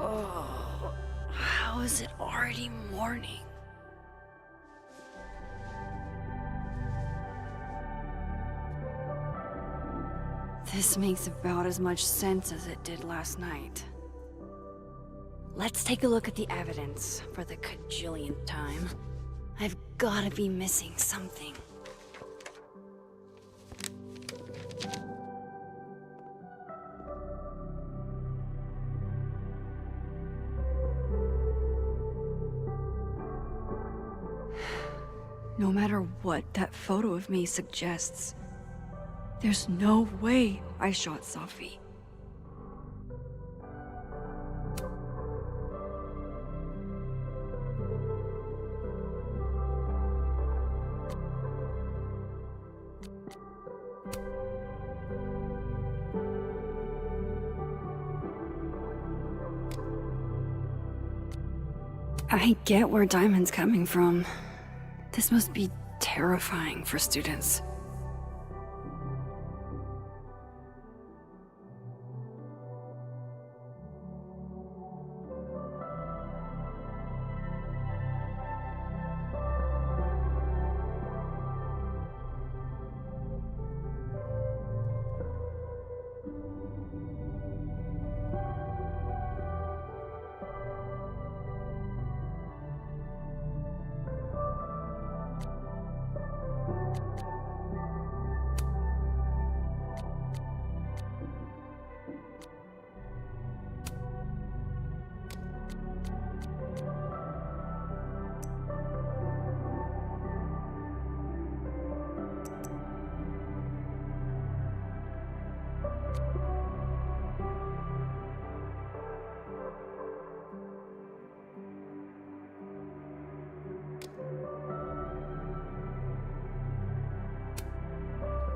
Oh, how is it already morning? This makes about as much sense as it did last night. Let's take a look at the evidence for the cajillionth time. I've gotta be missing something. No matter what that photo of me suggests, there's no way I shot Safi. I get where Diamond's coming from. This must be terrifying for students.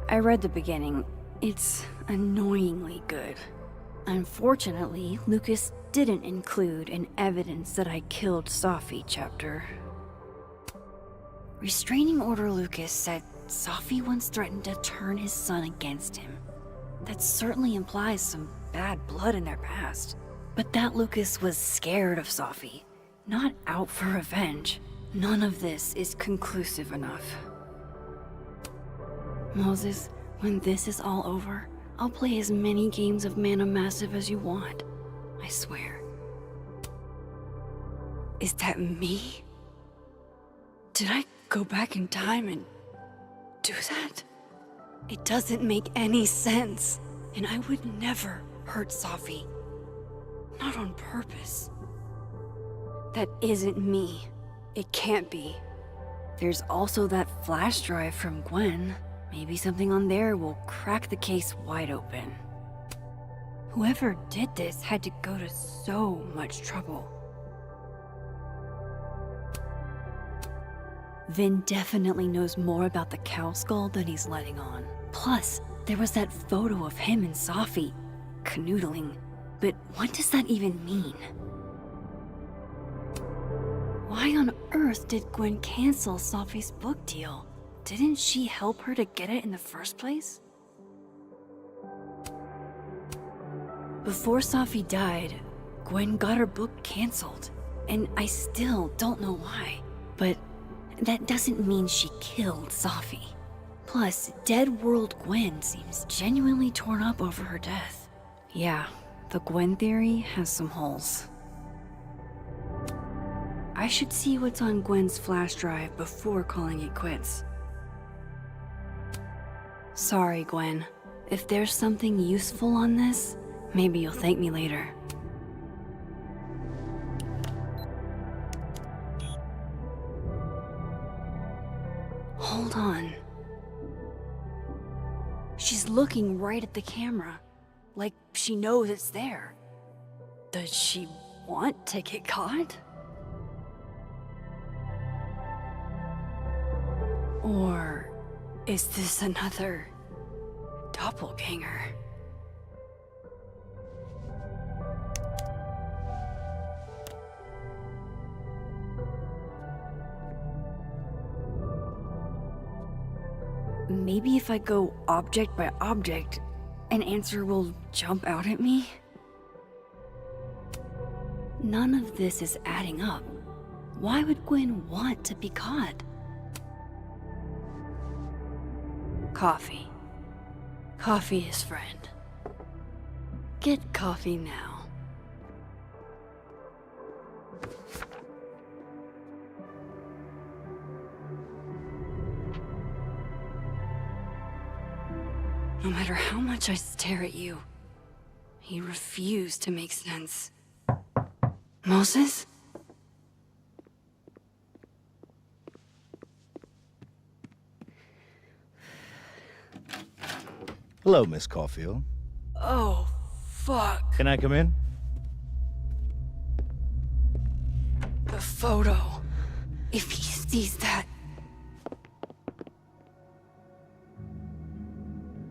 I read the beginning. It's annoyingly good. Unfortunately, Lucas didn't include an evidence that I killed Safi chapter. Restraining Order Lucas said Safi once threatened to turn his son against him. That certainly implies some bad blood in their past. But that Lucas was scared of Safi, not out for revenge. None of this is conclusive enough. Moses, when this is all over, I'll play as many games of Mana Massive as you want. I swear. Is that me? Did I go back in time and do that? It doesn't make any sense. And I would never hurt Safi. Not on purpose. That isn't me. It can't be. There's also that flash drive from Gwen. Maybe something on there will crack the case wide open. Whoever did this had to go to so much trouble. Vin definitely knows more about the cow skull than he's letting on. Plus, there was that photo of him and Safi canoodling. But what does that even mean? Why on earth did Gwen cancel Safi's book deal? Didn't she help her to get it in the first place? Before Safi died, Gwen got her book canceled, and I still don't know why. But that doesn't mean she killed Safi. Plus, Dead World Gwen seems genuinely torn up over her death. Yeah, the Gwen theory has some holes. I should see what's on Gwen's flash drive before calling it quits. Sorry, Gwen. If there's something useful on this, maybe you'll thank me later. Hold on. She's looking right at the camera, like she knows it's there. Does she want to get caught? Or is this another doppelganger? Maybe if I go object by object, an answer will jump out at me? None of this is adding up. Why would Gwen want to be caught? Coffee. Coffee his friend. Get coffee now. No matter how much I stare at you, you refuse to make sense. Moses? Hello, Miss Caulfield. Oh, fuck. Can I come in? The photo. If he sees that...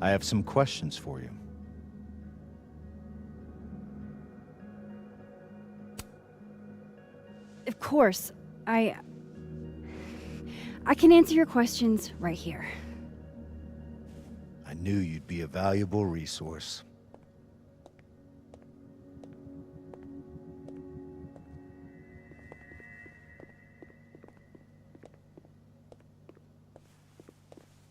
I have some questions for you. Of course. I can answer your questions right here. I knew you'd be a valuable resource.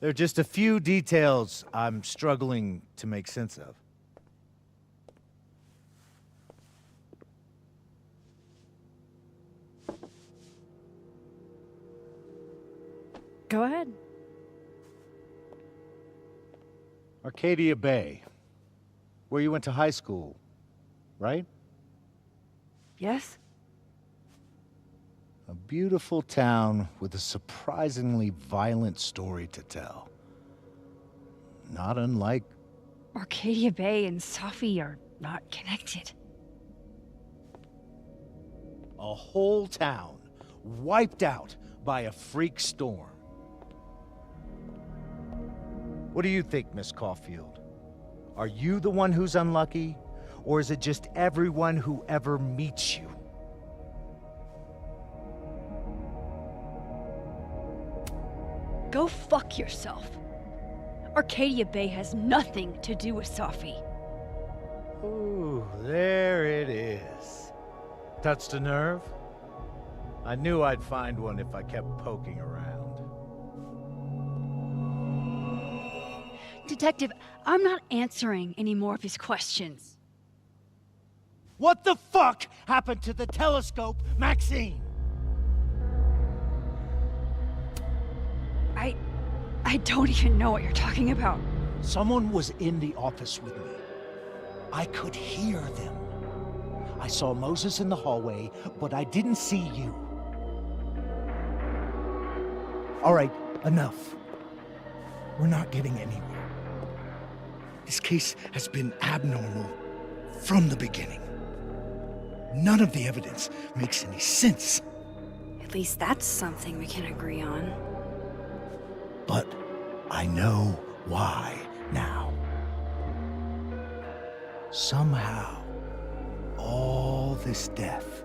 There are just a few details I'm struggling to make sense of. Go ahead. Arcadia Bay, where you went to high school, right? Yes? A beautiful town with a surprisingly violent story to tell. Not unlike... Arcadia Bay and Safi are not connected. a whole town wiped out by a freak storm. What do you think, Miss Caulfield? Are you the one who's unlucky, or is it just everyone who ever meets you? Go fuck yourself. Arcadia Bay has nothing to do with Safi. Ooh, there it is. Touched a nerve? I knew I'd find one if I kept poking around. Detective, I'm not answering any more of his questions. What the fuck happened to the telescope, Maxine? I don't even know what you're talking about. Someone was in the office with me. I could hear them. I saw Moses in the hallway, but I didn't see you. All right, enough. We're not getting anywhere. This case has been abnormal from the beginning. None of the evidence makes any sense. At least that's something we can agree on. But I know why now. Somehow, all this death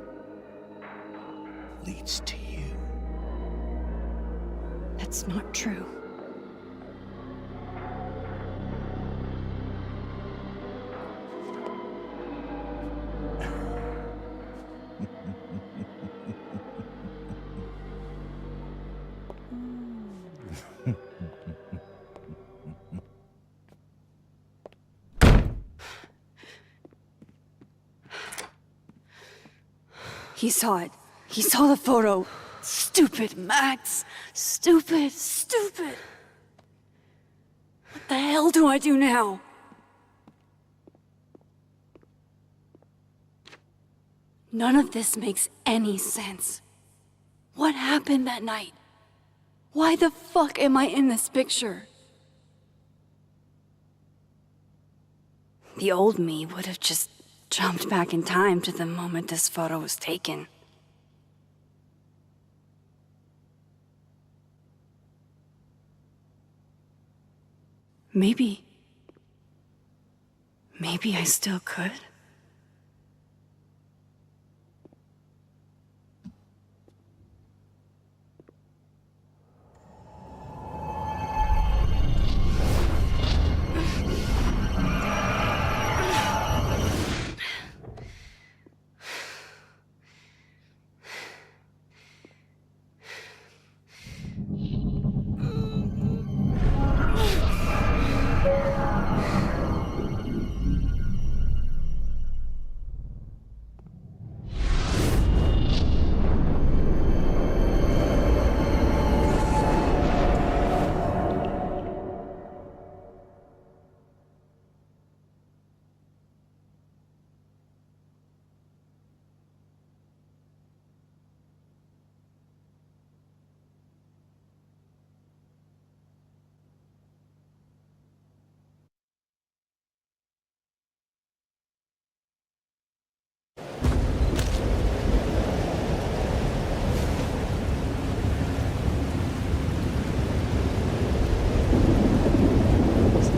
leads to you. That's not true. He saw it. He saw the photo. Stupid, Max. Stupid, stupid. What the hell do I do now? None of this makes any sense. What happened that night? Why the fuck am I in this picture? The old me would have just jumped back in time to the moment this photo was taken. Maybe I still could.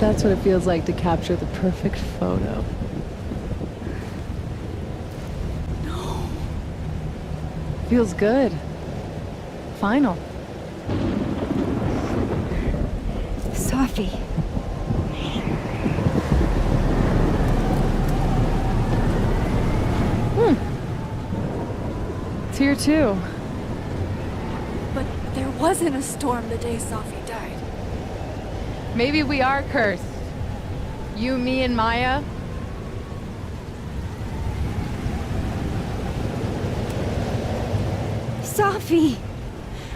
That's what it feels like to capture the perfect photo. No. Feels good. Final. Safi. It's here too. But there wasn't a storm the day Safi died. Maybe we are cursed. You, me, and Maya. Safi!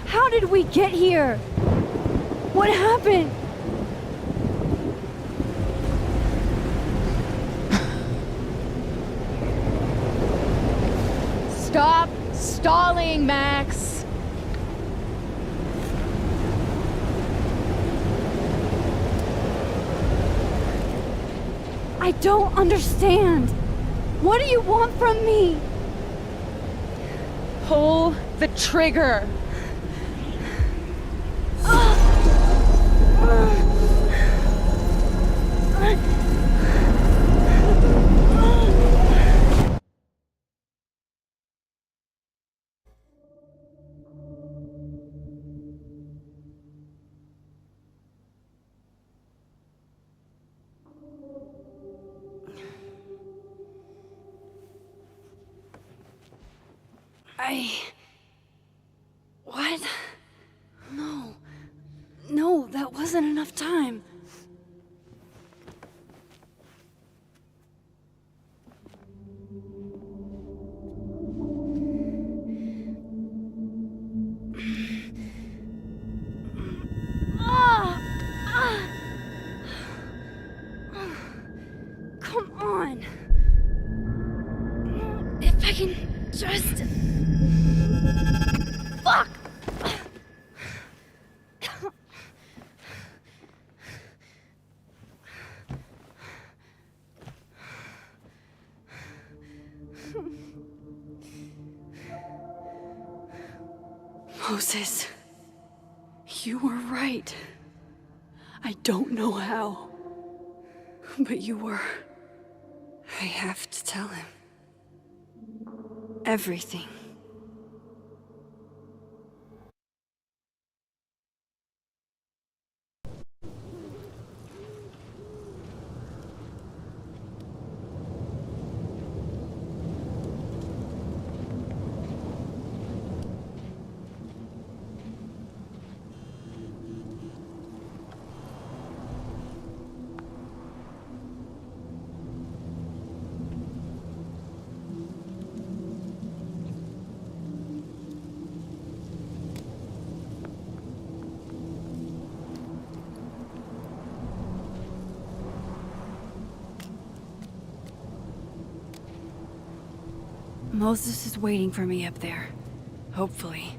How did we get here? What happened? Stop stalling, Max. I don't understand. What do you want from me? Pull the trigger. What? No. No, that wasn't enough time. Come on. If I can just... Fuck! Moses, you were right. I don't know how, but you were. I have to tell him. Everything. Moses is waiting for me up there. Hopefully.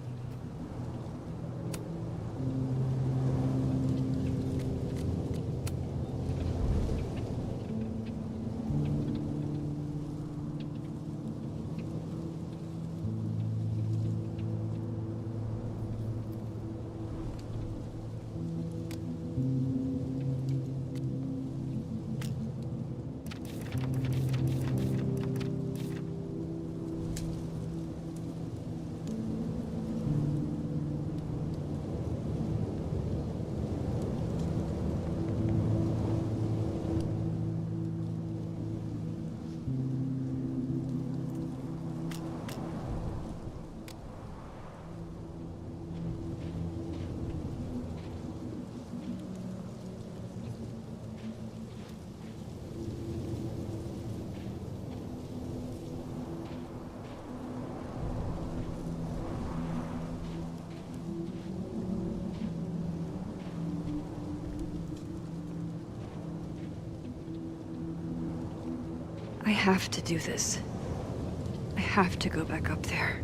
I have to do this. I have to go back up there.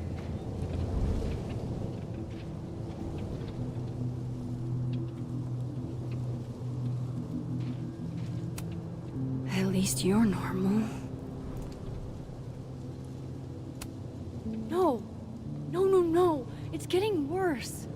At least you're normal. No! No, no, no! It's getting worse!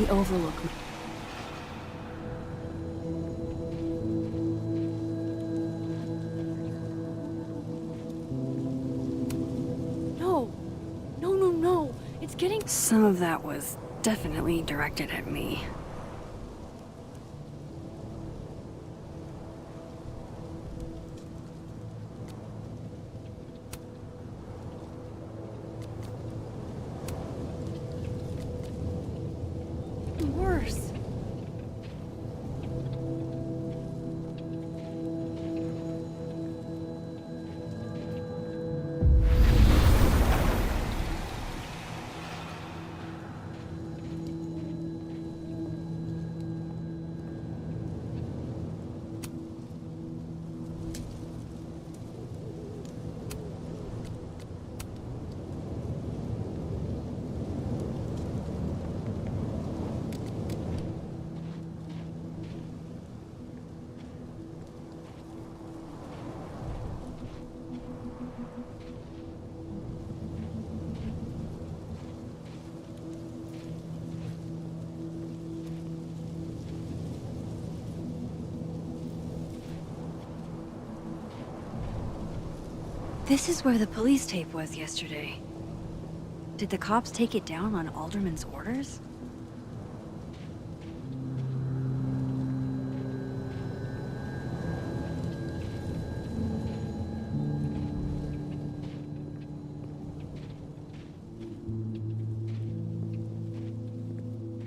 the Overlook. No! No, no, no! It's getting... Some of that was definitely directed at me. worse. This is where the police tape was yesterday. Did the cops take it down on Alderman's orders?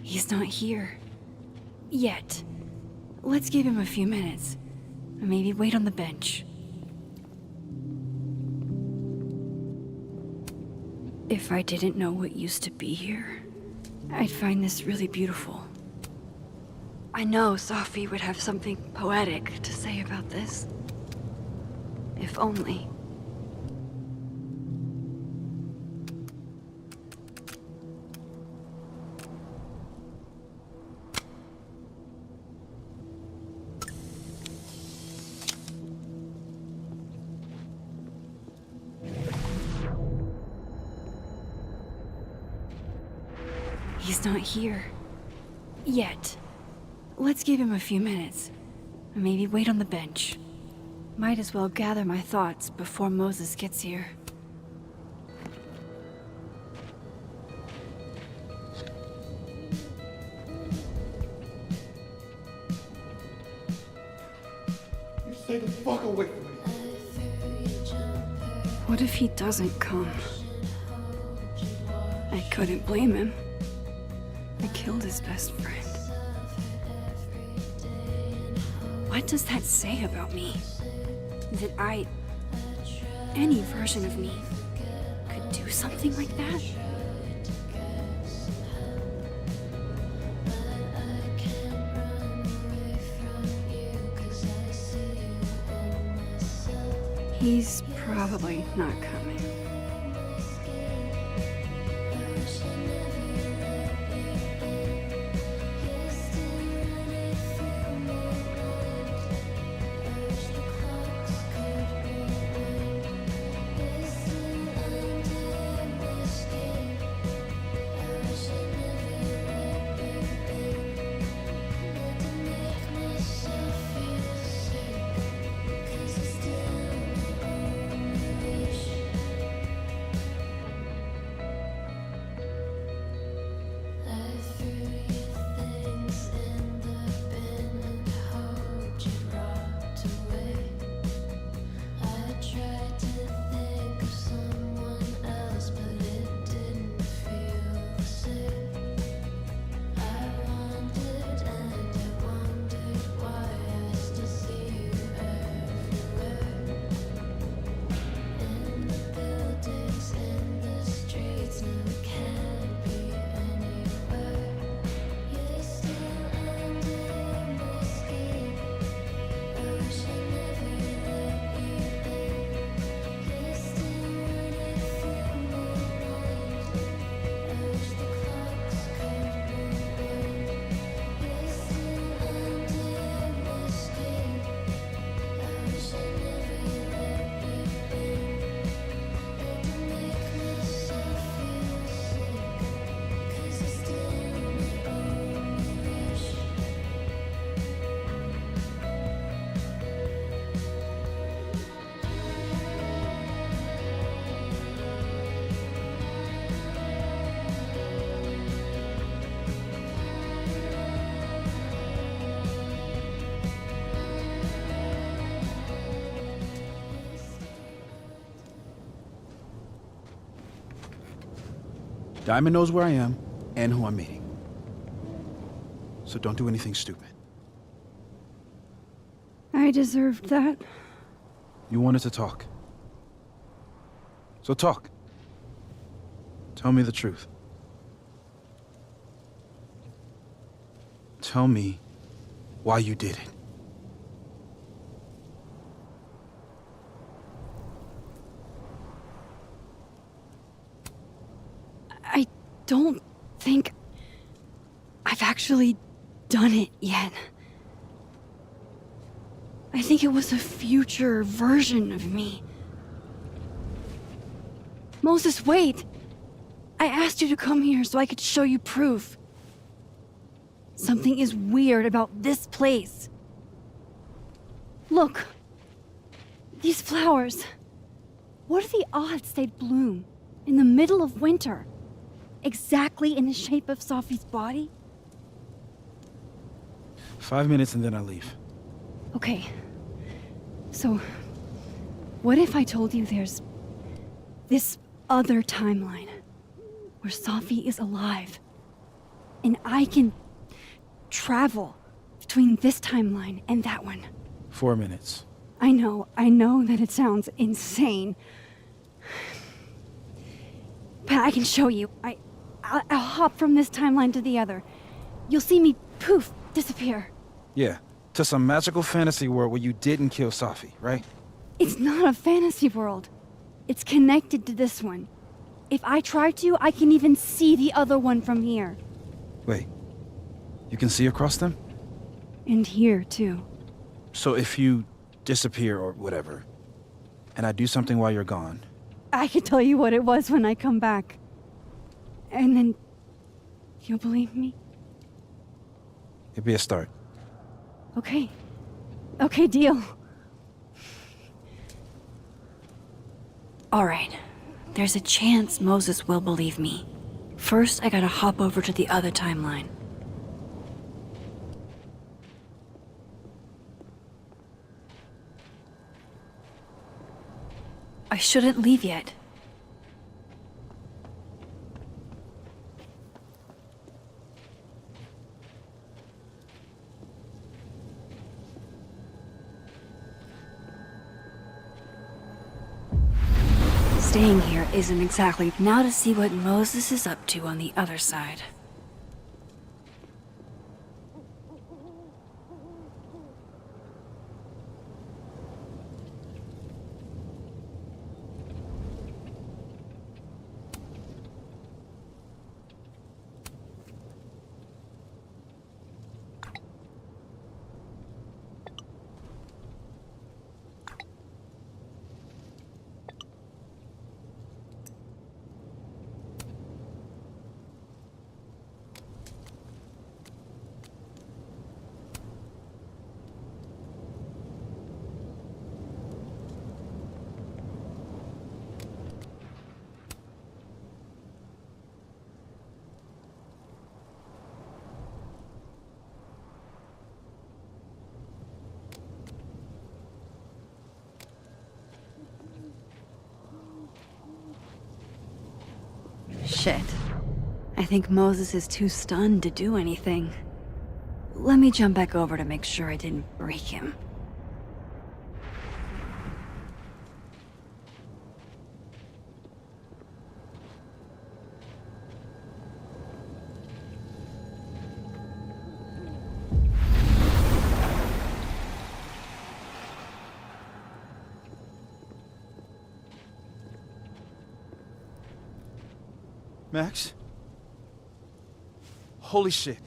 He's not here. Yet. Let's give him a few minutes. Maybe wait on the bench. If I didn't know what used to be here, I'd find this really beautiful. I know Sophie would have something poetic to say about this. If only. He's not here. Yet. Let's give him a few minutes. Maybe wait on the bench. Might as well gather my thoughts before Moses gets here. You stay the fuck away from me. What if he doesn't come? I couldn't blame him. I killed his best friend. What does that say about me? That any version of me, could do something like that? He's probably not coming. Diamond knows where I am and who I'm meeting. So don't do anything stupid. I deserved that. You wanted to talk. So talk. Tell me the truth. Tell me why you did it. I don't think I've actually done it yet. I think it was a future version of me. Moses, wait! I asked you to come here so I could show you proof. Something is weird about this place. Look. These flowers. What are the odds they'd bloom in the middle of winter? Exactly in the shape of Safi's body? 5 minutes and then I leave. Okay. So, what if I told you there's this other timeline where Safi is alive and I can travel between this timeline and that one? 4 minutes. I know that it sounds insane. But I can show you. I'll hop from this timeline to the other. You'll see me, poof, disappear. Yeah, to some magical fantasy world where you didn't kill Safi, right? It's not a fantasy world. It's connected to this one. If I try to, I can even see the other one from here. Wait, you can see across them? And here, too. So if you disappear or whatever, and I do something while you're gone, I can tell you what it was when I come back. And then you'll believe me? it'd be a start. Okay. Okay, deal. All right. There's a chance Moses will believe me. First, I gotta hop over to the other timeline. I shouldn't leave yet. Staying here isn't exactly. Now to see what Moses is up to on the other side. Shit. I think Moses is too stunned to do anything. Let me jump back over to make sure I didn't break him. Max? Holy shit.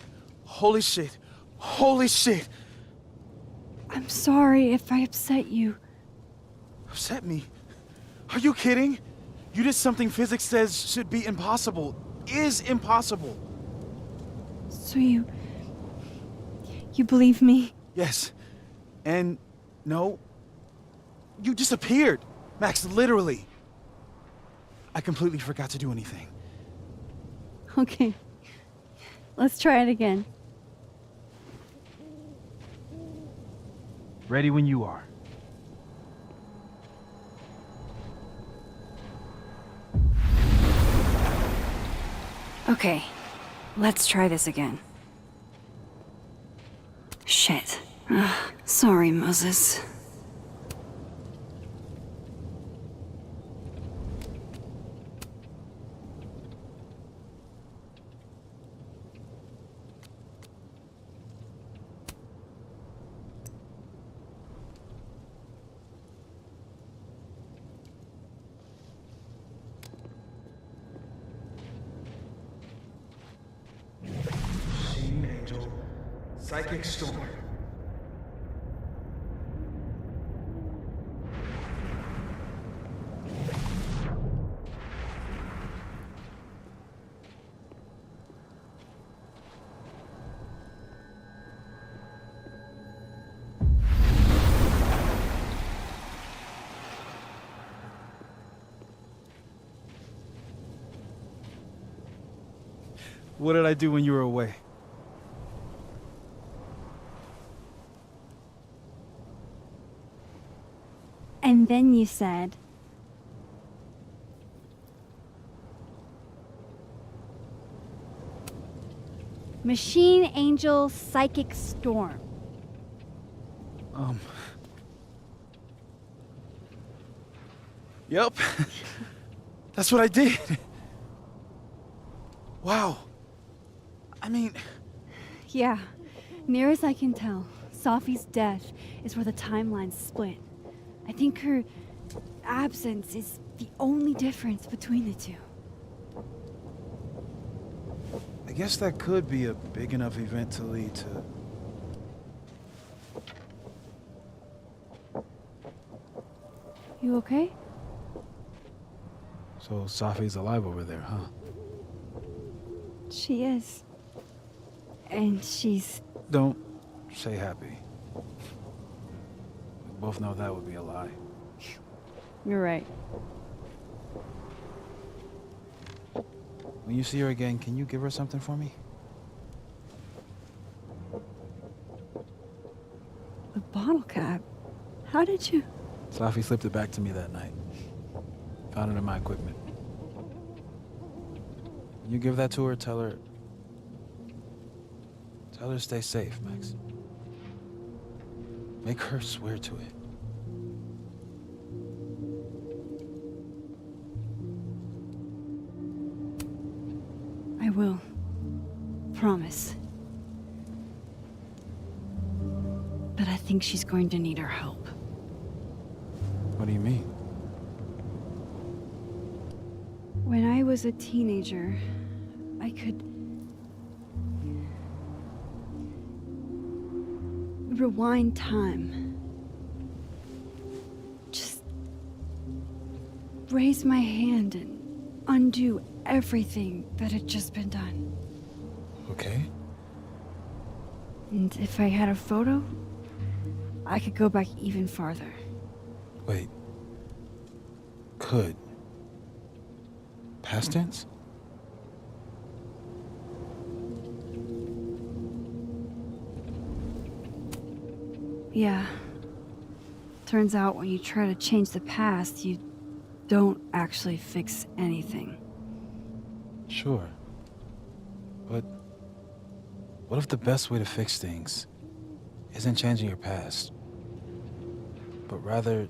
Holy shit. Holy shit! I'm sorry if I upset you. Upset me? Are you kidding? You did something physics says should be impossible. Is impossible. So you believe me? Yes. And no. You disappeared. Max, literally. I completely forgot to do anything. Okay. Let's try it again. Ready when you are. Okay, let's try this again. Shit. Sorry, Moses. Machine Angel, Psychic Storm. What did I do when you were away? And then you said, Machine Angel Psychic Storm. Yep. That's what I did. Wow. I mean, Yeah, near as I can tell, Sophie's death is where the timelines split. I think her absence is the only difference between the two. I guess that could be a big enough event to lead to... You okay? So Safi's alive over there, huh? She is. And she's... Don't say happy. We both know that would be a lie. You're right. When you see her again, can you give her something for me? A bottle cap? How did you... Safi slipped it back to me that night. Found it in my equipment. When you give that to her, tell her to stay safe, Max. Make her swear to it. I will. Promise. But I think she's going to need our help. What do you mean? When I was a teenager, I could rewind time. Just raise my hand and undo everything that had just been done. Okay. And if I had a photo, I could go back even farther. Wait. Could. Past tense? Yeah. Turns out when you try to change the past, you don't actually fix anything. Sure. But what if the best way to fix things isn't changing your past, but rather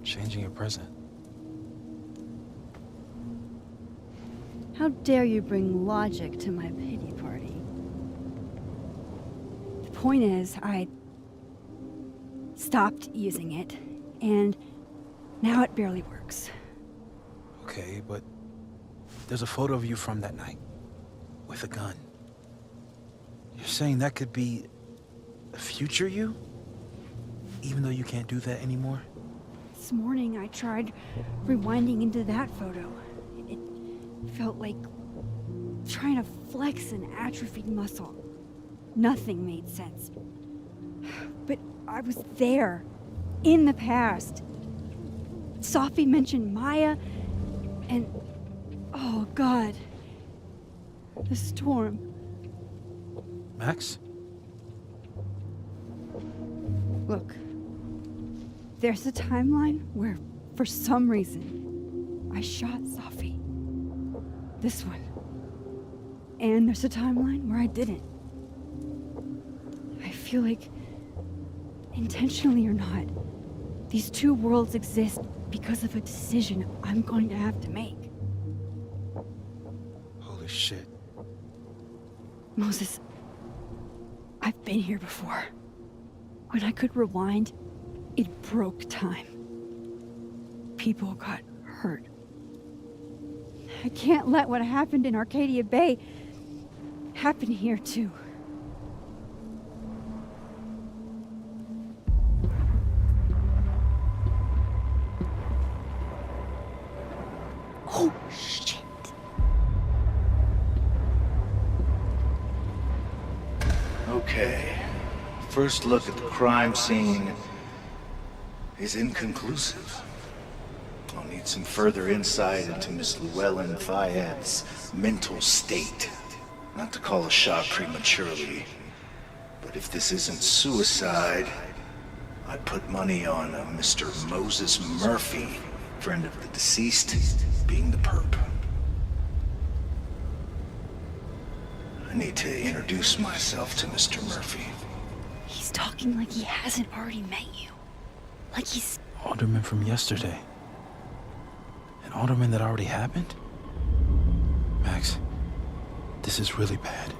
changing your present? How dare you bring logic to my pity party? The point is, I stopped using it, and now it barely works. Okay, but there's a photo of you from that night with a gun. You're saying that could be a future you? Even though you can't do that anymore? This morning I tried rewinding into that photo. It felt like trying to flex an atrophied muscle. Nothing made sense. But I was there, in the past. Sophie mentioned Maya, and oh God, the storm. Max? Look, there's a timeline where, for some reason, I shot Sophie. This one, And there's a timeline where I didn't. I feel like, intentionally or not, these two worlds exist because of a decision I'm going to have to make. Holy shit. Moses, I've been here before. When I could rewind, it broke time. People got hurt. I can't let what happened in Arcadia Bay happen here too. Oh, shit. Okay. First look at the crime scene is inconclusive. I'll need some further insight into Miss Llewellyn Fayette's mental state. Not to call a shot prematurely, but if this isn't suicide, I'd put money on a Mr. Moses Murphy, friend of the deceased, being the perp. I need to introduce myself to Mr. Murphy. He's talking like he hasn't already met you. Like he's... Alderman from yesterday. An alderman that already happened? Max, this is really bad.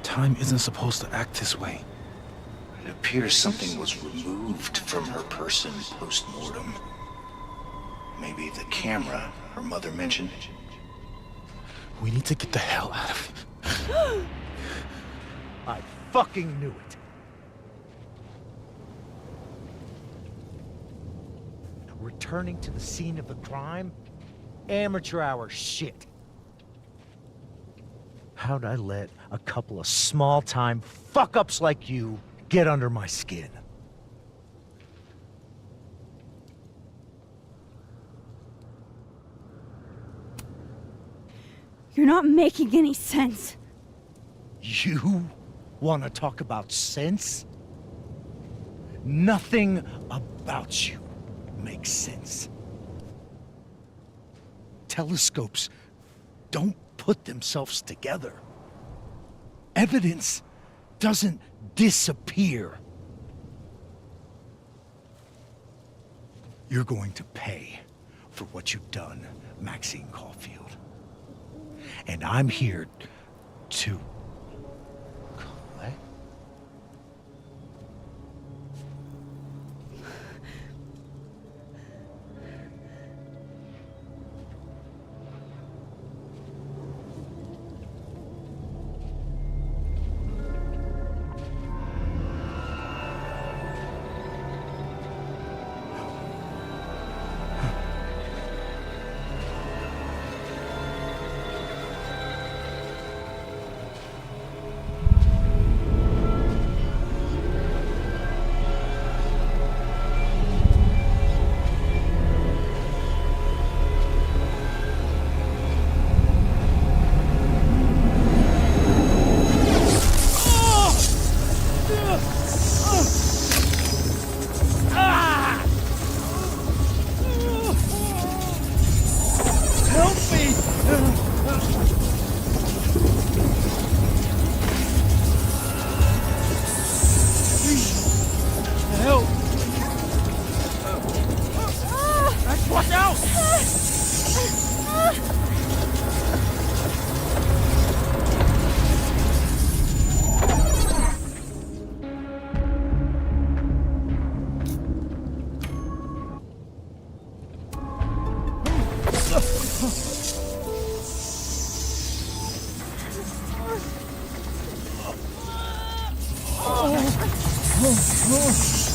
Time isn't supposed to act this way. It appears something was removed from her person post-mortem. Maybe the camera her mother mentioned. We need to get the hell out of here. I fucking knew it. Returning to the scene of the crime? Amateur hour shit. How'd I let a couple of small-time fuck-ups like you get under my skin? You're not making any sense. You want to talk about sense? Nothing about you makes sense. Telescopes don't put themselves together. Evidence doesn't disappear. You're going to pay for what you've done, Maxine Caulfield. And I'm here to collect.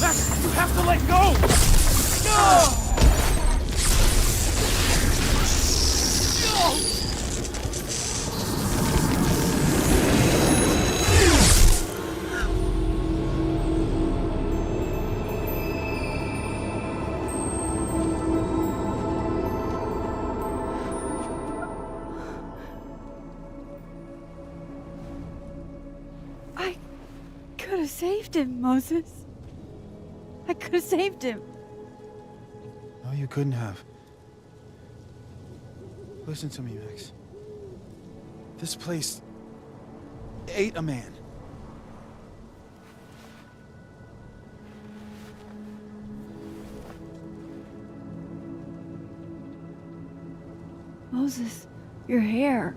Max, you have to let go! I could have saved him, Moses. I could have saved him. No, you couldn't have. Listen to me, Max. This place ate a man. Moses, your hair.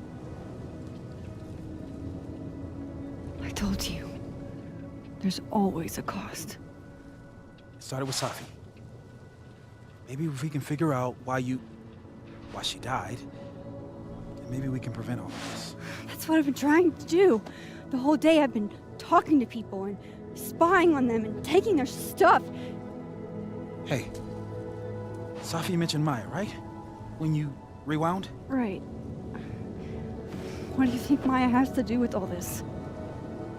I told you. There's always a cost. It started with Safi. Maybe if we can figure out why she died, then maybe we can prevent all of this. That's what I've been trying to do. The whole day I've been talking to people and spying on them and taking their stuff. Hey, Safi mentioned Maya, right? When you rewound? Right. What do you think Maya has to do with all this?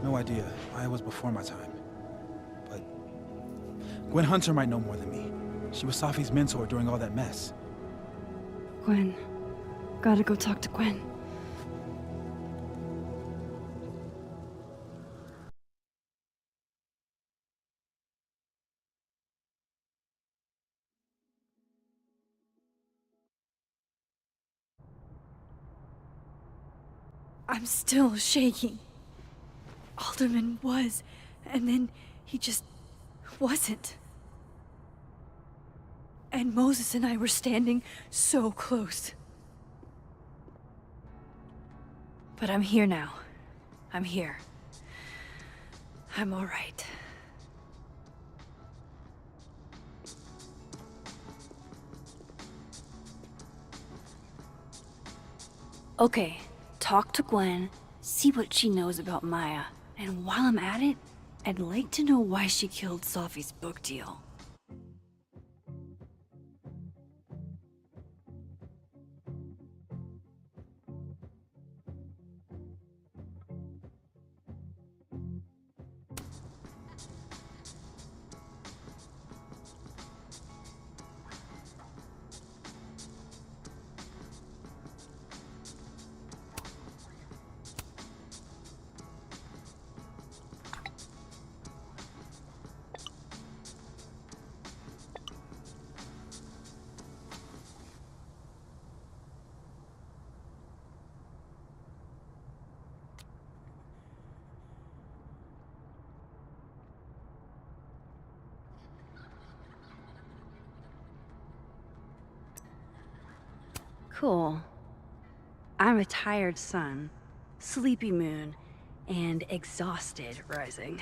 No idea. Maya was before my time. But Gwen Hunter might know more than me. She was Safi's mentor during all that mess. Gwen. Gotta go talk to Gwen. I'm still shaking. Alderman was, and then he just wasn't. And Moses and I were standing so close. But I'm here now. I'm here. I'm all right. Okay, talk to Gwen, see what she knows about Maya. And while I'm at it, I'd like to know why she killed Safi's book deal. Cool. I'm a tired sun, sleepy moon, and exhausted rising.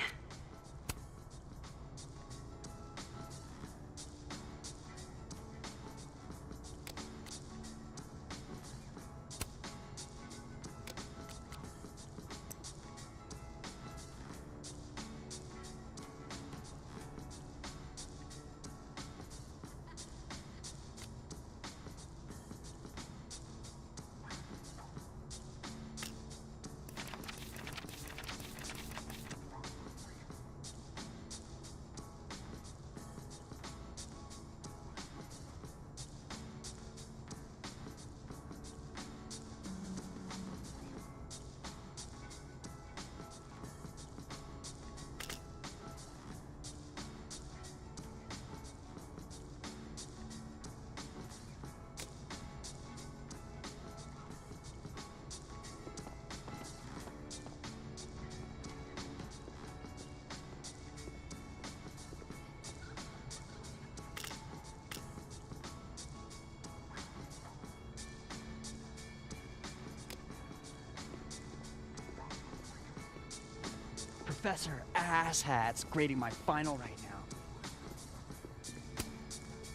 Professor Asshat's grading my final right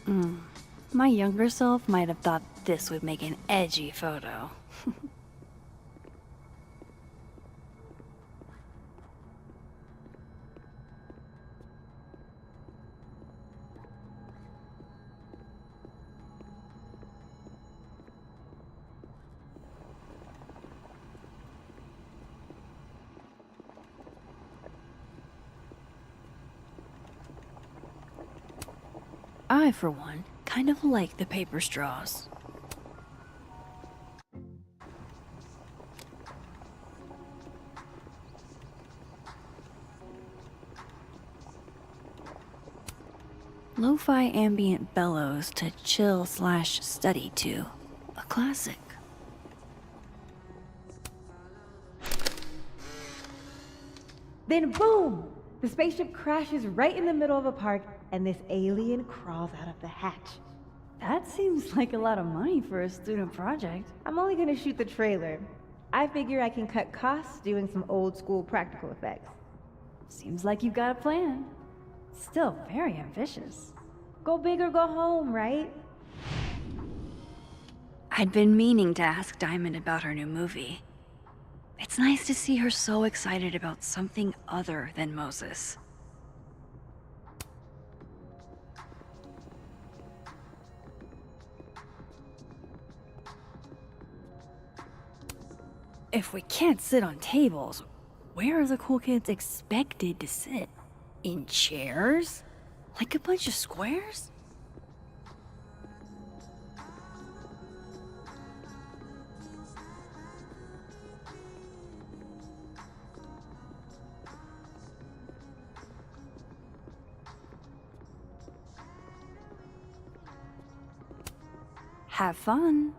now. My younger self might have thought this would make an edgy photo. I, for one, kind of like the paper straws. Lo-fi ambient bellows to chill/study to. A classic. Then boom! The spaceship crashes right in the middle of a park, and this alien crawls out of the hatch. That seems like a lot of money for a student project. I'm only gonna shoot the trailer. I figure I can cut costs doing some old school practical effects. Seems like you've got a plan. Still very ambitious. Go big or go home, right? I'd been meaning to ask Diamond about her new movie. It's nice to see her so excited about something other than Moses. If we can't sit on tables, where are the cool kids expected to sit? In chairs? Like a bunch of squares? Have fun.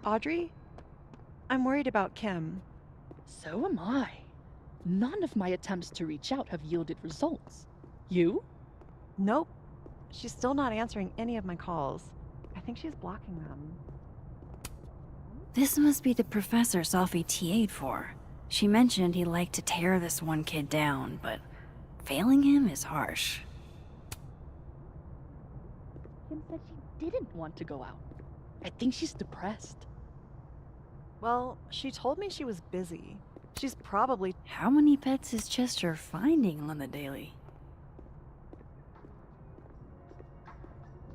Audrey? I'm worried about Kim. So am I. None of my attempts to reach out have yielded results. You? Nope. She's still not answering any of my calls. I think she's blocking them. This must be the professor Sophie TA'd for. She mentioned he liked to tear this one kid down, but failing him is harsh. Kim said she didn't want to go out. I think she's depressed. Well, she told me she was busy. She's probably... How many pets is Chester finding on the daily?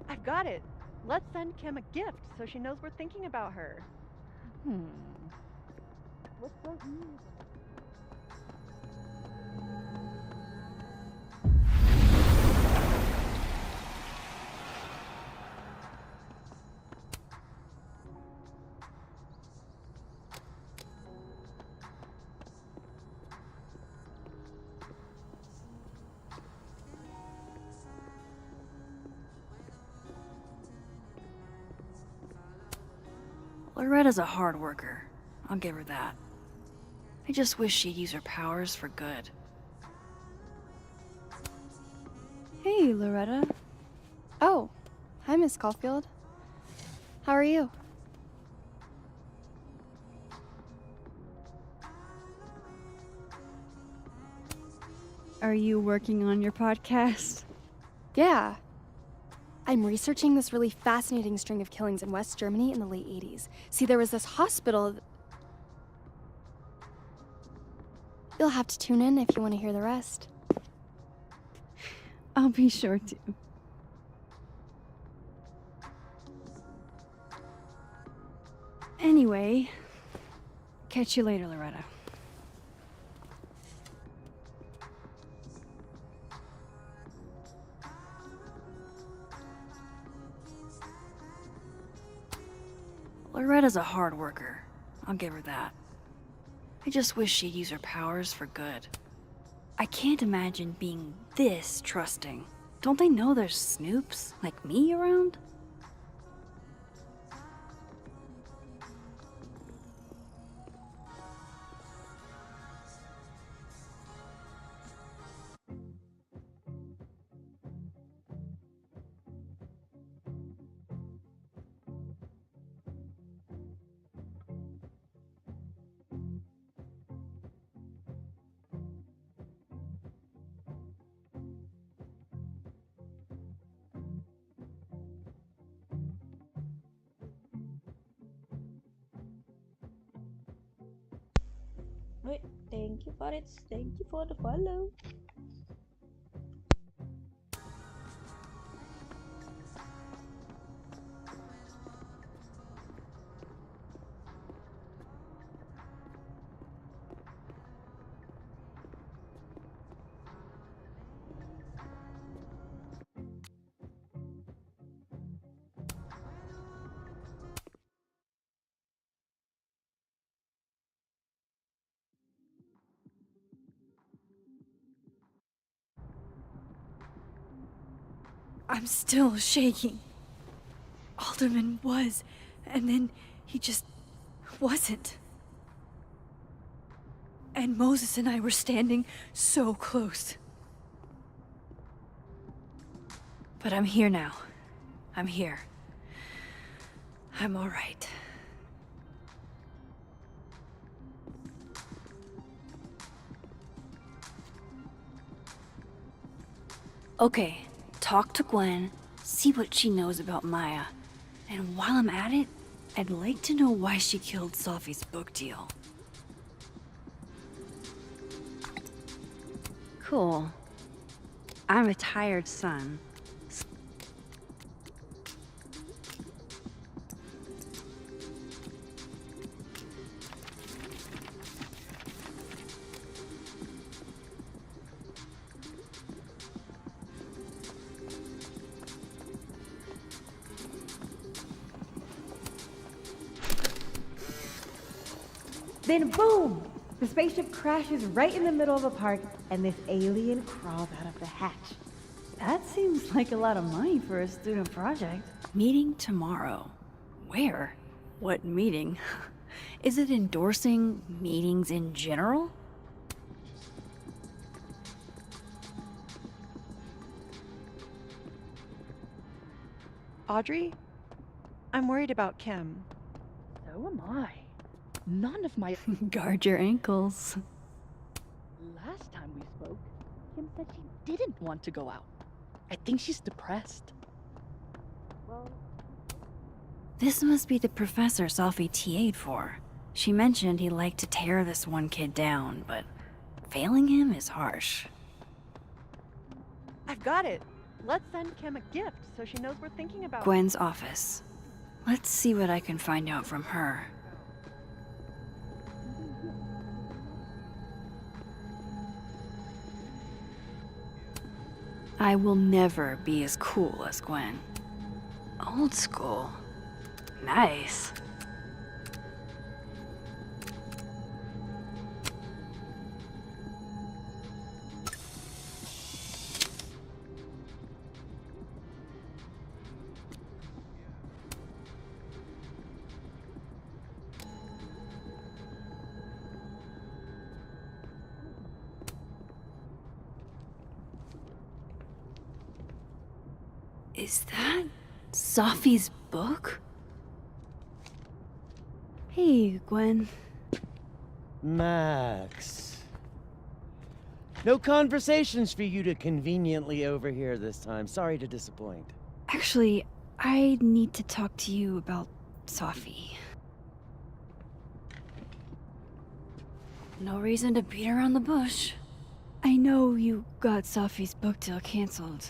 I've got it. Let's send Kim a gift so she knows we're thinking about her. What don't you? Loretta's a hard worker. I'll give her that. I just wish she'd use her powers for good. Hey, Loretta. Oh, hi, Miss Caulfield. How are you? Are you working on your podcast? Yeah. I'm researching this really fascinating string of killings in West Germany in the late 80s. See, there was this hospital... You'll have to tune in if you want to hear the rest. I'll be sure to. Anyway, catch you later, Loretta. Loretta's a hard worker. I'll give her that. I just wish she'd use her powers for good. I can't imagine being this trusting. Don't they know there's snoops like me around? Wait, thank you for it. Thank you for the follow. I'm still shaking. Alderman was, and then he just wasn't. And Moses and I were standing so close. But I'm here now. I'm here. I'm all right. Okay, talk to Gwen, see what she knows about Maya. And while I'm at it, I'd like to know why she killed Sophie's book deal. Cool. I'm a tired son. Then boom! The spaceship crashes right in the middle of a park, and this alien crawls out of the hatch. That seems like a lot of money for a student project. Meeting tomorrow. Where? What meeting? Is it endorsing meetings in general? Audrey? I'm worried about Kim. So am I. None of my... Guard your ankles. Last time we spoke, Kim said she didn't want to go out. I think she's depressed. Well... This must be the professor Sophie TA'd for. She mentioned he liked to tear this one kid down, but failing him is harsh. I've got it. Let's send Kim a gift so she knows we're thinking about Gwen's office. Let's see what I can find out from her. I will never be as cool as Gwen. Old school. Nice. Is that Sophie's book? Hey, Gwen. Max. No conversations for you to conveniently overhear this time. Sorry to disappoint. Actually, I need to talk to you about Sophie. No reason to beat around the bush. I know you got Sophie's book deal canceled.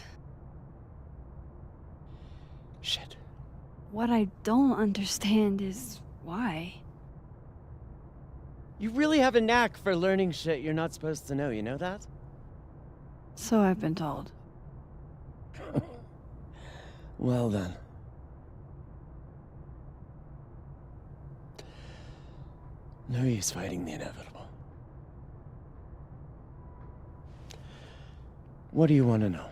Shit. What I don't understand is why. You really have a knack for learning shit you're not supposed to know, you know that? So I've been told. Well then. No use fighting the inevitable. What do you want to know?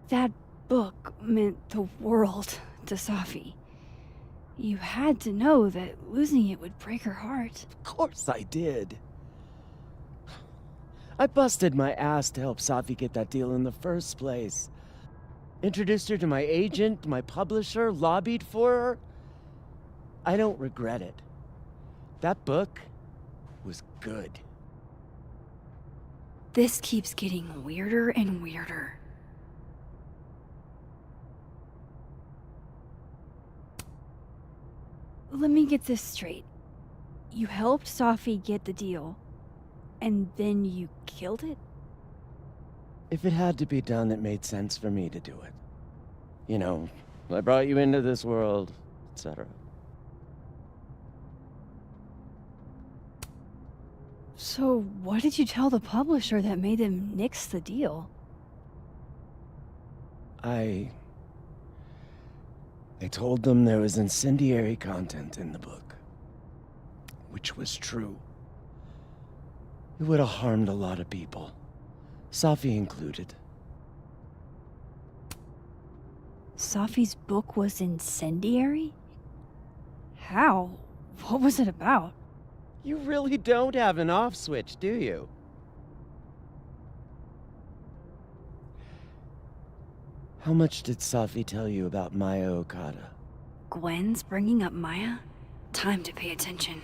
That book meant the world to Sophie. You had to know that losing it would break her heart. Of course I did. I busted my ass to help Sophie get that deal in the first place. Introduced her to my agent, my publisher, lobbied for her. I don't regret it. That book was good. This keeps getting weirder and weirder. Let me get this straight. You helped Sophie get the deal, and then you killed it? If it had to be done, it made sense for me to do it. You know, I brought you into this world, etc. So what did you tell the publisher that made them nix the deal? I told them there was incendiary content in the book, which was true. It would have harmed a lot of people, Safi included. Safi's book was incendiary? How? What was it about? You really don't have an off switch, do you? How much did Safi tell you about Maya Okada? Gwen's bringing up Maya? Time to pay attention.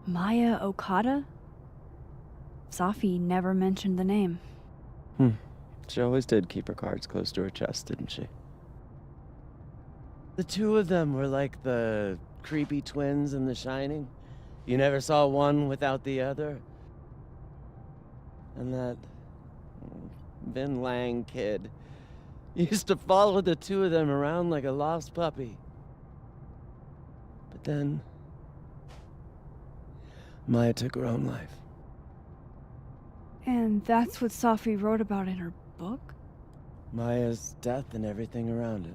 Maya Okada? Safi never mentioned the name. She always did keep her cards close to her chest, didn't she? The two of them were like the creepy twins in The Shining. You never saw one without the other. And that Vin Lang kid used to follow the two of them around like a lost puppy. But then Maya took her own life. And that's what Safi wrote about in her book? Maya's death and everything around it.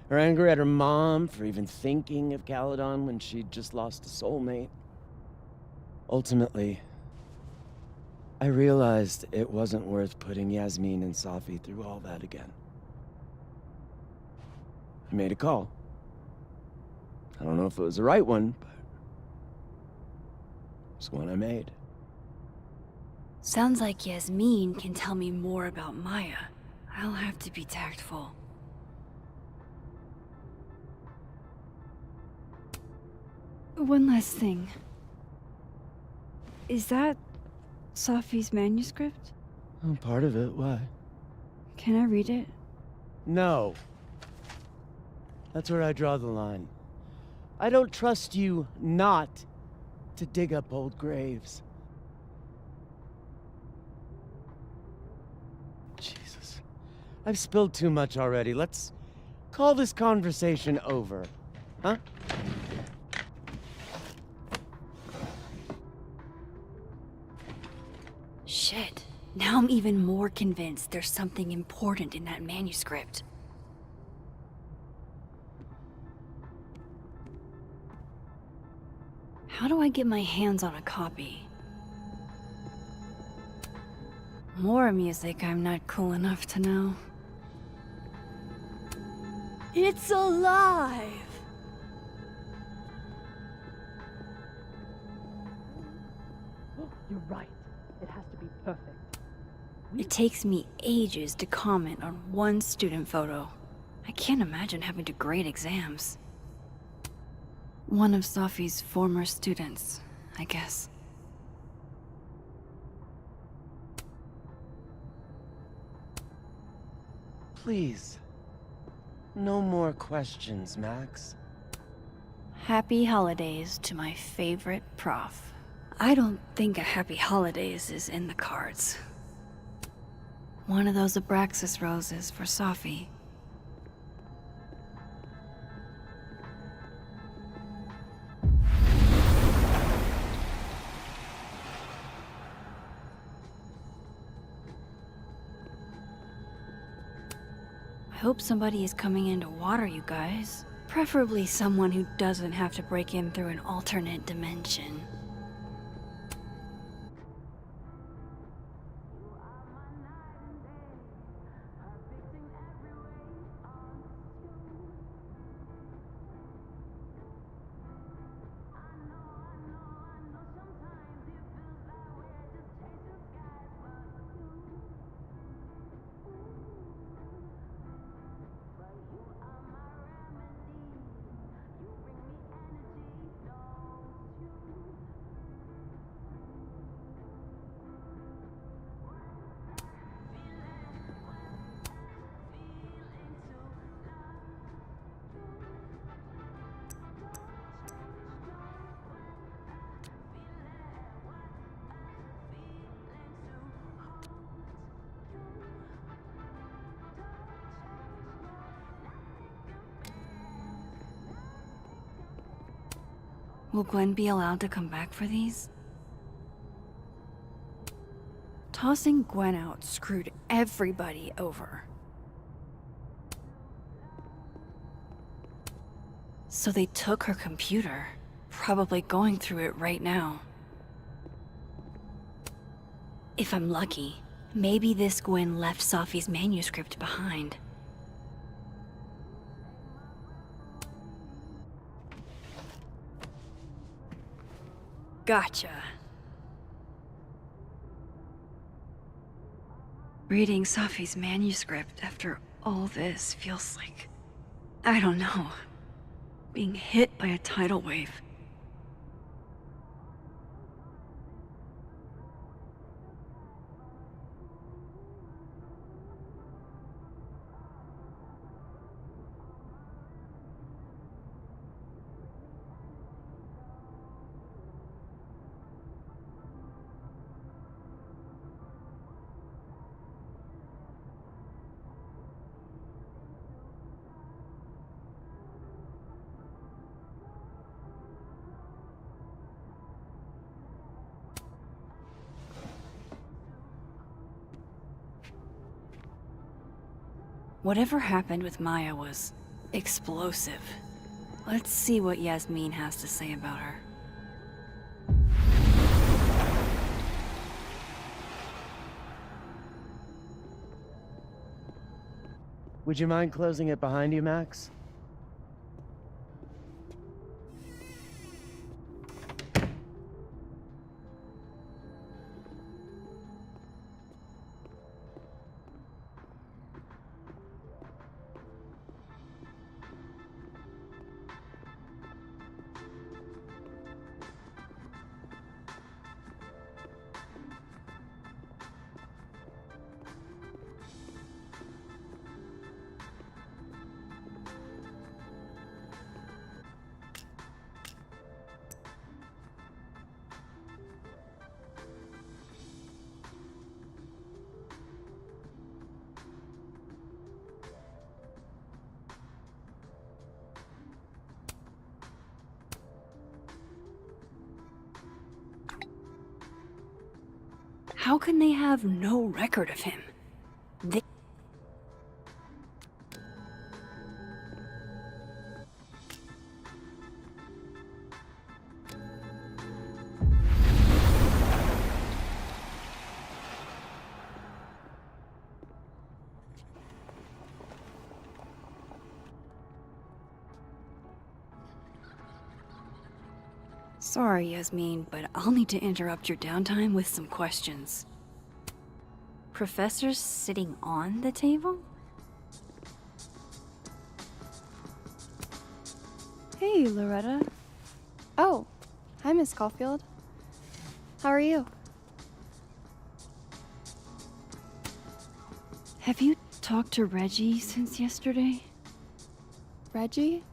Her anger at her mom for even thinking of Caledon when she'd just lost a soulmate. Ultimately, I realized it wasn't worth putting Yasmin and Safi through all that again. I made a call. I don't know if it was the right one, but it's one I made. Sounds like Yasmin can tell me more about Maya. I'll have to be tactful. One last thing. Is that Safi's manuscript? Oh, part of it. Why? Can I read it? No. That's where I draw the line. I don't trust you not to dig up old graves. Jesus. I've spilled too much already. Let's call this conversation over. Huh? Shit. Now I'm even more convinced there's something important in that manuscript. How do I get my hands on a copy? More music I'm not cool enough to know. It's alive! You're right. It has to be perfect. It takes me ages to comment on one student photo. I can't imagine having to grade exams. One of Safi's former students, I guess. Please. No more questions, Max. Happy holidays to my favorite prof. I don't think a happy holidays is in the cards. One of those Abraxas roses for Safi. I hope somebody is coming in to water you guys. Preferably someone who doesn't have to break in through an alternate dimension. Will Gwen be allowed to come back for these? Tossing Gwen out screwed everybody over. So they took her computer, probably going through it right now. If I'm lucky, maybe this Gwen left Safi's manuscript behind. Gotcha. Reading Safi's manuscript after all this feels like, I don't know, being hit by a tidal wave. Whatever happened with Maya was explosive. Let's see what Yasmin has to say about her. Would you mind closing it behind you, Max? How can they have no record of him? They... Sorry, Yasmin, but I'll need to interrupt your downtime with some questions. Professor's sitting on the table? Hey, Loretta. Oh, hi, Miss Caulfield. How are you? Have you talked to Reggie since yesterday? Reggie?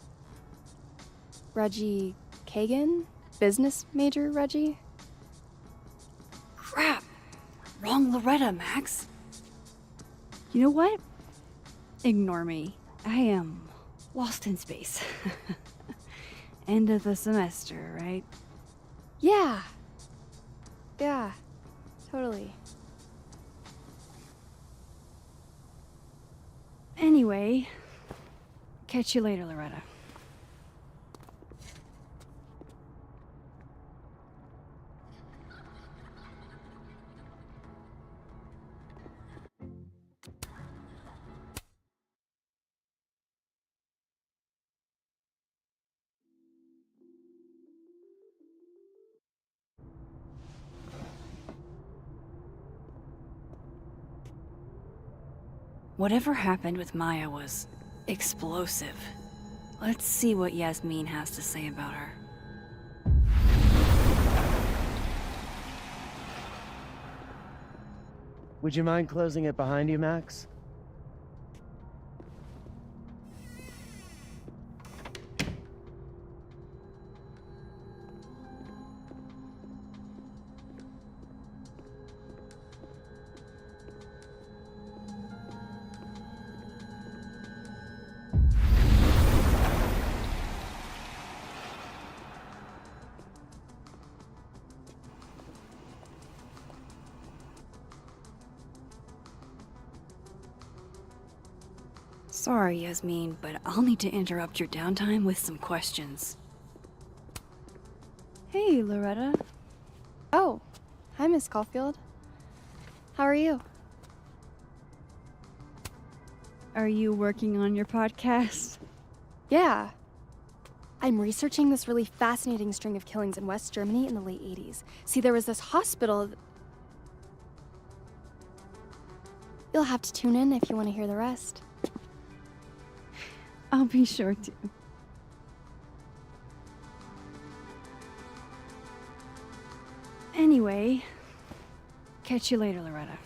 Reggie Kagan? Business major Reggie? Crap! Wrong Loretta, Max. You know what? Ignore me. I am lost in space. End of the semester, right? Yeah. Yeah, totally. Anyway, catch you later, Loretta. Whatever happened with Maya was explosive. Let's see what Yasmin has to say about her. Would you mind closing it behind you, Max? Sorry, Yasmin, but I'll need to interrupt your downtime with some questions. Hey, Loretta. Oh, hi, Miss Caulfield. How are you? Are you working on your podcast? Yeah. I'm researching this really fascinating string of killings in West Germany in the late 80s. See, there was this hospital. You'll have to tune in if you want to hear the rest. I'll be sure to. Anyway, catch you later, Loretta.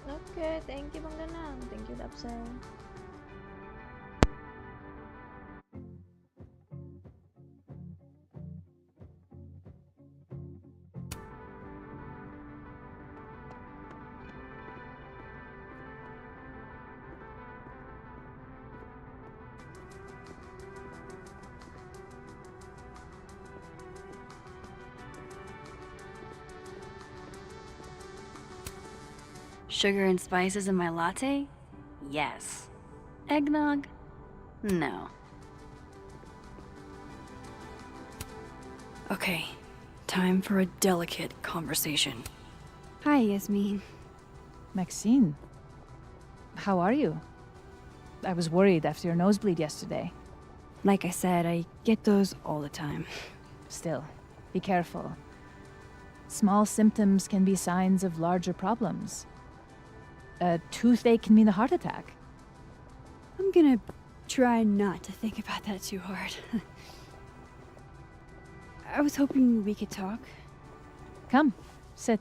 Oke, thank you Bang Danang. Thank you Dapsel. Sugar and spices in my latte? Yes. Eggnog? No. Okay, time for a delicate conversation. Hi, Yasmin. Maxine, how are you? I was worried after your nosebleed yesterday. Like I said, I get those all the time. Still, be careful. Small symptoms can be signs of larger problems. A toothache can mean a heart attack. I'm gonna try not to think about that too hard. I was hoping we could talk. Come, sit.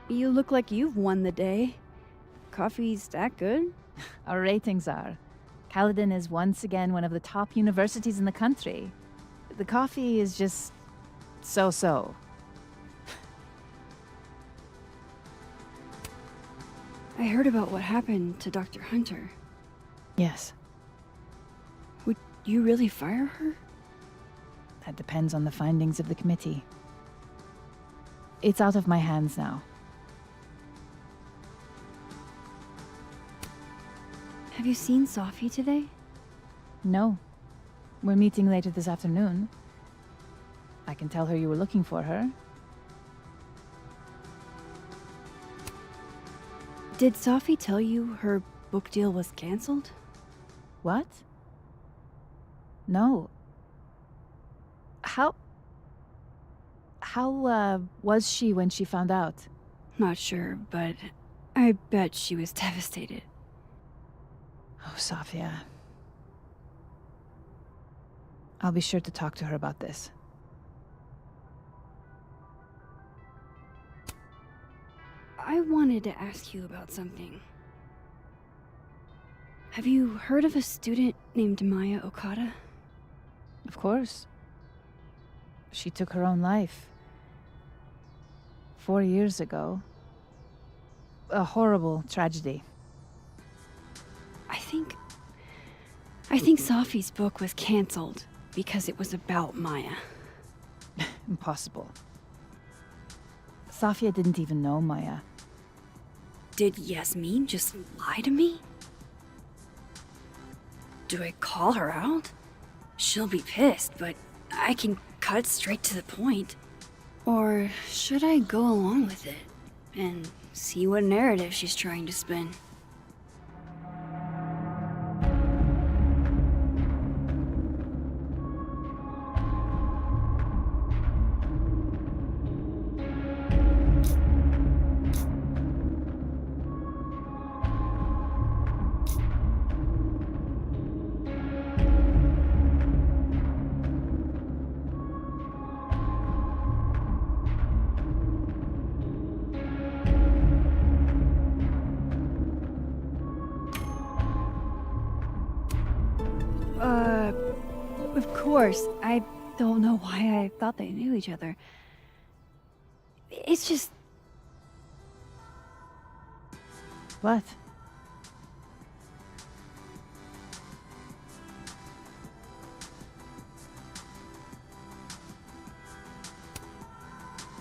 You look like you've won the day. Coffee's that good? Our ratings are. Caledon is once again one of the top universities in the country. The coffee is just so-so. I heard about what happened to Dr. Hunter. Yes. Would you really fire her? That depends on the findings of the committee. It's out of my hands now. Have you seen Sophie today? No. We're meeting later this afternoon. I can tell her you were looking for her. Did Sophie tell you her book deal was canceled? What? No. How was she when she found out? Not sure, but I bet she was devastated. Oh, Sophia. I'll be sure to talk to her about this. I wanted to ask you about something. Have you heard of a student named Maya Okada? Of course. She took her own life. 4 years ago. A horrible tragedy. I think Sophie's book was canceled because it was about Maya. Impossible. Sophia didn't even know Maya. Did Yasmin just lie to me? Do I call her out? She'll be pissed, but I can cut straight to the point. Or should I go along with it and see what narrative she's trying to spin? Of course. don't know why I thought they knew each other. It's just... What?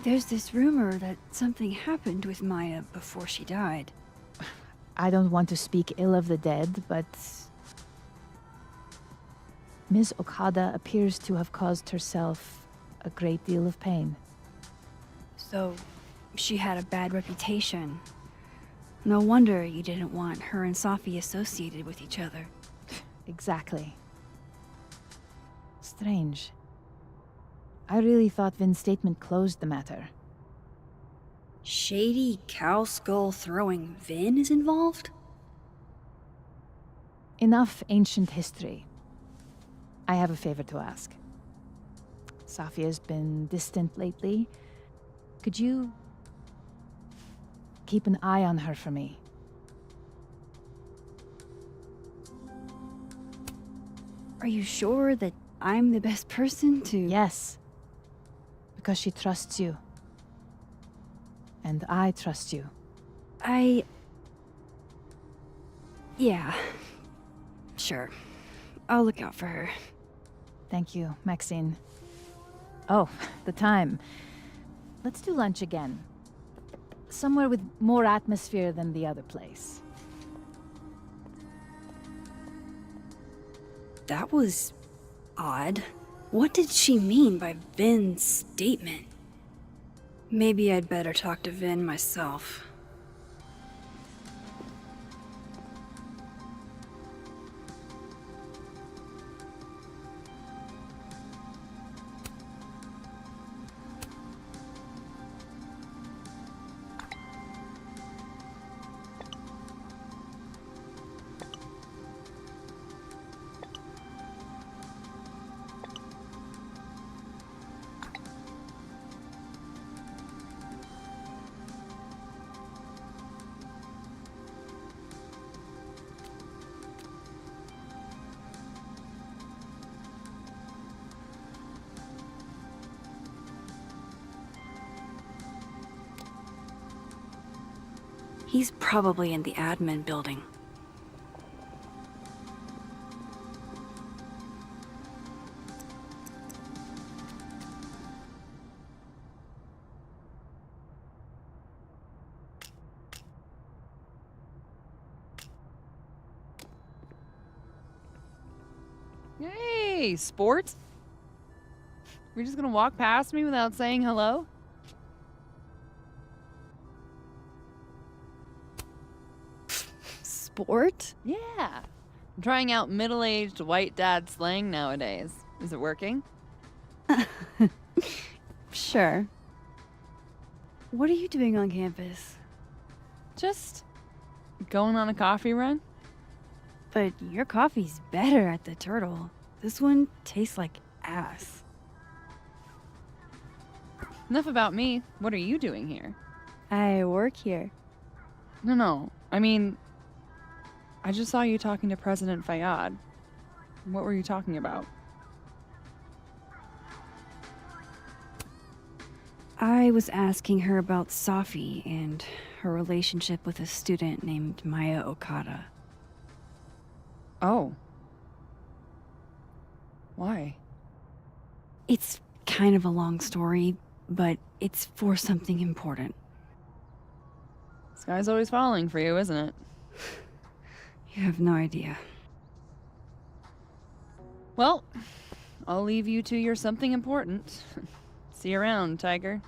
There's this rumor that something happened with Maya before she died. I don't want to speak ill of the dead, but Ms. Okada appears to have caused herself a great deal of pain. So, she had a bad reputation. No wonder you didn't want her and Safi associated with each other. Exactly. Strange. I really thought Vin's statement closed the matter. Shady cow skull throwing Vin is involved? Enough ancient history. I have a favor to ask. Safia's been distant lately. Could you keep an eye on her for me? Are you sure that I'm the best person to... Yes. Because she trusts you. And I trust you. Yeah. Sure. I'll look out for her. Thank you, Maxine. Oh, the time. Let's do lunch again. Somewhere with more atmosphere than the other place. That was... odd. What did she mean by Vin's statement? Maybe I'd better talk to Vin myself. He's probably in the admin building. Hey, sport? We're just gonna walk past me without saying hello? Sport? Yeah. I'm trying out middle-aged white dad slang nowadays. Is it working? Sure. What are you doing on campus? Just going on a coffee run. But your coffee's better at the Turtle. This one tastes like ass. Enough about me. What are you doing here? I work here. No. I mean, I just saw you talking to President Fayyad. What were you talking about? I was asking her about Safi and her relationship with a student named Maya Okada. Oh. Why? It's kind of a long story, but it's for something important. Sky's always falling for you, isn't it? You have no idea. Well, I'll leave you to your something important. See you around, Tiger.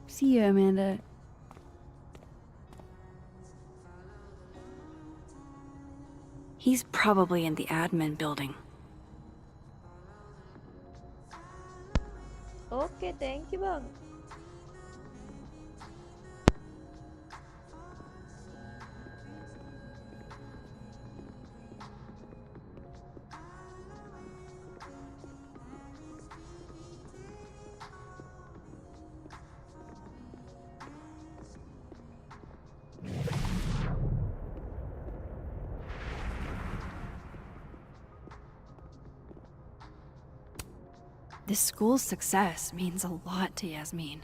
See you, Amanda. He's probably in the admin building. Okay, thank you, Bang. This school's success means a lot to Yasmin.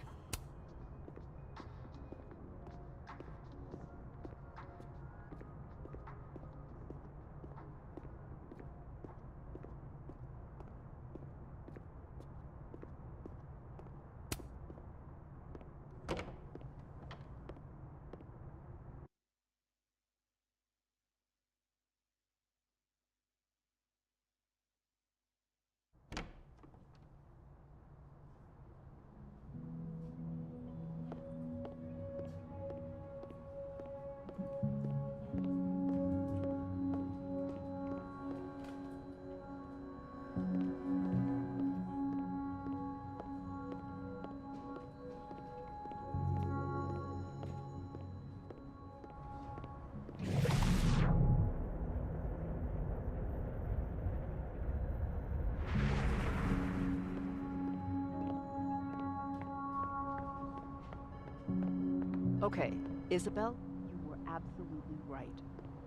Okay, Isabel, you were absolutely right.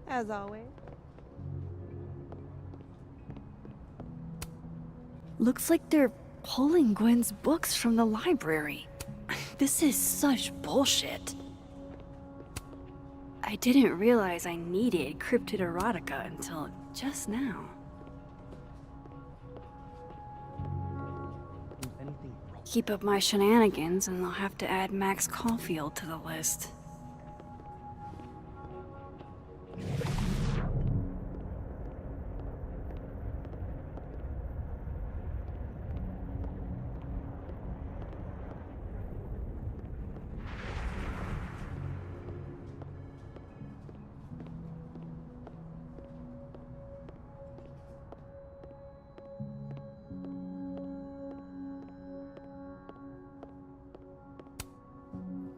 As always. Looks like they're pulling Gwen's books from the library. This is such bullshit. I didn't realize I needed cryptid erotica until just now. Keep up my shenanigans and I'll have to add Max Caulfield to the list.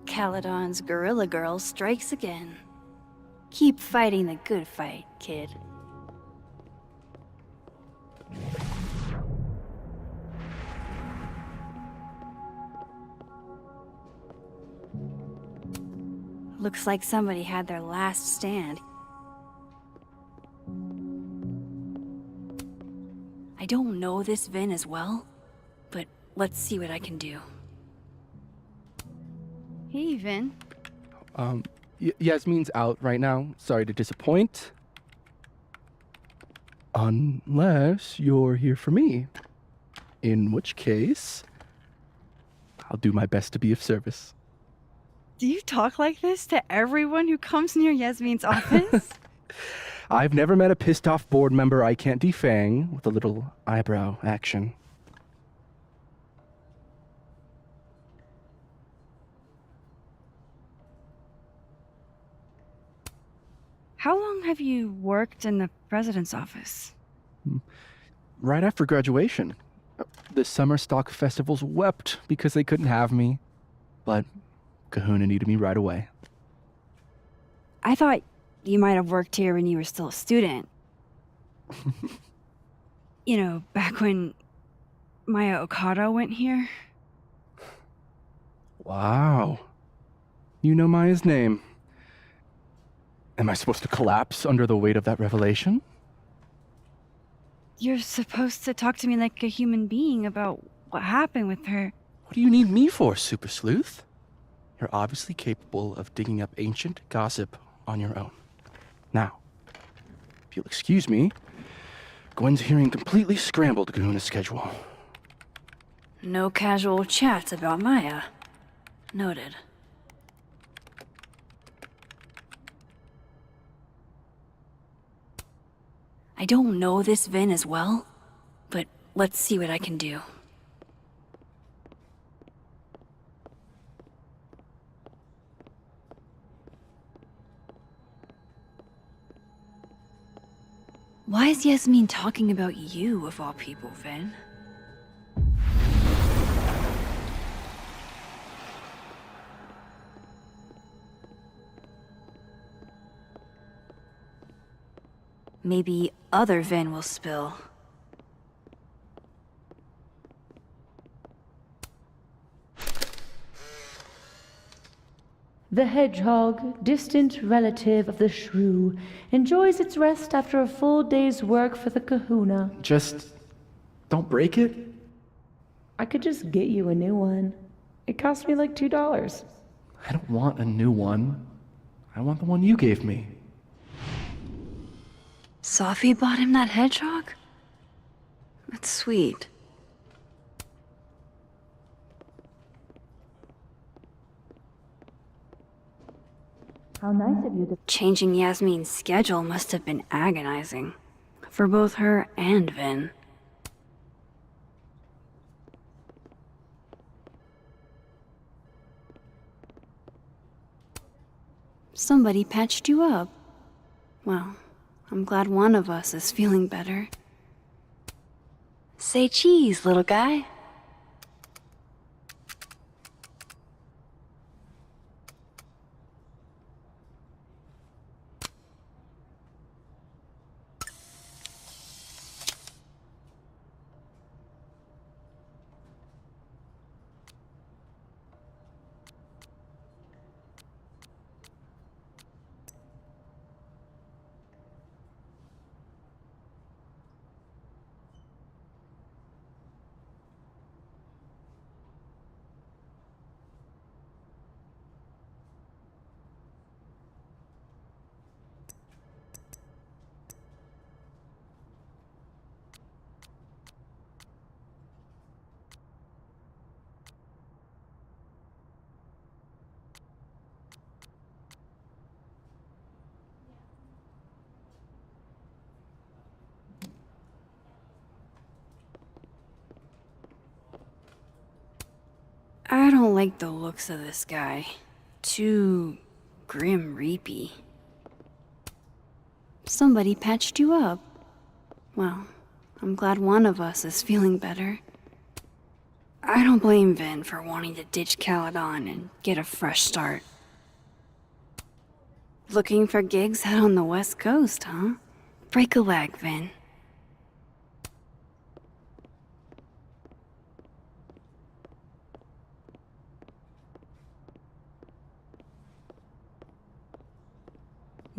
Caledon's Gorilla Girl strikes again. Keep fighting the good fight, kid. Looks like somebody had their last stand. I don't know this Vin as well, but let's see what I can do. Hey, Vin. Yasmin's out right now. Sorry to disappoint. Unless you're here for me. In which case, I'll do my best to be of service. Do you talk like this to everyone who comes near Yasmin's office? I've never met a pissed off board member I can't defang with a little eyebrow action. How long have you worked in the president's office? Right after graduation. The summer stock festivals wept because they couldn't have me. But Kahuna needed me right away. I thought you might have worked here when you were still a student. You know, back when Maya Okada went here. Wow. You know Maya's name. Am I supposed to collapse under the weight of that revelation? You're supposed to talk to me like a human being about what happened with her. What do you need me for, Super Sleuth? You're obviously capable of digging up ancient gossip on your own. Now, if you'll excuse me, Gwen's hearing completely scrambled Kahuna's schedule. No casual chats about Maya. Noted. I don't know this Vin as well, but let's see what I can do. Why is Yasmin talking about you, of all people, Vin? Maybe other Vin will spill. The hedgehog, distant relative of the shrew, enjoys its rest after a full day's work for the kahuna. Just don't break it? I could just get you a new one. It cost me like $2. I don't want a new one. I want the one you gave me. Sophie bought him that hedgehog? That's sweet. How nice of you to... Changing Yasmin's schedule must have been agonizing. For both her and Vin. Somebody patched you up. Well, I'm glad one of us is feeling better. Say cheese, little guy. I don't like the looks of this guy. Too grim reapy. Somebody patched you up. Well, I'm glad one of us is feeling better. I don't blame Vin for wanting to ditch Caledon and get a fresh start. Looking for gigs out on the West Coast, huh? Break a leg, Vin.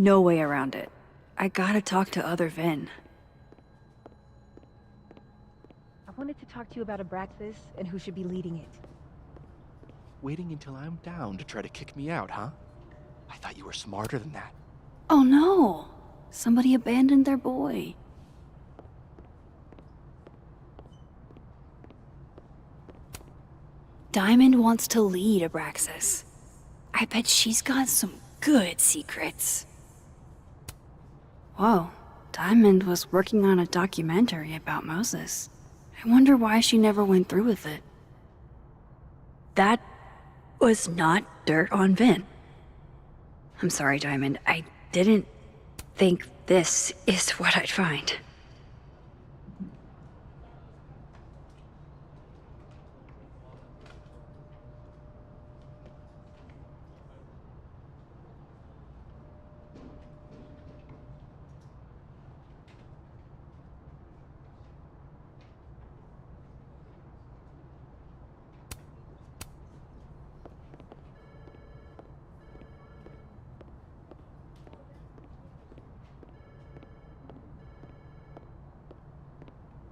No way around it. I gotta talk to other Vin. I wanted to talk to you about Abraxas and who should be leading it. Waiting until I'm down to try to kick me out, huh? I thought you were smarter than that. Oh no! Somebody abandoned their boy. Diamond wants to lead Abraxas. I bet she's got some good secrets. Whoa, Diamond was working on a documentary about Moses. I wonder why she never went through with it. That was not dirt on Vin. I'm sorry, Diamond. I didn't think this is what I'd find.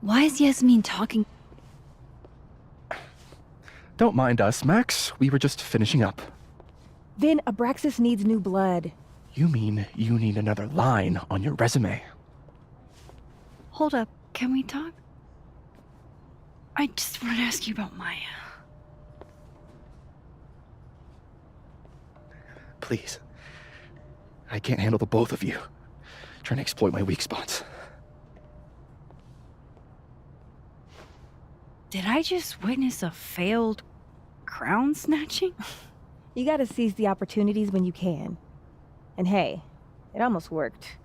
Why is Yasmin talking? Don't mind us, Max. We were just finishing up. Vin, Abraxas needs new blood. You mean you need another line on your resume? Hold up, can we talk? I just want to ask you about Maya. Please. I can't handle the both of you. Trying to exploit my weak spots. Did I just witness a failed crown snatching? You gotta seize the opportunities when you can. And hey, it almost worked.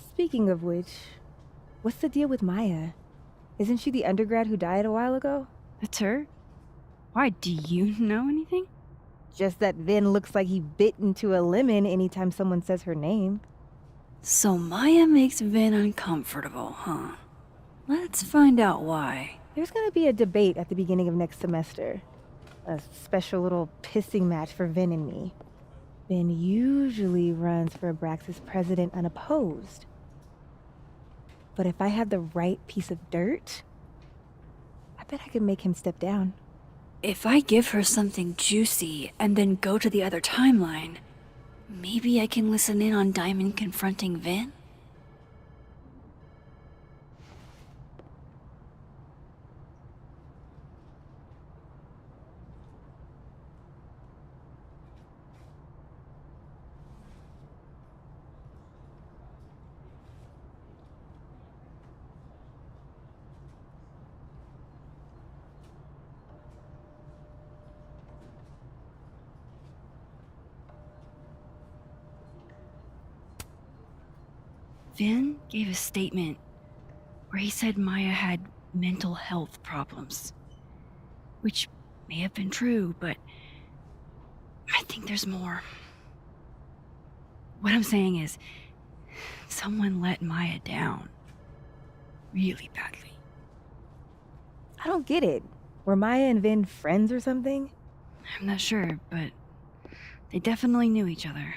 Speaking of which, what's the deal with Maya? Isn't she the undergrad who died a while ago? That's her? Why, do you know anything? Just that Vin looks like he bit into a lemon anytime someone says her name. So Maya makes Vin uncomfortable, huh? Let's find out why. There's gonna be a debate at the beginning of next semester. A special little pissing match for Vin and me. Vin usually runs for Abraxas president unopposed. But if I had the right piece of dirt, I bet I could make him step down. If I give her something juicy and then go to the other timeline, maybe I can listen in on Diamond confronting Vin? Vin gave a statement where he said Maya had mental health problems. Which may have been true, but I think there's more. What I'm saying is, someone let Maya down. Really badly. I don't get it. Were Maya and Vin friends or something? I'm not sure, but they definitely knew each other.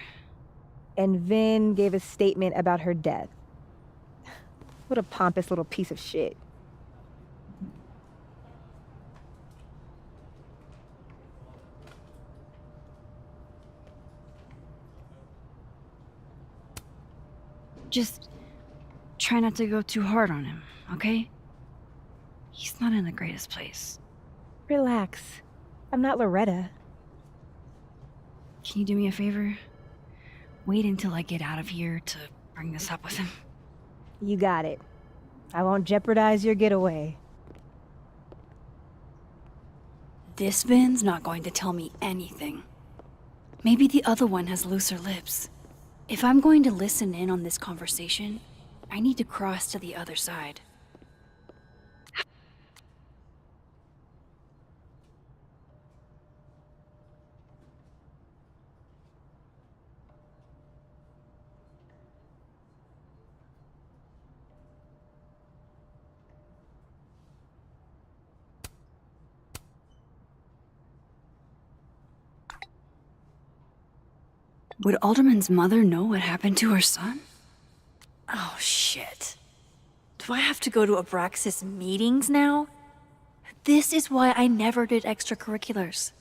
And Vin gave a statement about her death. What a pompous little piece of shit. Just try not to go too hard on him, okay? He's not in the greatest place. Relax. I'm not Loretta. Can you do me a favor? Wait until I get out of here to bring this up with him. You got it. I won't jeopardize your getaway. This Vin's not going to tell me anything. Maybe the other one has looser lips. If I'm going to listen in on this conversation, I need to cross to the other side. Would Alderman's mother know what happened to her son? Oh, shit. Do I have to go to Abraxas meetings now? This is why I never did extracurriculars.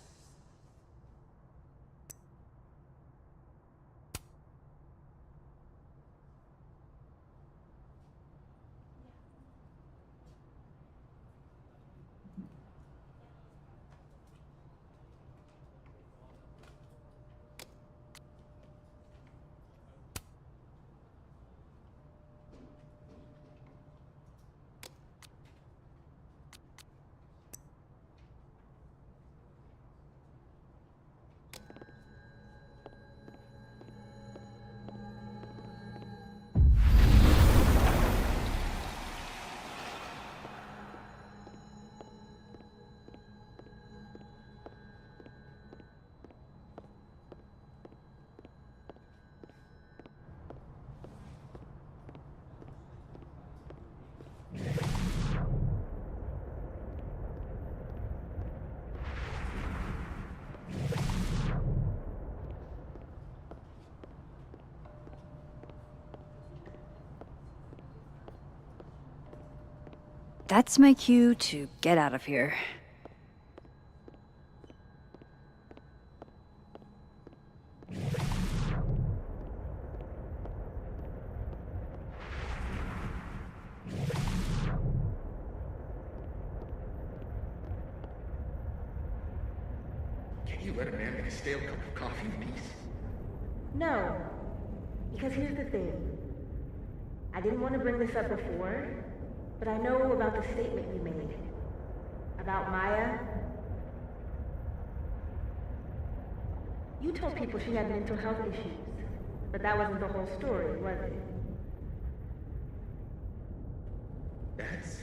That's my cue to get out of here. Can you let a man make a stale cup of coffee in peace? No. Because here's the thing. I didn't want to bring this up before, but I know about the statement you made. About Maya. You told people she had mental health issues, but that wasn't the whole story, was it? That's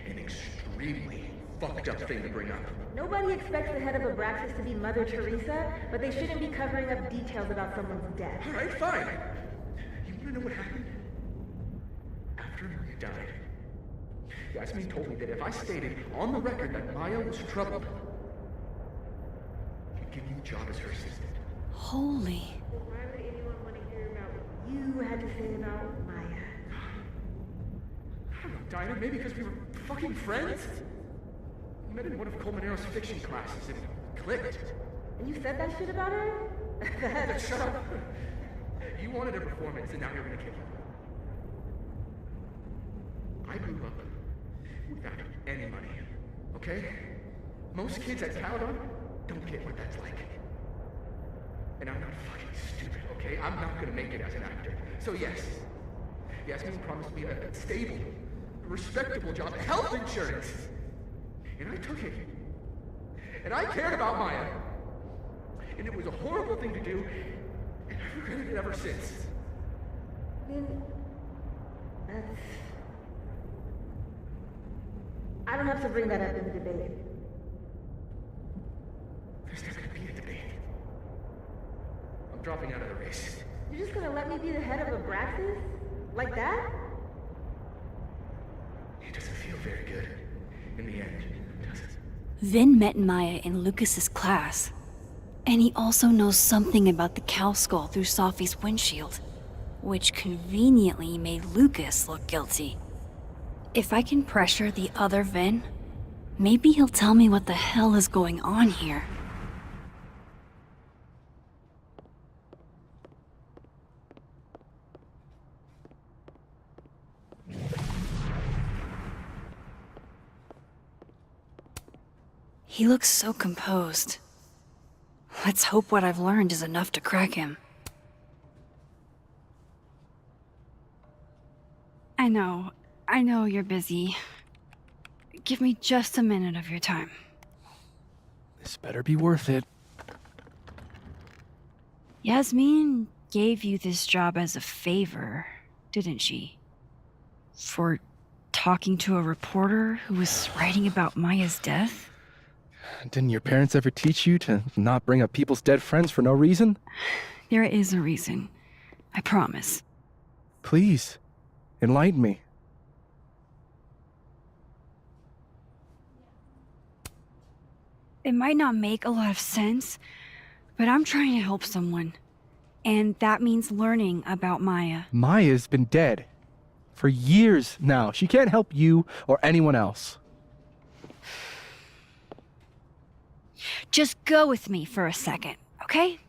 an extremely fucked up thing to bring up. Nobody expects the head of Abraxas to be Mother Teresa, but they shouldn't be covering up details about someone's death. Alright, fine. You wanna know what happened? After Maria died, Yasmin told me that if I stated on the record that Maya was troubled, she'd give me a job as her assistant. Holy. Why would anyone want to hear about what you had to say about Maya? I don't know, Dinah, maybe because we were fucking friends? met in one of Colmenaro's fiction classes and clicked. And you said that shit about her? Shut up. You wanted a performance and now you're gonna kill her. I grew up without any money, okay? Most kids at Caledon don't get what that's like. And I'm not fucking stupid, okay? I'm not gonna make it as an actor. So yes, Yasmin promised me a stable, respectable job, health insurance. And I took it. And I cared about Maya. And it was a horrible thing to do, and I've regretted it ever since. I don't have to bring that up in the debate. There's not gonna be a debate. I'm dropping out of the race. You're just gonna let me be the head of Abraxas? Like that? It doesn't feel very good in the end, does it? Vin met Maya in Lucas's class, and he also knows something about the cow skull through Sophie's windshield, which conveniently made Lucas look guilty. If I can pressure the other Vin, maybe he'll tell me what the hell is going on here. He looks so composed. Let's hope what I've learned is enough to crack him. I know you're busy. Give me just a minute of your time. This better be worth it. Yasmin gave you this job as a favor, didn't she? For talking to a reporter who was writing about Maya's death? Didn't your parents ever teach you to not bring up people's dead friends for no reason? There is a reason. I promise. Please, enlighten me. It might not make a lot of sense, but I'm trying to help someone. And that means learning about Maya. Maya's been dead for years now. She can't help you or anyone else. Just go with me for a second, okay?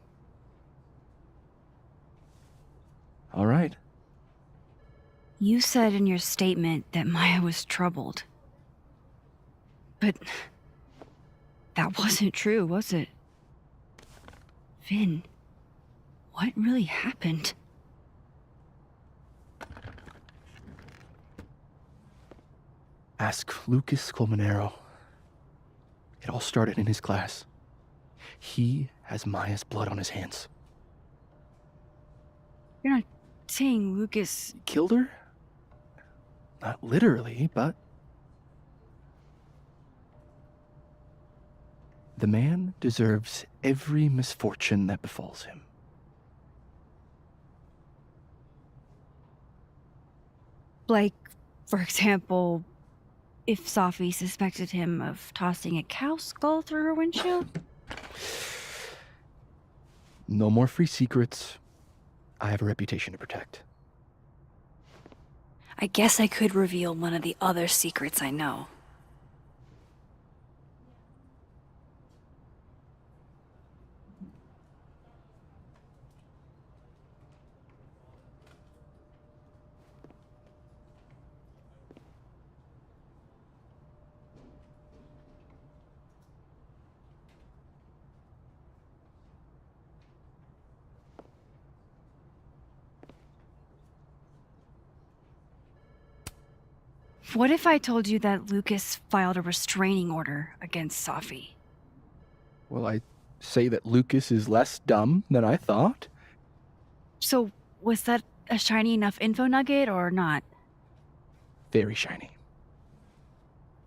All right. You said in your statement that Maya was troubled. But that wasn't true, was it? Vin, what really happened? Ask Lucas Colmenero. It all started in his class. He has Maya's blood on his hands. You're not saying Lucas Killed her? Not literally, but... The man deserves every misfortune that befalls him. Like, for example, if Sophie suspected him of tossing a cow skull through her windshield? No more free secrets. I have a reputation to protect. I guess I could reveal one of the other secrets I know. What if I told you that Lucas filed a restraining order against Sophie? Well, I say that Lucas is less dumb than I thought. So, was that a shiny enough info nugget or not? Very shiny.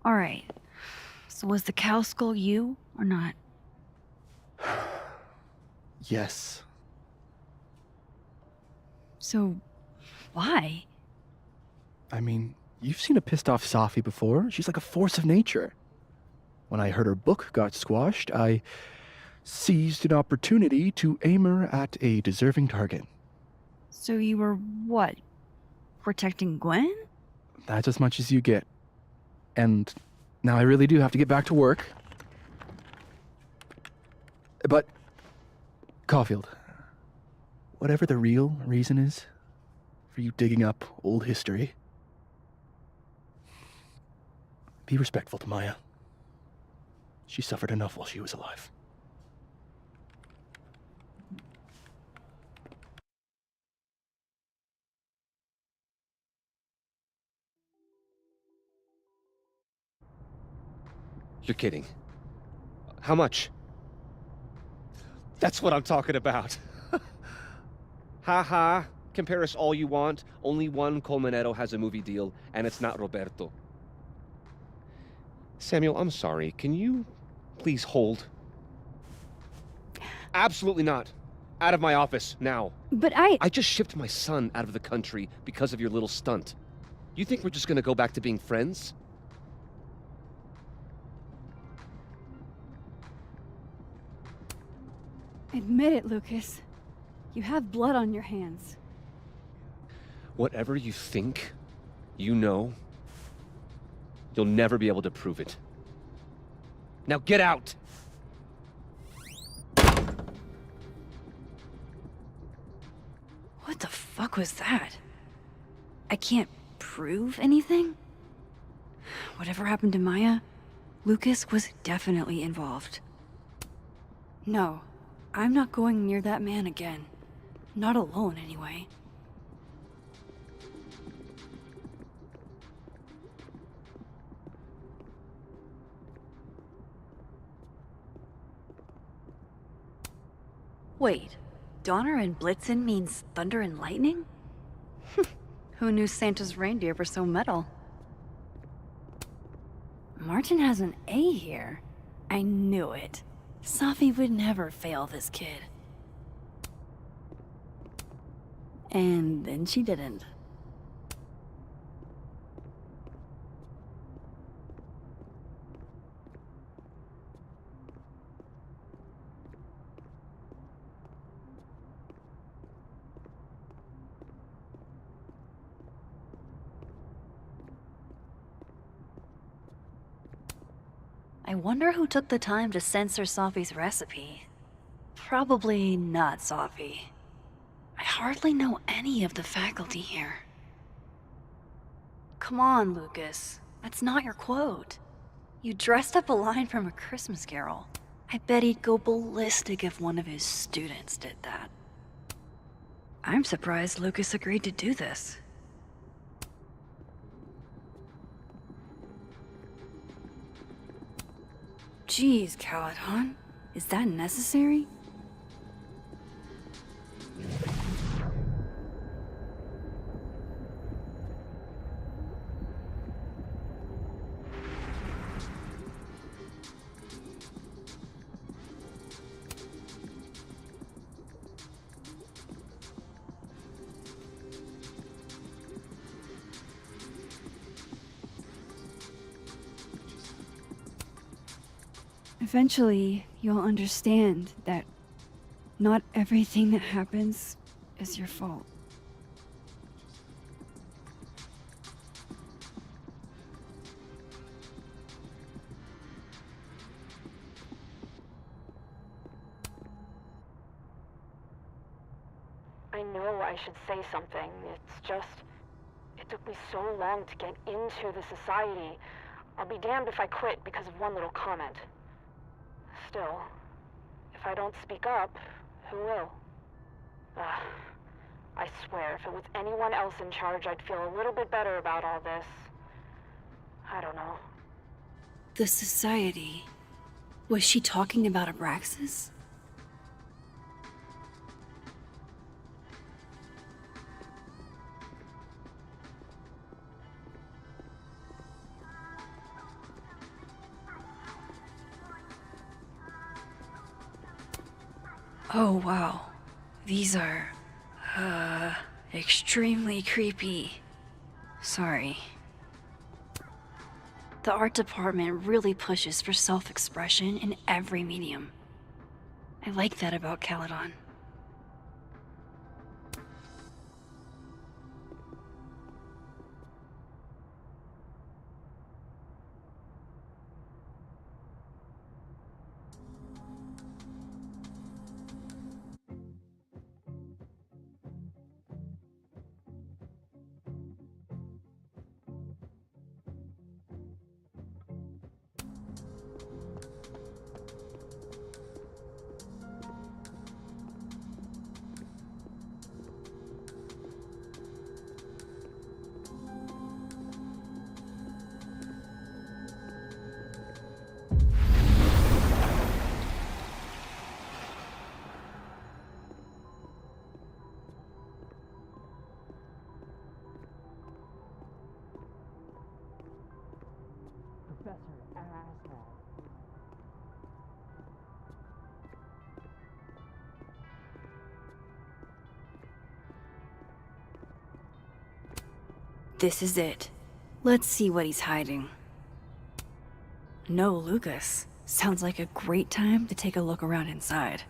Alright. So was the cow skull you or not? Yes. So, why? I mean, you've seen a pissed off Sophie before. She's like a force of nature. When I heard her book got squashed, I seized an opportunity to aim her at a deserving target. So you were what? Protecting Gwen? That's as much as you get. And Now I really do have to get back to work. But, Caulfield, whatever the real reason is for you digging up old history, be respectful to Maya. She suffered enough while she was alive. You're kidding. How much? That's what I'm talking about. Ha ha. Compare us all you want. Only one Colmenero has a movie deal, and it's not Roberto. Samuel, I'm sorry. Can you please hold? Absolutely not. Out of my office, now. But I just shipped my son out of the country because of your little stunt. You think we're just gonna go back to being friends? Admit it, Lucas. You have blood on your hands. Whatever you think, you know, you'll never be able to prove it. Now get out! What the fuck was that? I can't prove anything? Whatever happened to Maya, Lucas was definitely involved. No, I'm not going near that man again. Not alone, anyway. Wait, Donner and Blitzen means thunder and lightning? Who knew Santa's reindeer were so metal? Martin has an A here. I knew it. Safi would never fail this kid. And then she didn't. I wonder who took the time to censor Safi's recipe. Probably not Safi. I hardly know any of the faculty here. Come on, Lucas. That's not your quote. You dressed up a line from a Christmas Carol. I bet he'd go ballistic if one of his students did that. I'm surprised Lucas agreed to do this. Jeez, Caledon. Is that necessary? Eventually, you'll understand that not everything that happens is your fault. I know I should say something. It's just, it took me so long to get into the society. I'll be damned if I quit because of one little comment. Still, if I don't speak up, who will? I swear, if it was anyone else in charge, I'd feel a little bit better about all this. I don't know. The society. Was she talking about Abraxas? Oh, wow. These are, extremely creepy. Sorry. The art department really pushes for self-expression in every medium. I like that about Caledon. This is it. Let's see what he's hiding. No Lucas. Sounds like a great time to take a look around inside.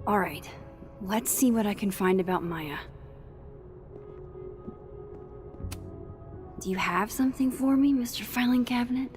Alright, let's see what I can find about Maya. Do you have something for me, Mr. Filing Cabinet?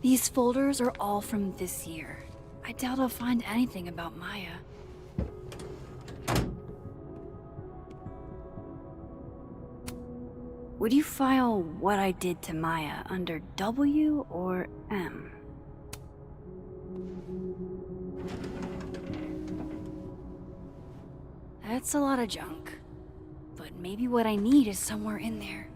These folders are all from this year. I doubt I'll find anything about Maya. Would you file what I did to Maya under W or M? That's a lot of junk. But maybe what I need is somewhere in there.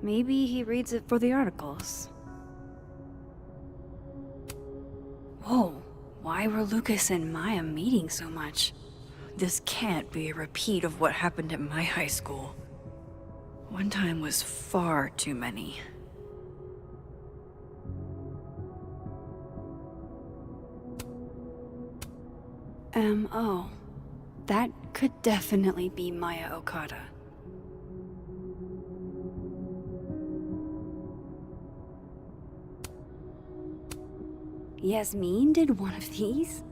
Maybe he reads it for the articles. Whoa, why were Lucas and Maya meeting so much? This can't be a repeat of what happened at my high school. One time was far too many. M.O. That could definitely be Maya Okada. Yasmin did one of these?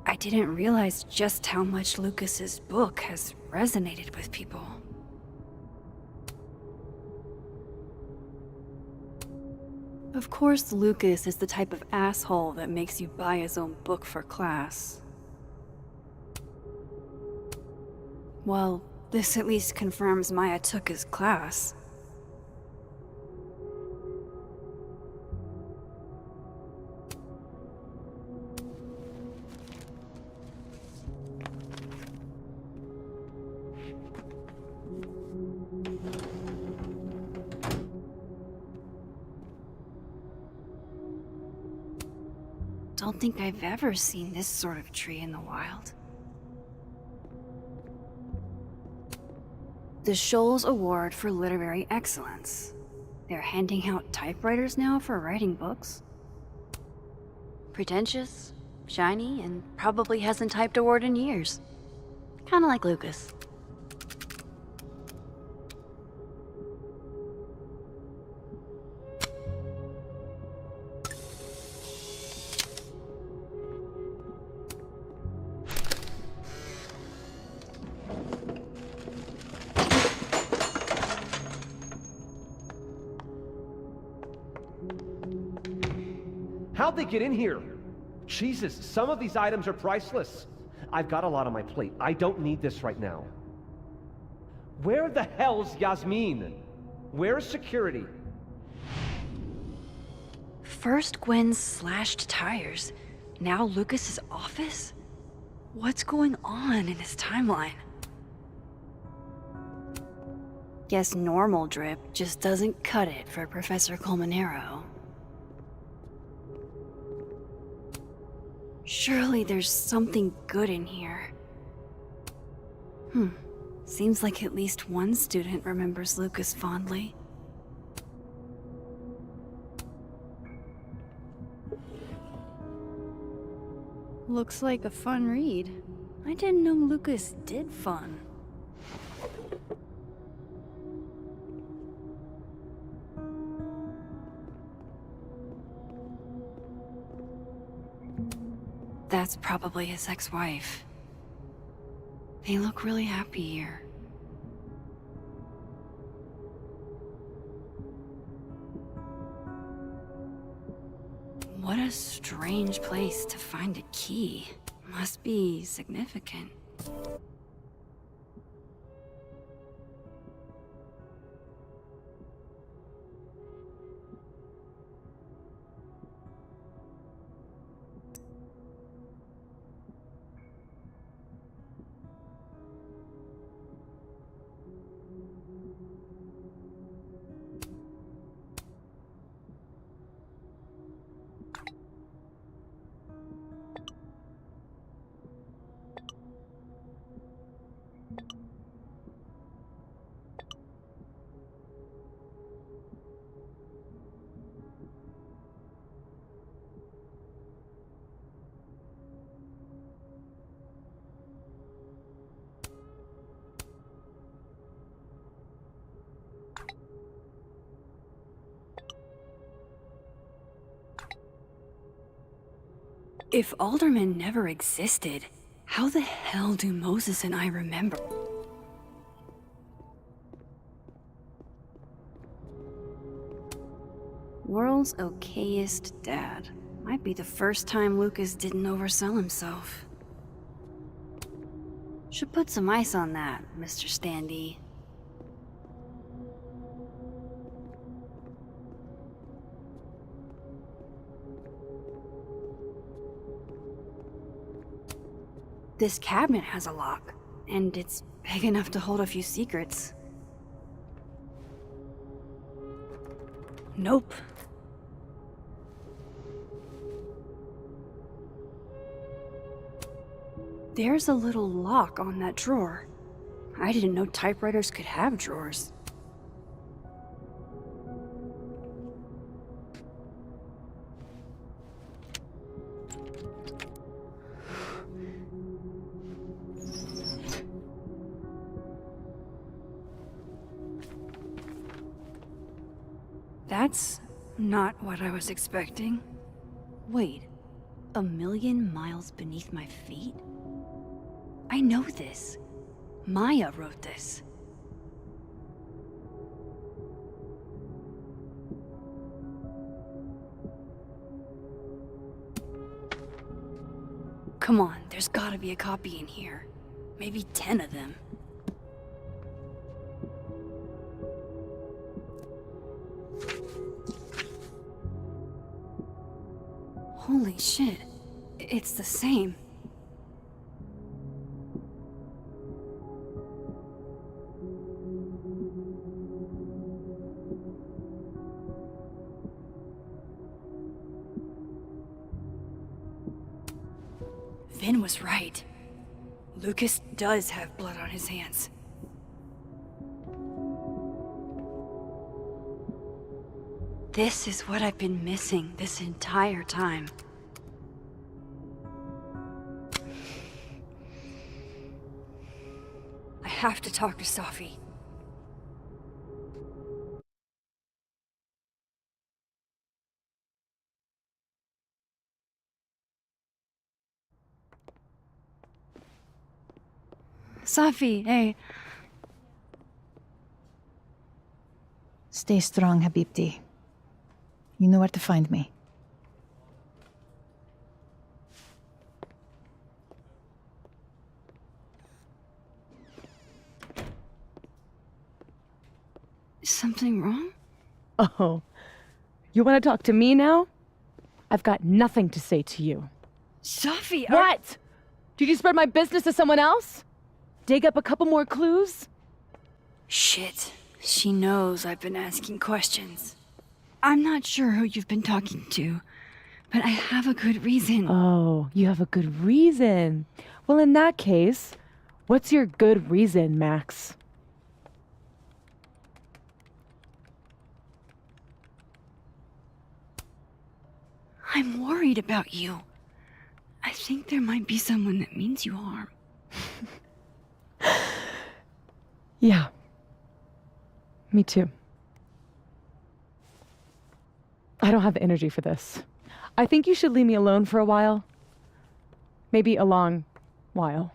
I didn't realize just how much Lucas's book has resonated with people. Of course, Lucas is the type of asshole that makes you buy his own book for class. Well, this at least confirms Maya took his class. Don't think I've ever seen this sort of tree in the wild. The Shoals Award for Literary Excellence. They're handing out typewriters now for writing books. Pretentious, shiny, and probably hasn't typed a word in years. Kinda like Lucas. How'd they get in here? Jesus, some of these items are priceless. I've got a lot on my plate. I don't need this right now. Where the hell's Yasmin? Where's security? First Gwen's slashed tires, now Lucas's office? What's going on in his timeline? Guess normal drip just doesn't cut it for Professor Colmenero. Surely there's something good in here. Seems like at least one student remembers Lucas fondly. Looks like a fun read. I didn't know Lucas did fun. That's probably his ex-wife. They look really happy here. What a strange place to find a key. Must be significant. If Alderman never existed, how the hell do Moses and I remember? World's okayest dad. Might be the first time Lucas didn't oversell himself. Should put some ice on that, Mr. Standee. This cabinet has a lock, and it's big enough to hold a few secrets. Nope. There's a little lock on that drawer. I didn't know typewriters could have drawers. That's not what I was expecting. Wait, 1,000,000 miles beneath my feet? I know this. Maya wrote this. Come on, there's gotta be a copy in here. Maybe 10 of them. Holy shit, it's the same. Vin was right. Lucas does have blood on his hands. This is what I've been missing this entire time. I have to talk to Safi. Safi, hey. Stay strong, Habibti. You know where to find me. Is something wrong? Oh, you want to talk to me now? I've got nothing to say to you. Safi, What? Did you spread my business to someone else? Dig up a couple more clues? Shit. She knows I've been asking questions. I'm not sure who you've been talking to, but I have a good reason. Oh, you have a good reason. Well, in that case, what's your good reason, Max? I'm worried about you. I think there might be someone that means you harm. Yeah. Me too. I don't have the energy for this. I think you should leave me alone for a while. Maybe a long while.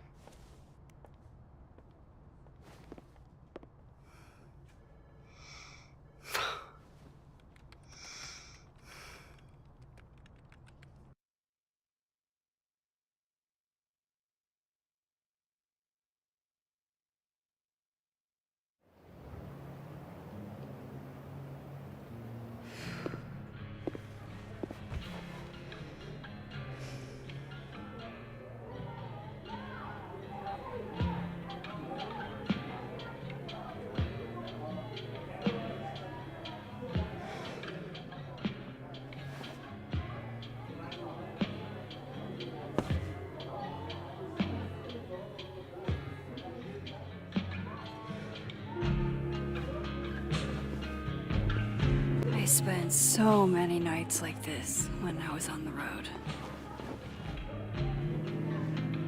I spent so many nights like this when I was on the road.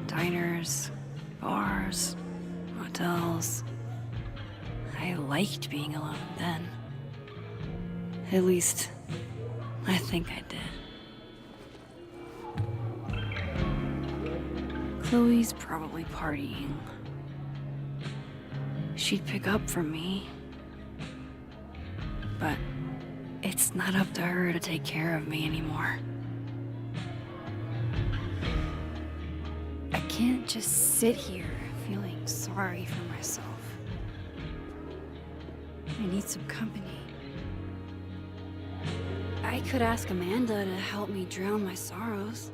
Diners, bars, hotels. I liked being alone then. At least, I think I did. Chloe's probably partying. She'd pick up for me. But it's not up to her to take care of me anymore. I can't just sit here feeling sorry for myself. I need some company. I could ask Amanda to help me drown my sorrows.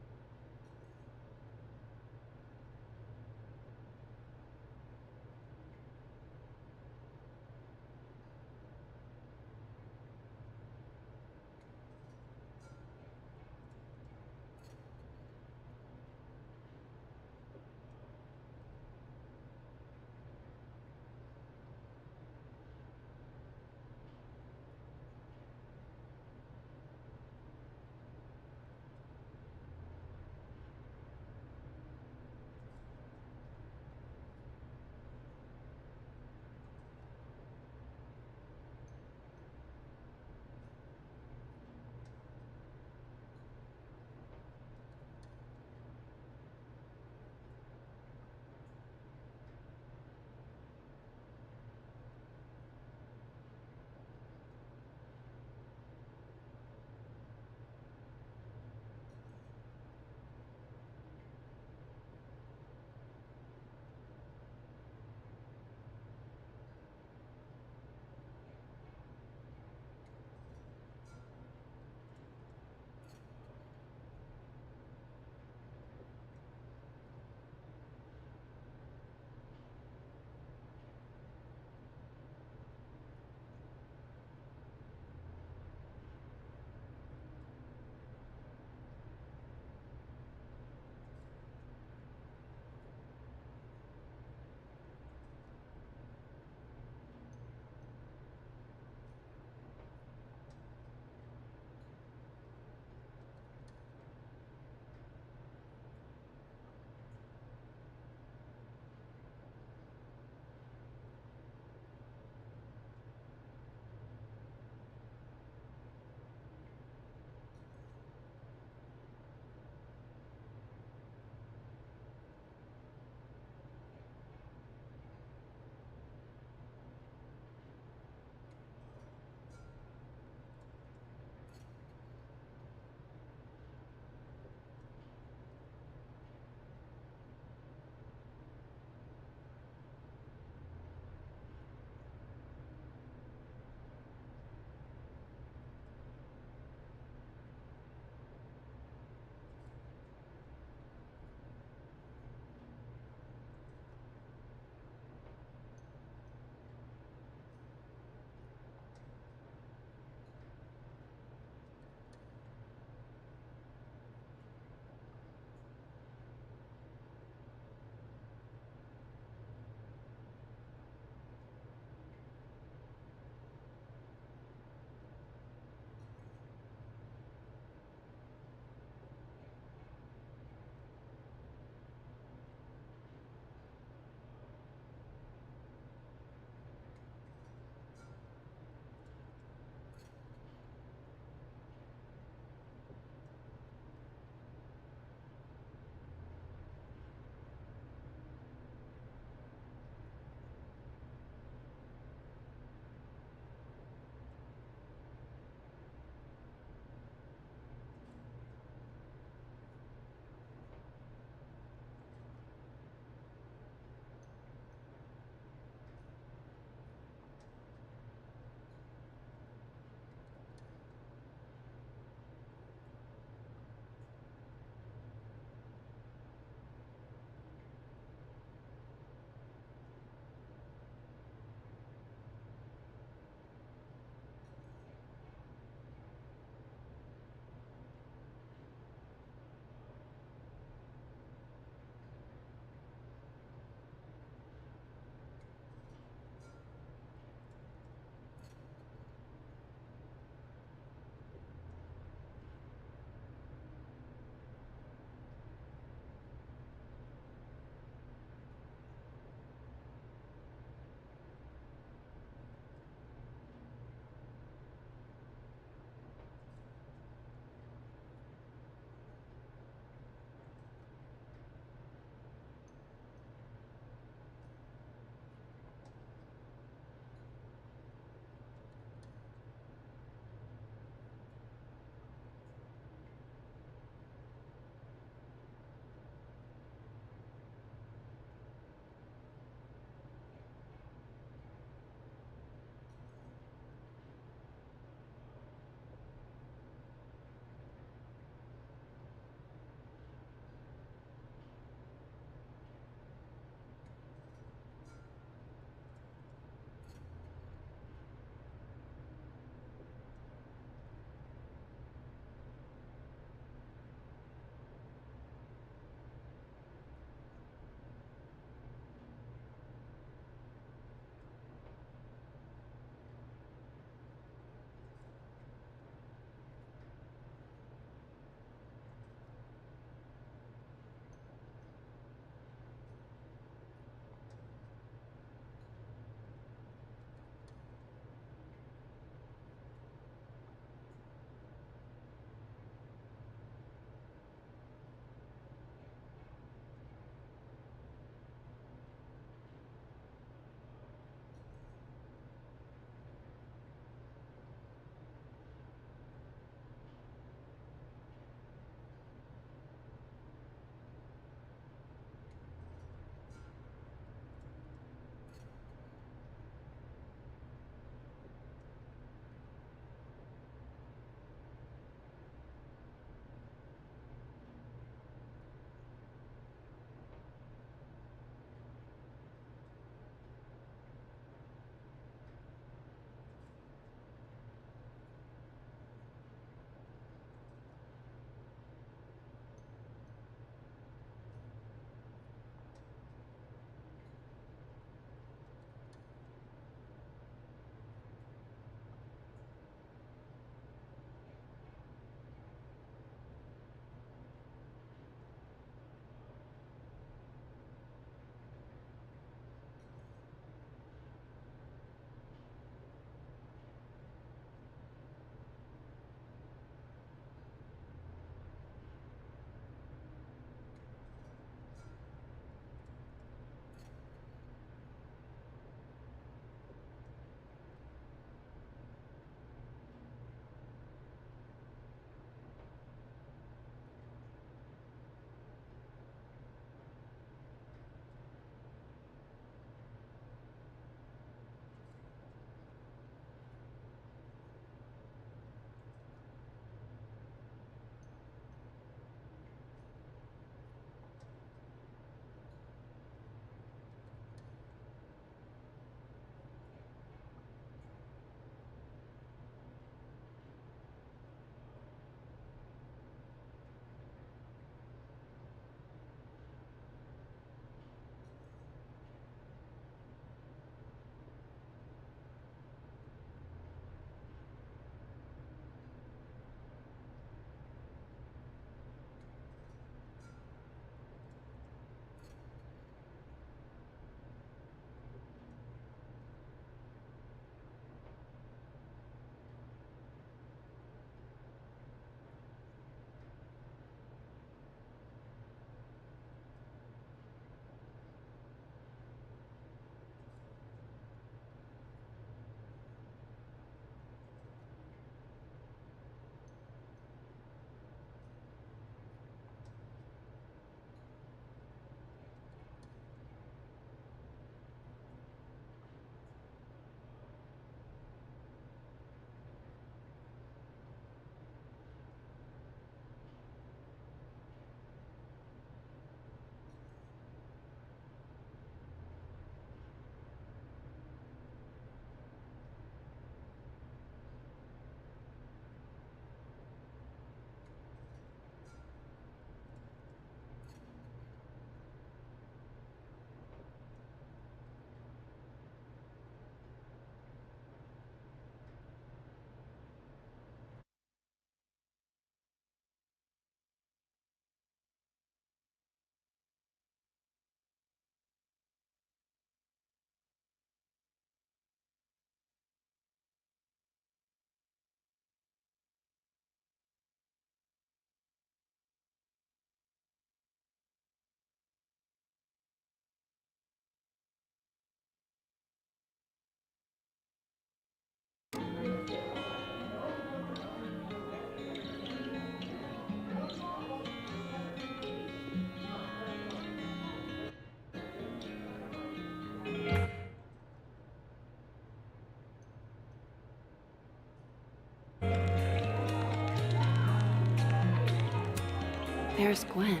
There's Gwen.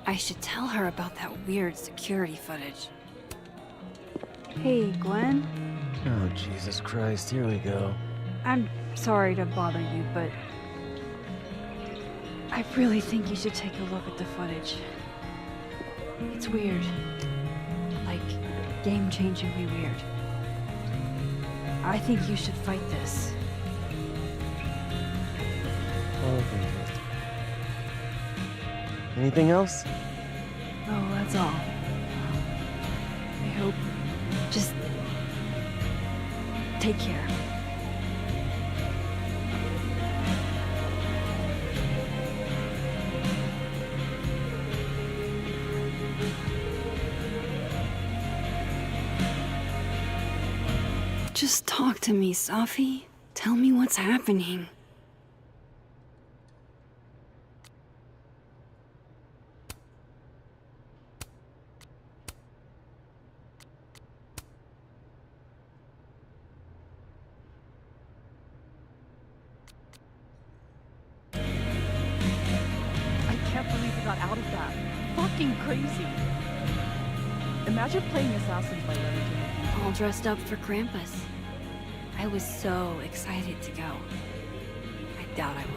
I should tell her about that weird security footage. Hey, Gwen. Oh, Jesus Christ, here we go. I'm sorry to bother you, but I really think you should take a look at the footage. It's weird. Like, game-changingly weird. I think you should fight this. Okay. Anything else? Oh, that's all. I hope. Just take care. Just talk to me, Safi. Tell me what's happening. I can't believe we got out of that. Fucking crazy. Imagine playing assassins by levitating. All dressed up for Krampus. I was so excited to go. I doubt I will.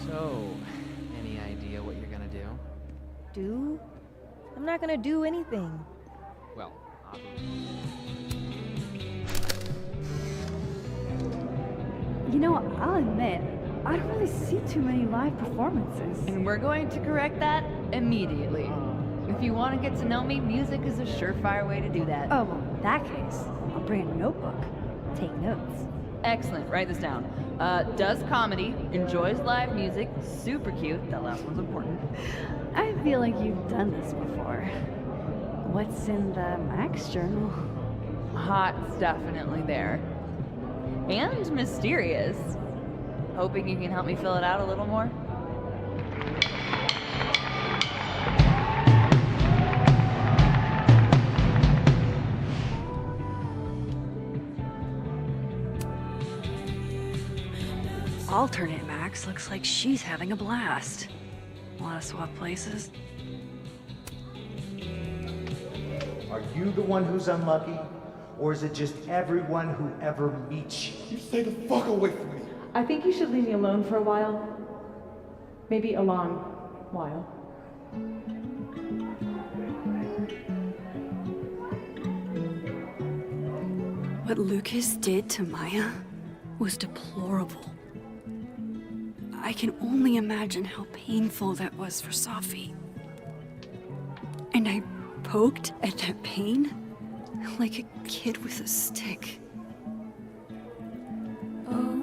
So, any idea what you're gonna do? Do? I'm not gonna do anything. Well, obviously. You know, I'll admit, I don't really see too many live performances. And we're going to correct that immediately. If you want to get to know me, music is a surefire way to do that. Oh, well, in that case, I'll bring a notebook. Take notes. Excellent, write this down. Does comedy, enjoys live music, super cute, that last one's important. I feel like you've done this before. What's in the Max journal? Hot's definitely there. And mysterious. Hoping you can help me fill it out a little more. Alternate Max looks like she's having a blast. Want to swap places? Are you the one who's unlucky? Or is it just everyone who ever meets you? You stay the fuck away from me. I think you should leave me alone for a while. Maybe a long while. What Lucas did to Maya was deplorable. I can only imagine how painful that was for Safi. And I poked at that pain like a kid with a stick. Oh,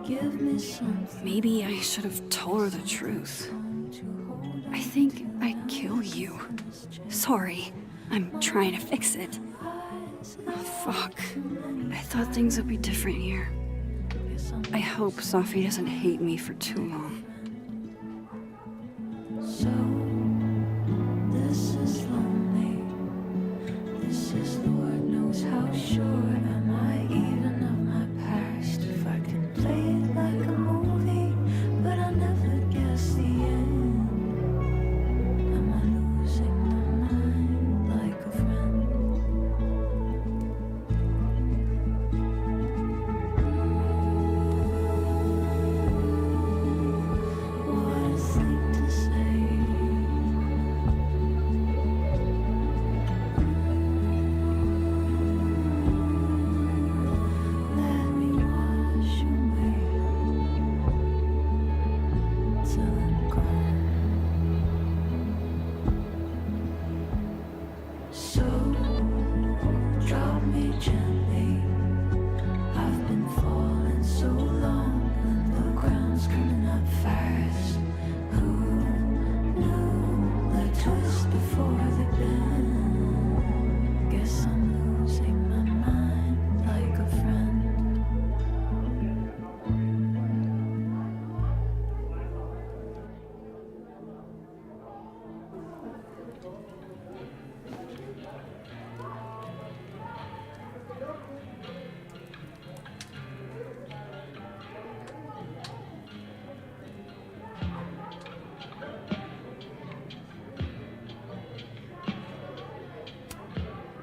give me something. Maybe I should have told her the truth. I think I'd kill you. Sorry, I'm trying to fix it. Oh, fuck. I thought things would be different here. I hope Safi doesn't hate me for too long. So, this is lonely. This is Lord knows how sure am I even of my past. If I can play it like a movie, but I never guess the end. Am I losing my mind like a friend?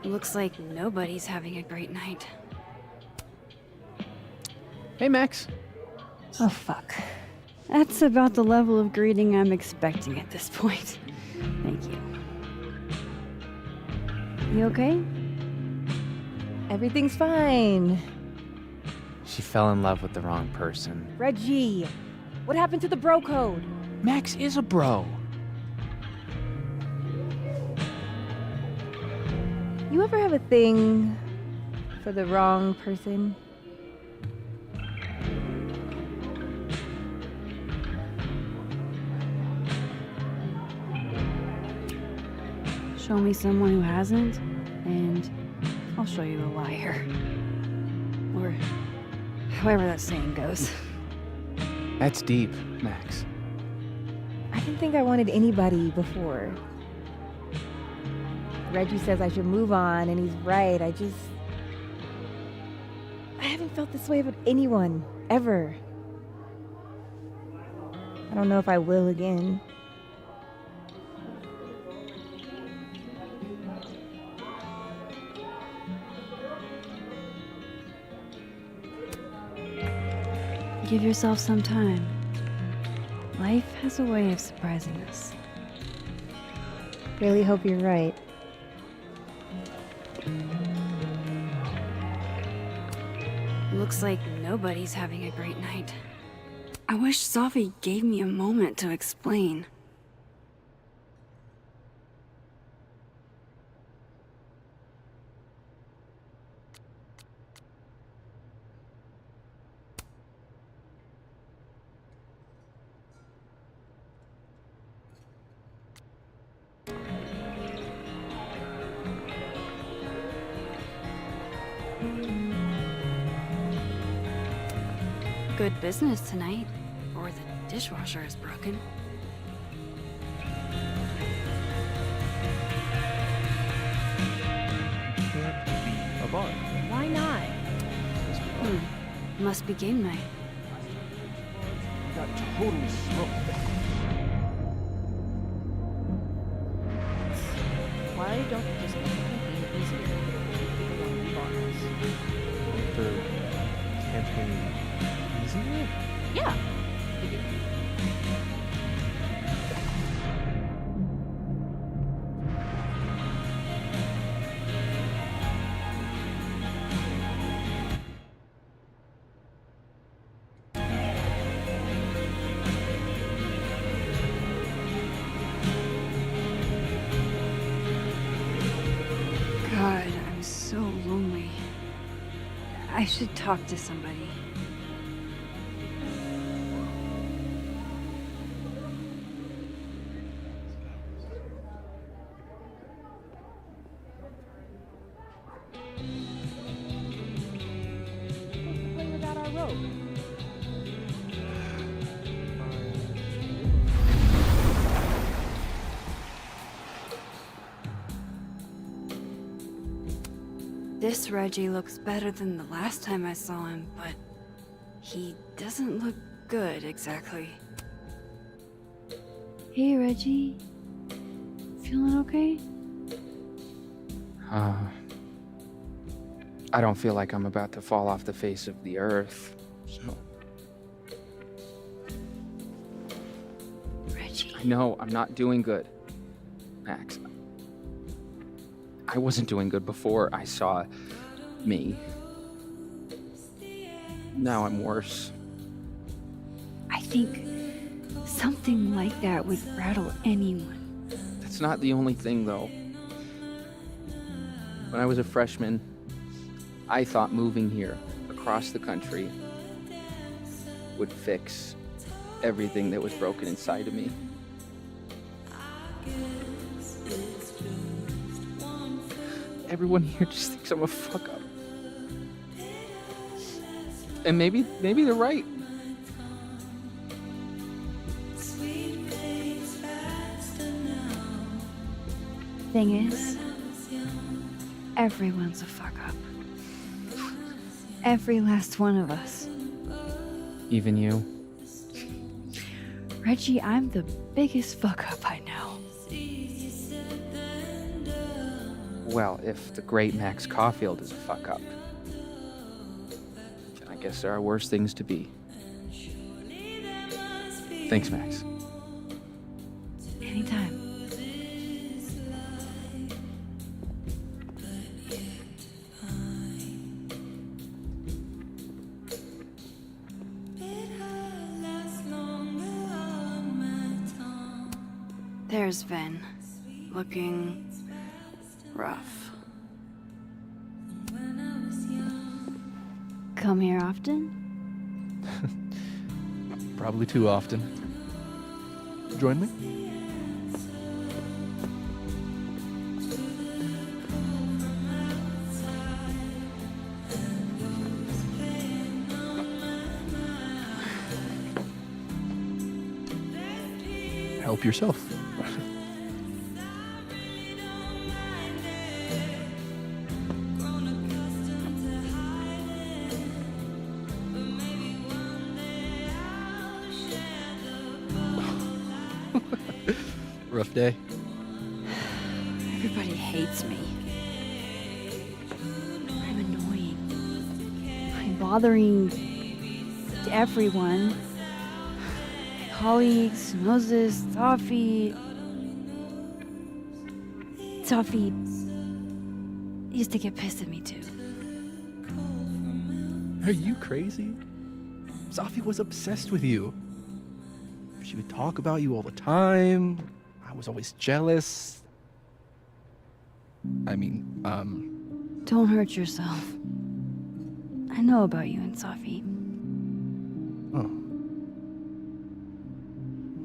Looks like nobody's having a great night. Hey, Max. Oh, fuck. That's about the level of greeting I'm expecting at this point. Thank you. You okay? Everything's fine. She fell in love with the wrong person. Reggie, what happened to the bro code? Max is a bro. You ever have a thing for the wrong person? Show me someone who hasn't, and I'll show you a liar. Or however that saying goes. That's deep, Max. I didn't think I wanted anybody before. Reggie says I should move on, and he's right. I haven't felt this way about anyone, ever. I don't know if I will again. Give yourself some time. Life has a way of surprising us. Really hope you're right. Looks like nobody's having a great night. I wish Safi gave me a moment to explain. Good business tonight, or the dishwasher is broken. A bar. Why not? Must be game night. Got totally smoked. Why don't you just make campaign easier? The campaign easier? Yeah. God, I'm so lonely. I should talk to somebody. Play without our rope. This Reggie looks better than the last time I saw him, but he doesn't look good exactly. Hey, Reggie. Feeling okay? I don't feel like I'm about to fall off the face of the earth, so. Reggie. I know I'm not doing good, Max. I wasn't doing good before I saw me. Now I'm worse. I think something like that would rattle anyone. That's not the only thing, though. When I was a freshman, I thought moving here across the country would fix everything that was broken inside of me. Everyone here just thinks I'm a fuck up. And maybe they're right. Thing is, everyone's a fuck up. Every last one of us. Even you. Reggie, I'm the biggest fuck up I know. Well, if the great Max Caulfield is a fuck up, I guess there are worse things to be. Thanks, Max. Anytime. There's Ven, looking rough. Come here often? Probably too often. Join me? Help yourself. Rough day. Everybody hates me. I'm annoying. I'm bothering everyone. My colleagues, Moses, Safi. Safi used to get pissed at me too. Are you crazy? Safi was obsessed with you. She would talk about you all the time. I was always jealous. I mean, Don't hurt yourself. I know about you and Safi. Oh.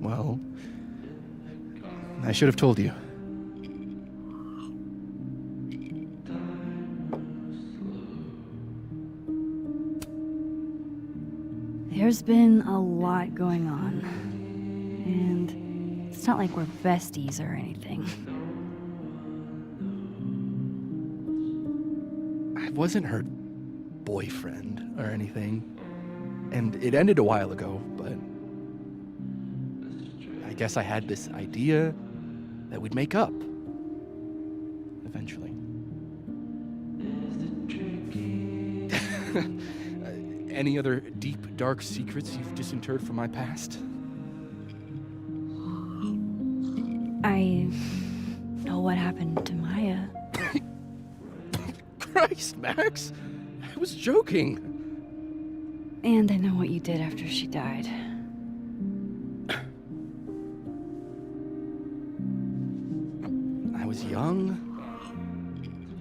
Well, I should have told you. There's been a lot going on. And it's not like we're besties or anything. I wasn't her boyfriend or anything. And it ended a while ago, but I guess I had this idea that we'd make up. Eventually. Any other deep, dark secrets you've disinterred from my past? I know what happened to Maya. Christ, Max! I was joking. And I know what you did after she died. I was young.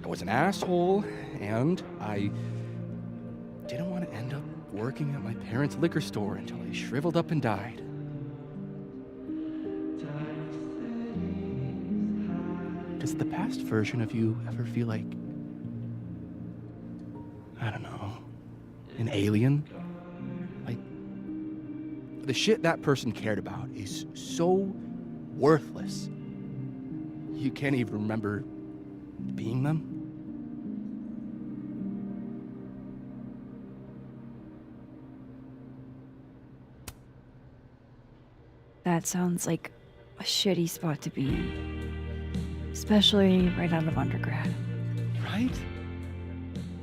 I was an asshole, and I didn't want to end up working at my parents' liquor store until I shriveled up and died. Does the past version of you ever feel like, I don't know, an alien? Like, the shit that person cared about is so worthless. You can't even remember being them? That sounds like a shitty spot to be in. Especially right out of undergrad. Right?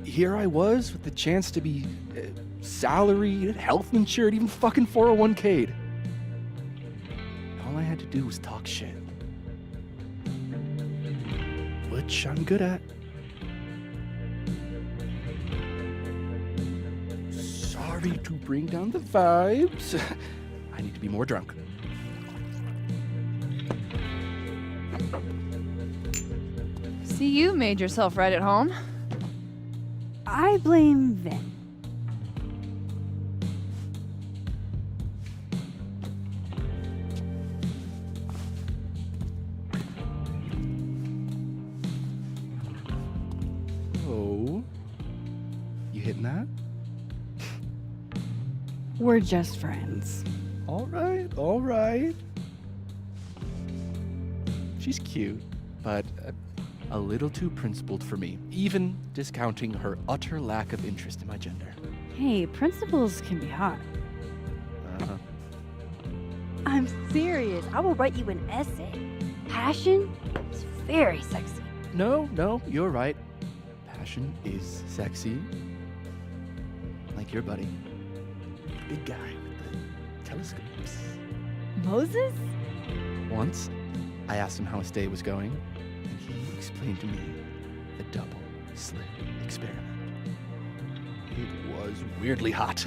Here I was with the chance to be salaried, health insured, even fucking 401k'd. All I had to do was talk shit. Which I'm good at. Sorry to bring down the vibes. I need to be more drunk. See, you made yourself right at home. I blame Ven. Oh, you hitting that? We're just friends. All right, all right. She's cute, but a little too principled for me, even discounting her utter lack of interest in my gender. Hey, principals can be hot. Uh-huh. I'm serious. I will write you an essay. Passion is very sexy. No, you're right. Passion is sexy. Like your buddy. Big guy with the telescopes. Moses? Once, I asked him how his day was going, and he explained to me the double slit experiment. It was weirdly hot.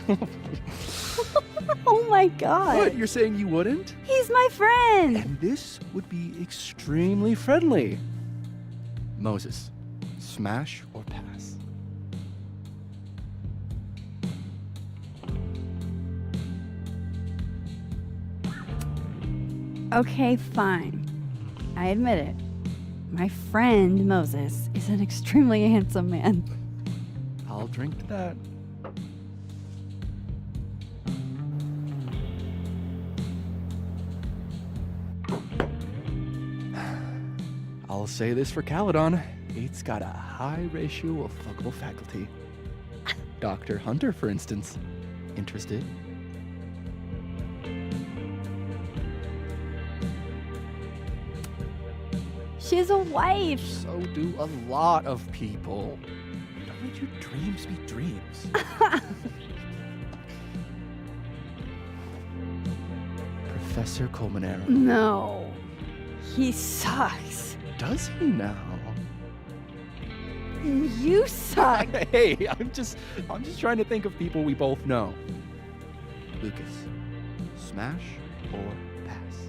Oh my god. What? You're saying you wouldn't? He's my friend. And this would be extremely friendly. Moses, smash or pass? Okay, fine. I admit it. My friend Moses is an extremely handsome man. I'll drink to that. I'll say this for Caledon. It's got a high ratio of fuckable faculty. Dr. Hunter, for instance. Interested? She's a wife. So do a lot of people. Don't let your dreams be dreams. Professor Colmenero. No. He sucks. Does he now? You suck. Hey, I'm just trying to think of people we both know. Lucas, smash or pass?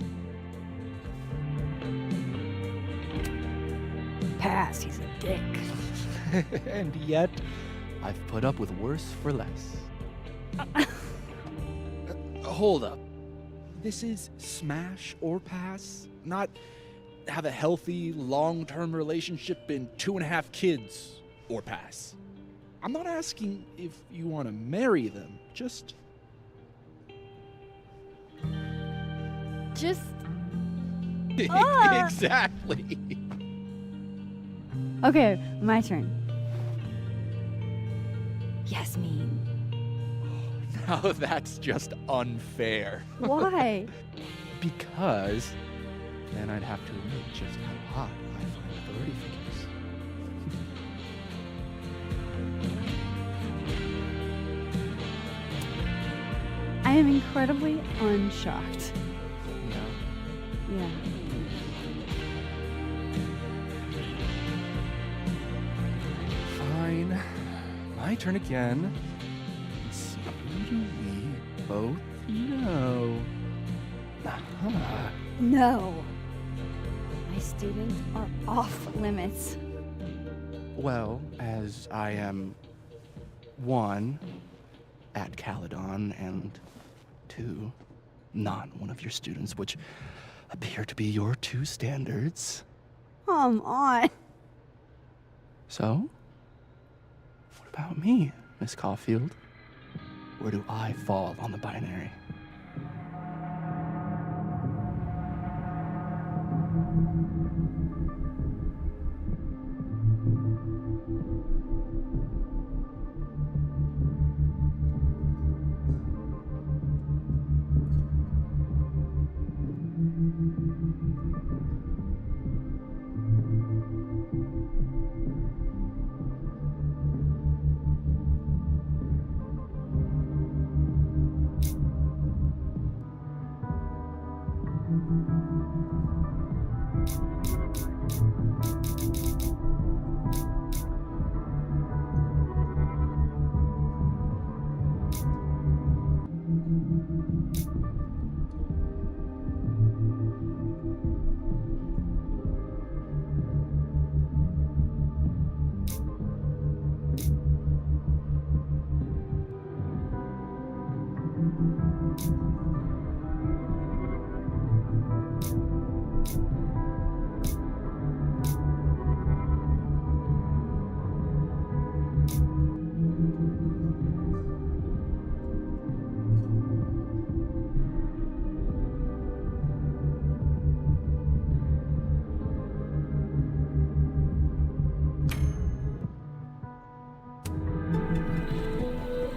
Pass, he's a dick. And yet, I've put up with worse for less. Hold up. This is smash or pass? Not have a healthy, long-term relationship and 2.5 kids or pass. I'm not asking if you want to marry them, just... Exactly. Okay, my turn. Yasmin. Now that's just unfair. Why? Because then I'd have to admit just how hot I find authority figures. I am incredibly unshocked. Yeah. Yeah. Fine. My turn again. Let's see, who do we both know? Aha. No. My students are off limits. Well, as I am 1, at Caledon, and 2, not one of your students, which appear to be your 2 standards. Come on. So, what about me, Miss Caulfield? Where do I fall on the binary?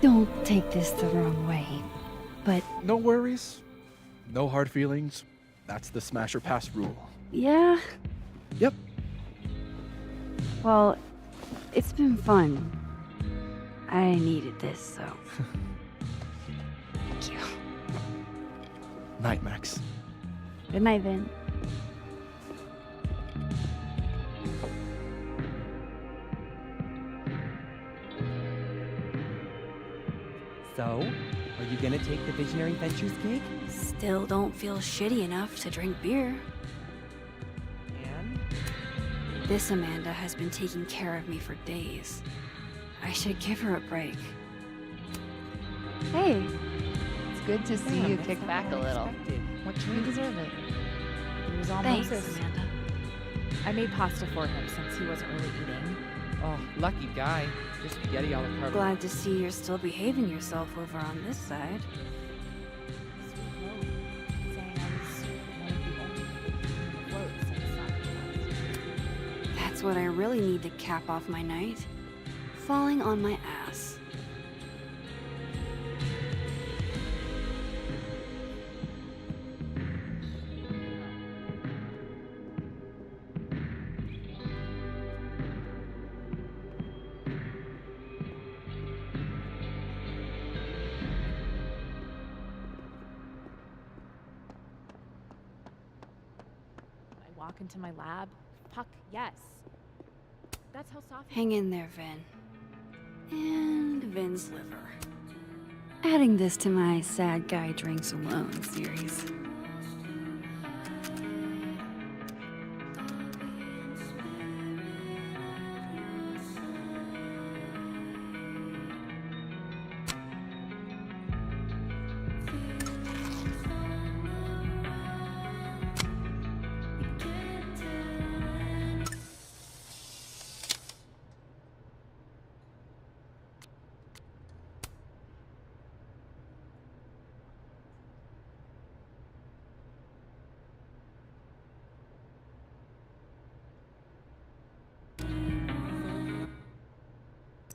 Don't take this the wrong way, but No worries. No hard feelings. That's the smash or pass rule. yeah, Yep. Well, it's been fun. I needed this, so. Thank you. Night, Max. Good night, Vin. So, are you gonna take the Visionary Ventures gig? Still don't feel shitty enough to drink beer. And? This Amanda has been taking care of me for days. I should give her a break. Hey. It's good to see you kick back a little. You deserve it. It was all Thanks, Moses. Amanda. I made pasta for him since he wasn't really eating. Oh, lucky guy. Just spaghetti a la carte. Glad to see you're still behaving yourself over on this side. That's what I really need to cap off my night. Falling on my ass. I walk into my lab. Fuck, yes. That's how soft. Hang in there, Vin. And Vin's liver. Adding this to my Sad Guy Drinks Alone series.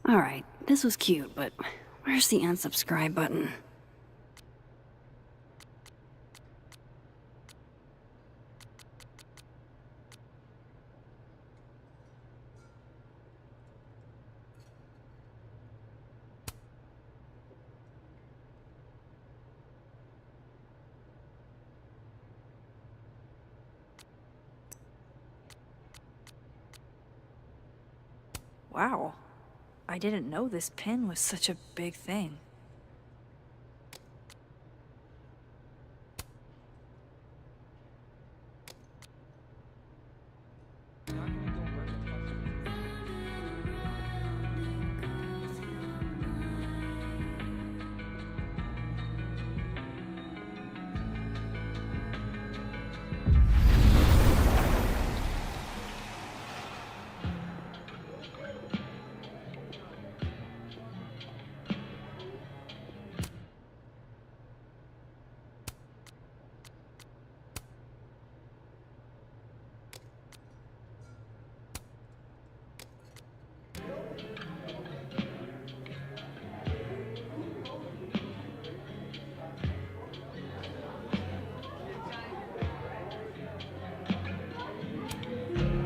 Alright, this was cute, but where's the unsubscribe button? Wow. I didn't know this pin was such a big thing.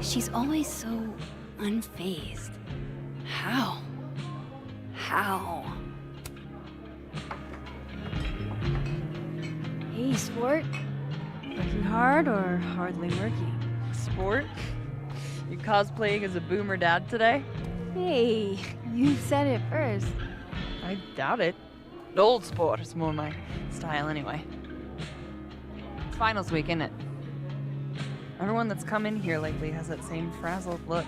She's always so unfazed. How? How? Hey, sport. Working hard or hardly working? Sport? You cosplaying as a boomer dad today? Hey, you said it first. I doubt it. Old sport is more my style anyway. It's finals week, isn't it? Everyone that's come in here lately has that same frazzled look.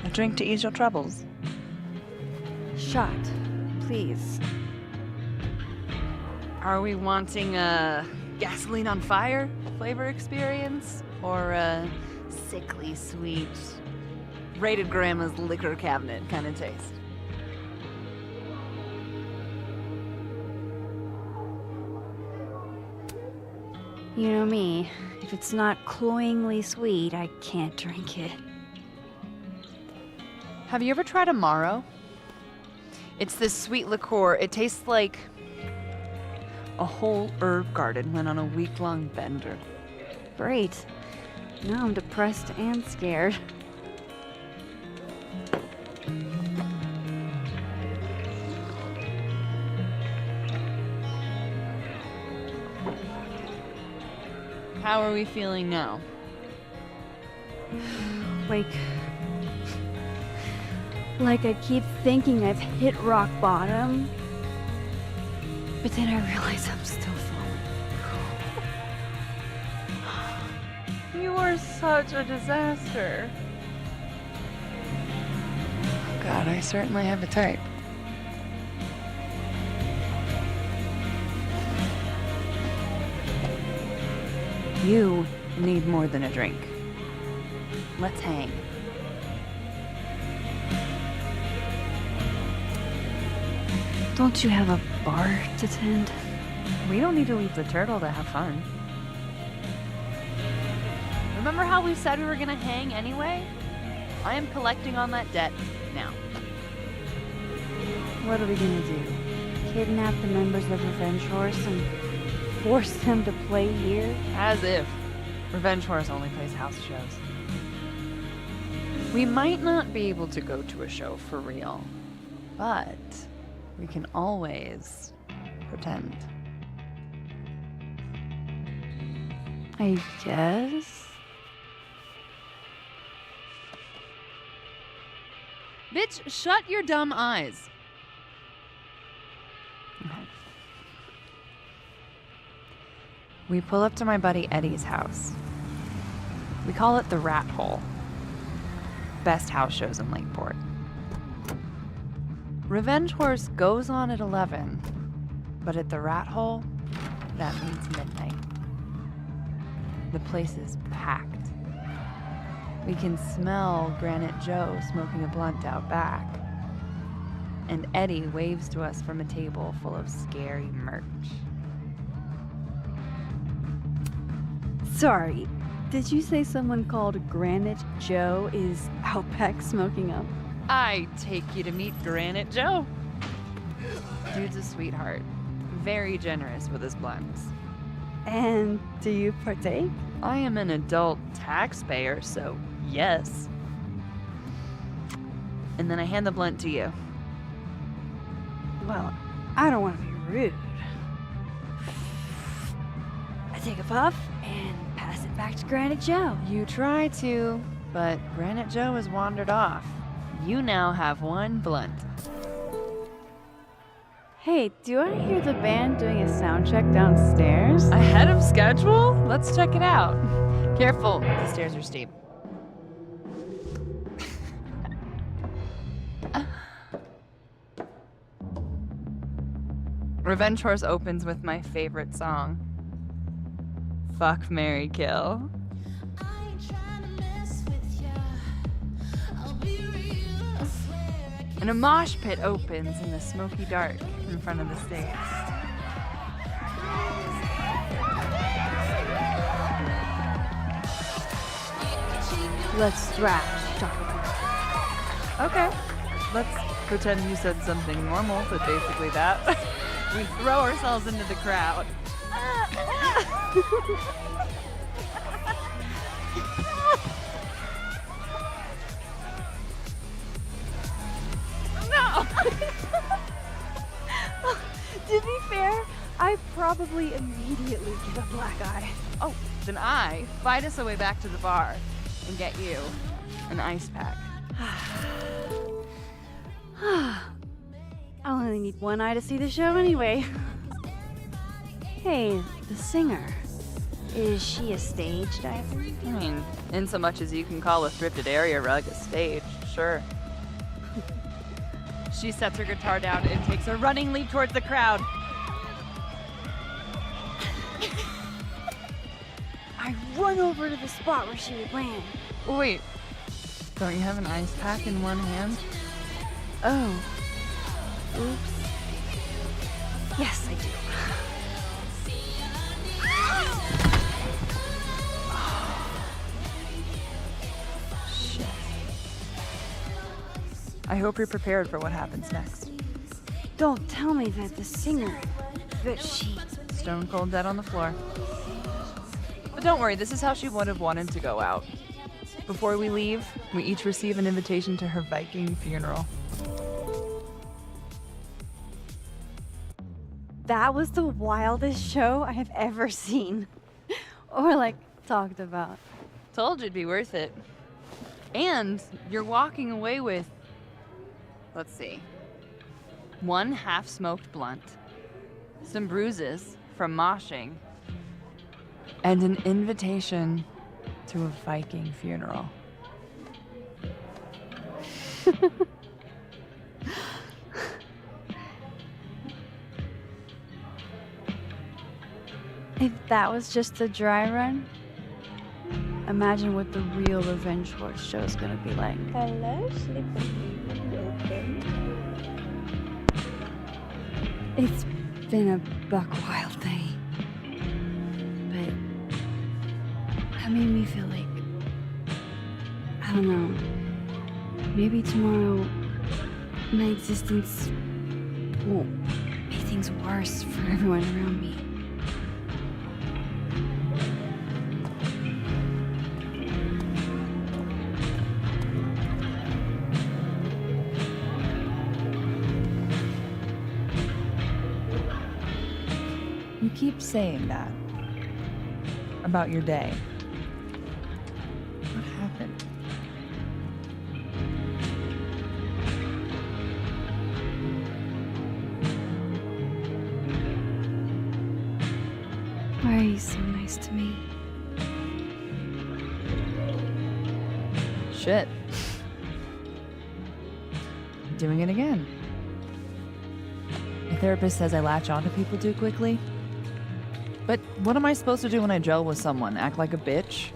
A drink to ease your troubles. Shot, please. Are we wanting a gasoline on fire flavor experience? Or a sickly sweet, rated grandma's liquor cabinet kind of taste? You know me. If it's not cloyingly sweet, I can't drink it. Have you ever tried Amaro? It's this sweet liqueur. It tastes like a whole herb garden went on a week-long bender. Great. Now I'm depressed and scared. How are we feeling now? Like I keep thinking I've hit rock bottom, but then I realize I'm still falling. You are such a disaster. God, I certainly have a type. You need more than a drink. Let's hang. Don't you have a bar to tend? We don't need to leave the turtle to have fun. Remember how we said we were gonna hang anyway? I am collecting on that debt now. What are we gonna do? Kidnap the members of Revenge Horse and force them to play here? As if. Revenge Horse only plays house shows. We might not be able to go to a show for real, but we can always pretend. I guess. Bitch, shut your dumb eyes. Okay. We pull up to my buddy Eddie's house. We call it the Rat Hole. Best house shows in Lakeport. Revenge Horse goes on at 11, but at the Rat Hole, that means midnight. The place is packed. We can smell Granite Joe smoking a blunt out back. And Eddie waves to us from a table full of scary merch. Sorry, did you say someone called Granite Joe is out back smoking up? I take you to meet Granite Joe. Dude's a sweetheart. Very generous with his blunts. And do you partake? I am an adult taxpayer, so yes. And then I hand the blunt to you. Well, I don't want to be rude. I take a puff and pass it back to Granite Joe. You try to, but Granite Joe has wandered off. You now have one blunt. Hey, do I hear the band doing a sound check downstairs? Ahead of schedule? Let's check it out. Careful, the stairs are steep. Revenge Horse opens with my favorite song. Fuck, Marry, Kill. And a mosh pit opens in the smoky dark in front of the stage. Let's thrash, Chocolate. Okay. Let's pretend you said something normal, but basically that. We throw ourselves into the crowd. No! To be fair, I probably immediately get a black eye. Oh, then I fight us a way back to the bar and get you an ice pack. I only need one eye to see the show anyway. Hey, the singer. Is she a stage diver? I mean, in so much as you can call a thrifted area rug a stage, sure. She sets her guitar down and takes a running leap towards the crowd. I run over to the spot where she would land. Wait, don't you have an ice pack in one hand? Oh. Oops. Yes, I do. Shit. I hope you're prepared for what happens next. Don't tell me that the singer, that she... Stone cold dead on the floor. But don't worry, this is how she would have wanted to go out. Before we leave, we each receive an invitation to her Viking funeral. That was the wildest show I have ever seen. Or like talked about. Told you it'd be worth it. And you're walking away with, let's see, 1 half-smoked blunt, some bruises from moshing, and an invitation to a Viking funeral. If that was just the dry run, imagine what the real Revenge Horse show is gonna be like. Hello, sleeping. Okay. It's been a buck wild day. But that made me feel like, I don't know, maybe tomorrow my existence won't make things worse for everyone around me. You keep saying that about your day. What happened? Why are you so nice to me? Shit. Doing it again. My therapist says I latch onto people too quickly. But what am I supposed to do when I gel with someone? Act like a bitch?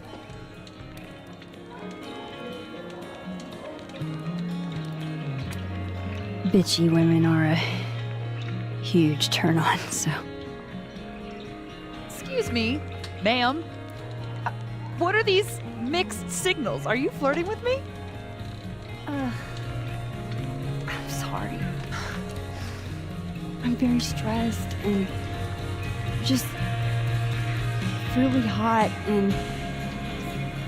Bitchy women are a huge turn on, so. Excuse me, ma'am. What are these mixed signals? Are you flirting with me? I'm sorry. I'm very stressed and just really hot and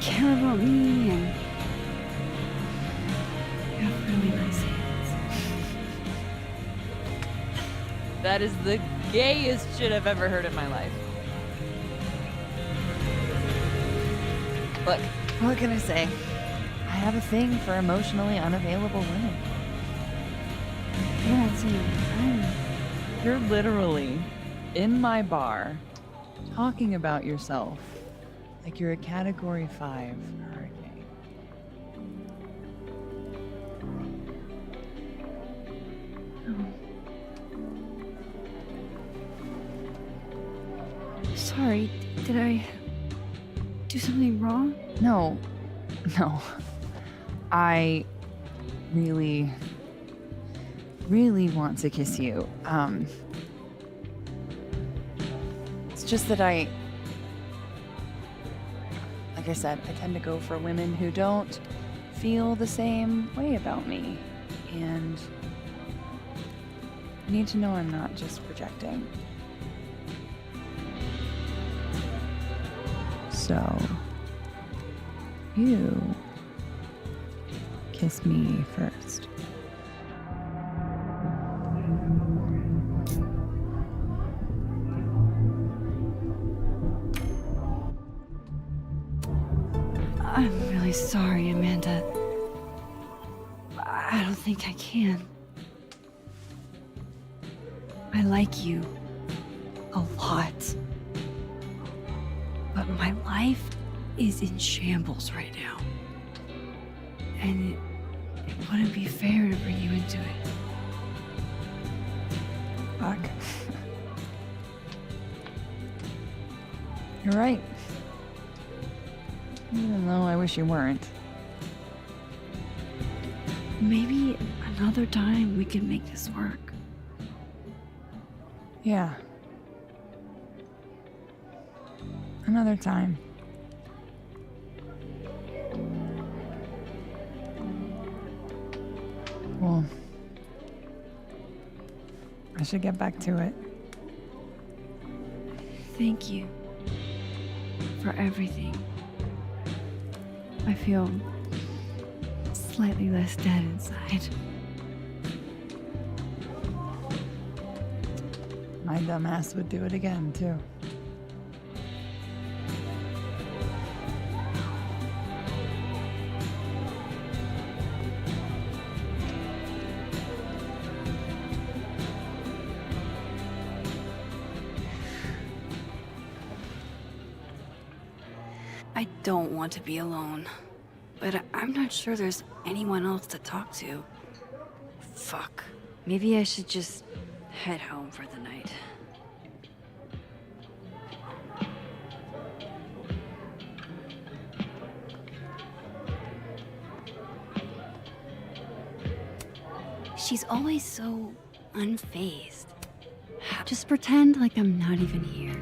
care about me and you have really nice hands. That is the gayest shit I've ever heard in my life. Look, what can I say? I have a thing for emotionally unavailable women. You're not saying I'm... You're literally in my bar talking about yourself like you're a Category 5 hurricane. Sorry, did I do something wrong? No. I really want to kiss you. It's just that like I said, I tend to go for women who don't feel the same way about me. And you need to know I'm not just projecting. So, you kiss me first. I'm really sorry, Amanda. I don't think I can. I like you a lot. But my life is in shambles right now. And it wouldn't be fair to bring you into it. Fuck. You're right. Even though I wish you weren't. Maybe another time we can make this work. Yeah. Another time. Well, I should get back to it. Thank you for everything. I feel slightly less dead inside. My dumb ass would do it again, too. I don't want to be alone, but I'm not sure there's anyone else to talk to. Fuck. Maybe I should just head home for the night. She's always so unfazed. Just pretend like I'm not even here.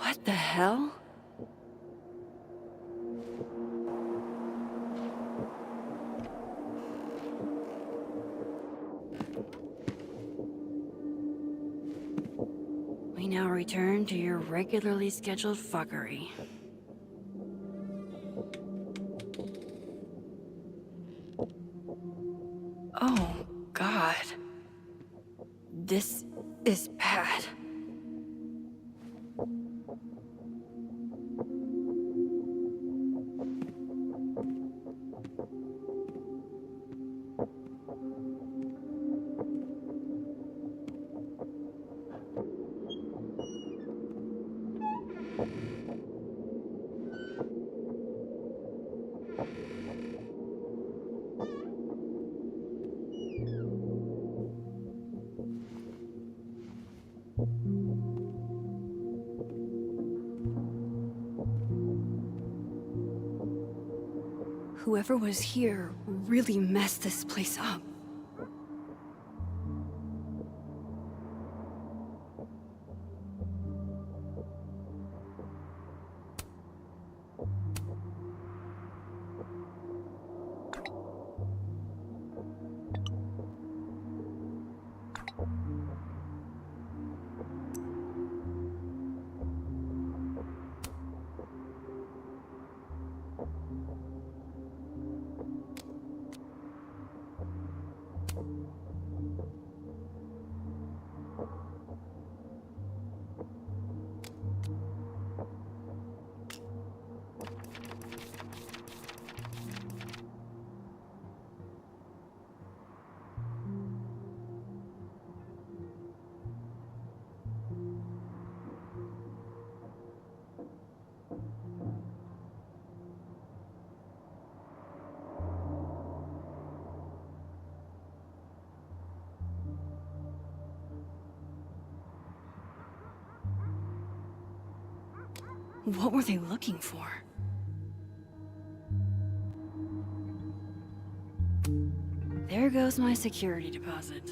What the hell? We now return to your regularly scheduled fuckery. Oh, God. This is bad. Whoever was here really messed this place up. What were they looking for? There goes my security deposit.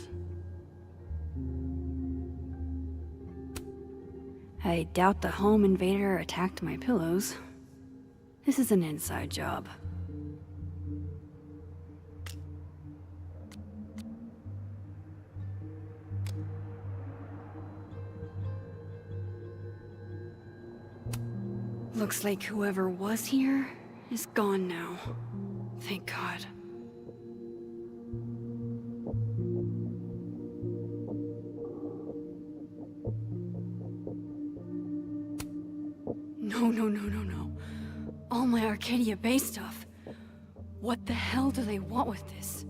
I doubt the home invader attacked my pillows. This is an inside job. Looks like whoever was here is gone now. Thank God. No. All my Arcadia Bay stuff. What the hell do they want with this?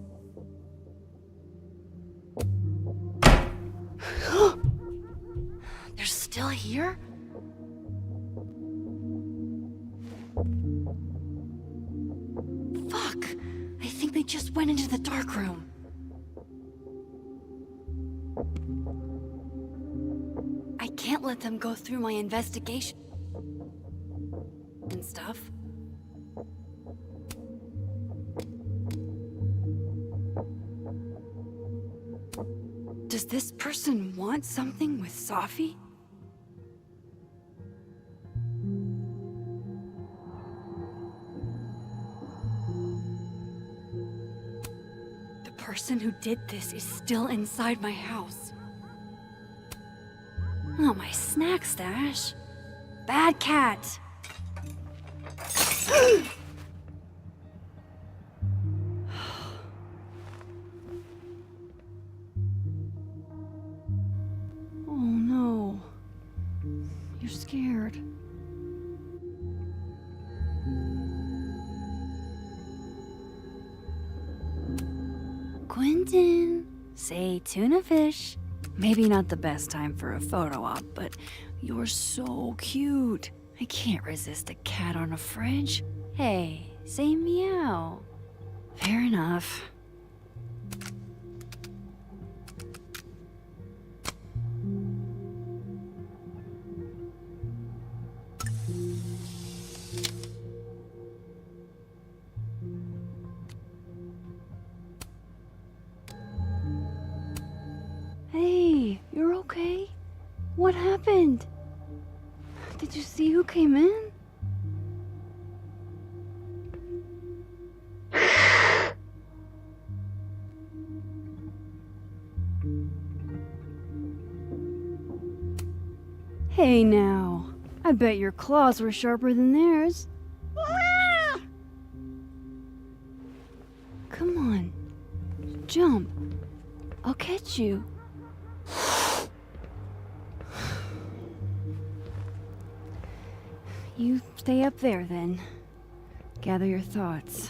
They're still here? Fuck! I think they just went into the dark room. I can't let them go through my investigation and stuff. Does this person want something with Safi? The person who did this is still inside my house. Oh, my snack stash. Bad cat. Oh no. You're scared. Quentin, say tuna fish. Maybe not the best time for a photo op, but you're so cute. I can't resist a cat on a fridge. Hey, say meow. Fair enough. Hey, you're okay? What happened? Did you see who came in? Hey now, I bet your claws were sharper than theirs. Come on, jump. I'll catch you. You stay up there then. Gather your thoughts.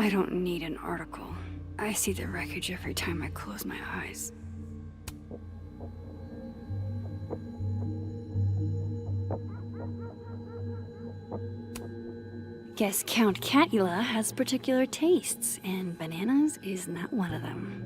I don't need an article. I see the wreckage every time I close my eyes. Guess Count Catula has particular tastes, and bananas is not one of them.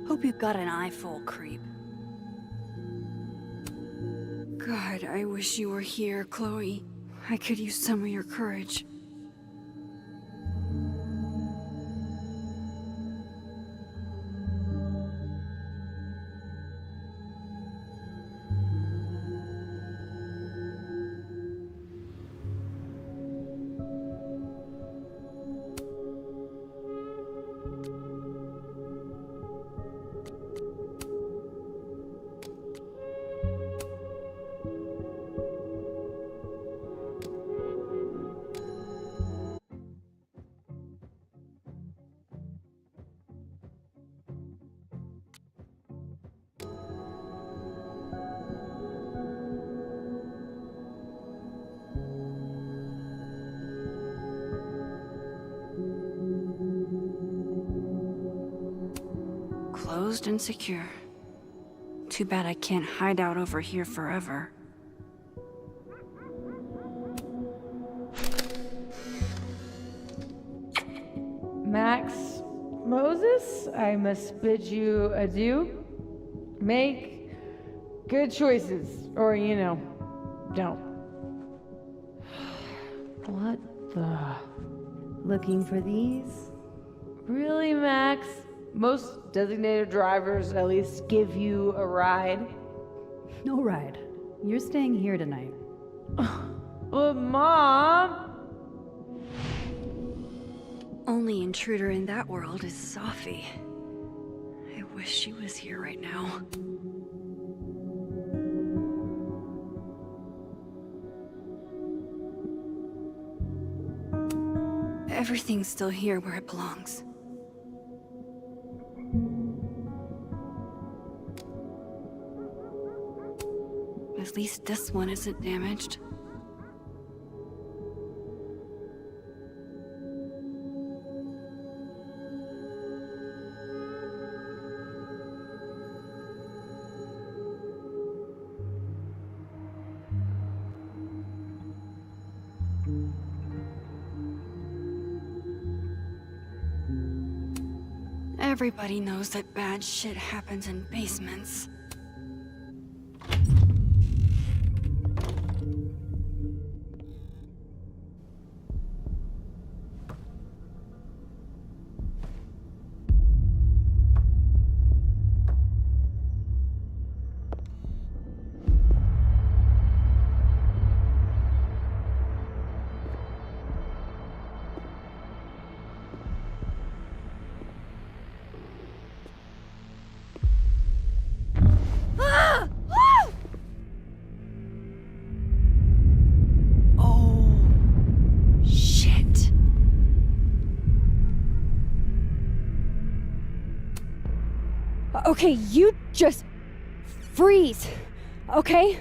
Hope you got an eyeful, creep. God, I wish you were here, Chloe. I could use some of your courage. Closed and secure. Too bad I can't hide out over here forever. Max, Moses, I must bid you adieu. Make good choices, or, don't. What the? Looking for these? Really, Max? Most designated drivers at least give you a ride. No ride. You're staying here tonight. But Mom! Only intruder in that world is Sophie. I wish she was here right now. Everything's still here where it belongs. At least this one isn't damaged. Everybody knows that bad shit happens in basements. Okay, you just freeze, okay?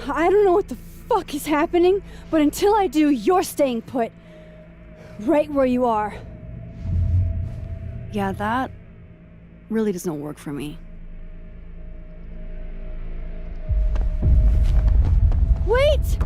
I don't know what the fuck is happening, but until I do, you're staying put. Right where you are. Yeah, that really doesn't work for me. Wait!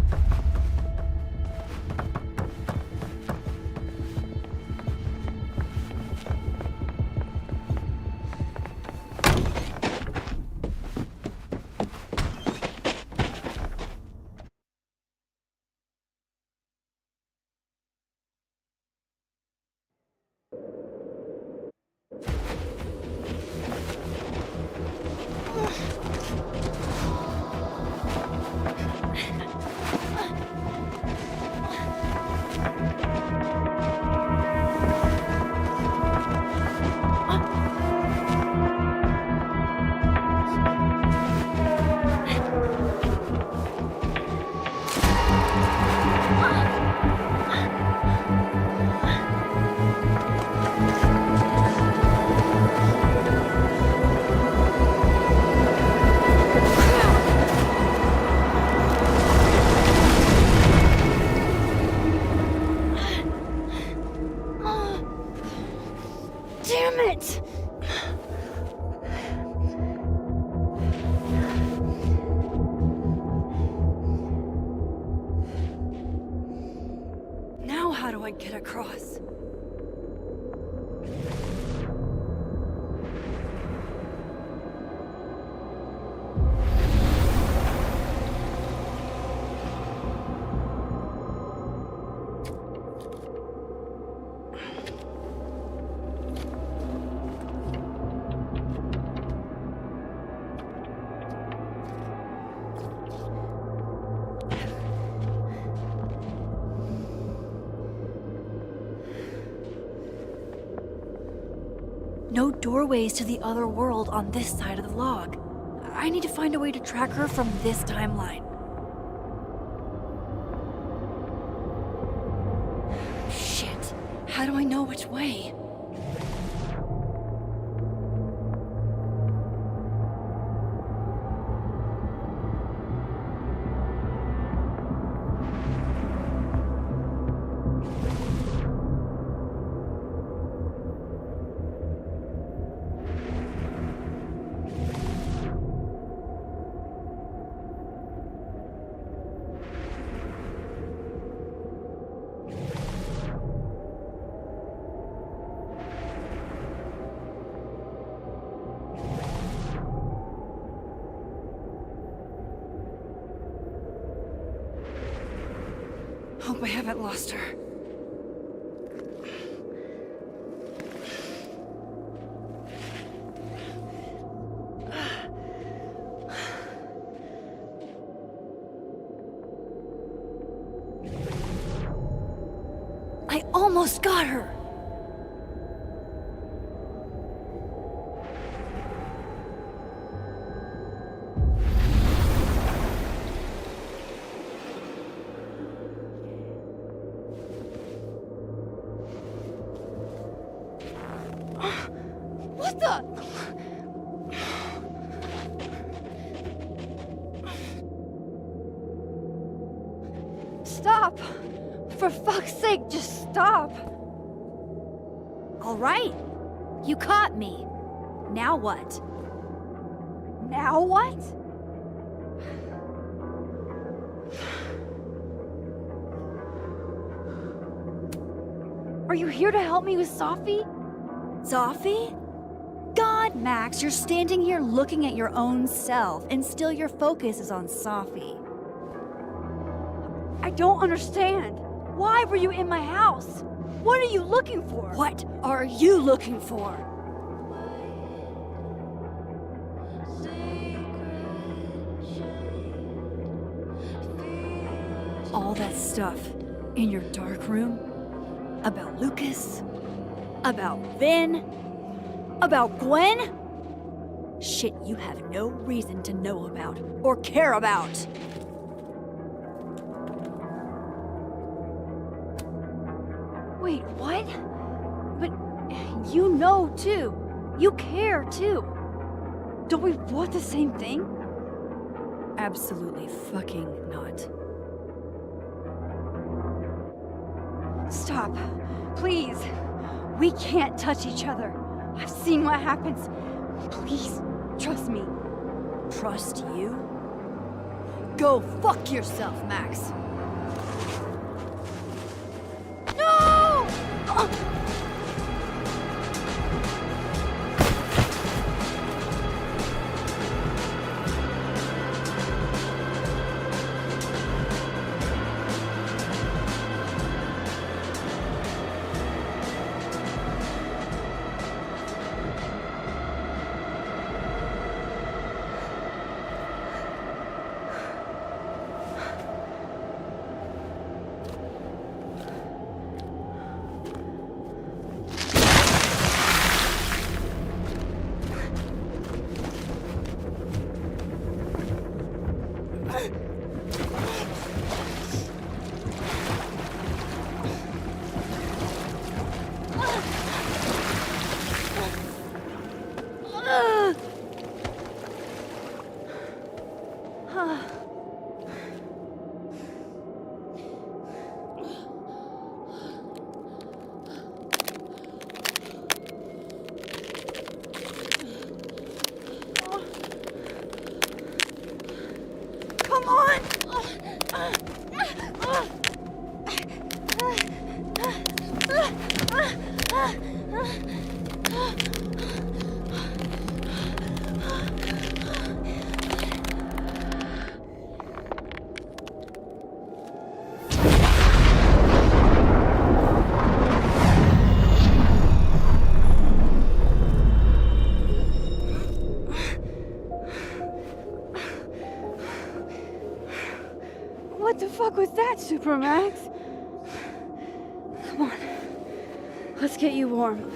How do I get across? No doorways to the other world on this side of the log. I need to find a way to track her from this timeline. Shit. How do I know which way? Hope I haven't lost her. I almost got her! What the? Stop! For fuck's sake, just stop! All right. You caught me. Now what? Now what? Are you here to help me with Sophie? Sophie? God, Max, you're standing here looking at your own self, and still your focus is on Sophie. I don't understand. Why were you in my house? What are you looking for? What are you looking for? All that stuff in your dark room? About Lucas? About Vin? About Gwen? Shit you have no reason to know about or care about. Wait, what? But you know too. You care too. Don't we want the same thing? Absolutely fucking not. Stop. Please. We can't touch each other. I've seen what happens. Please, trust me. Trust you? Go fuck yourself, Max. No! Super Max? Come on. Let's get you warm.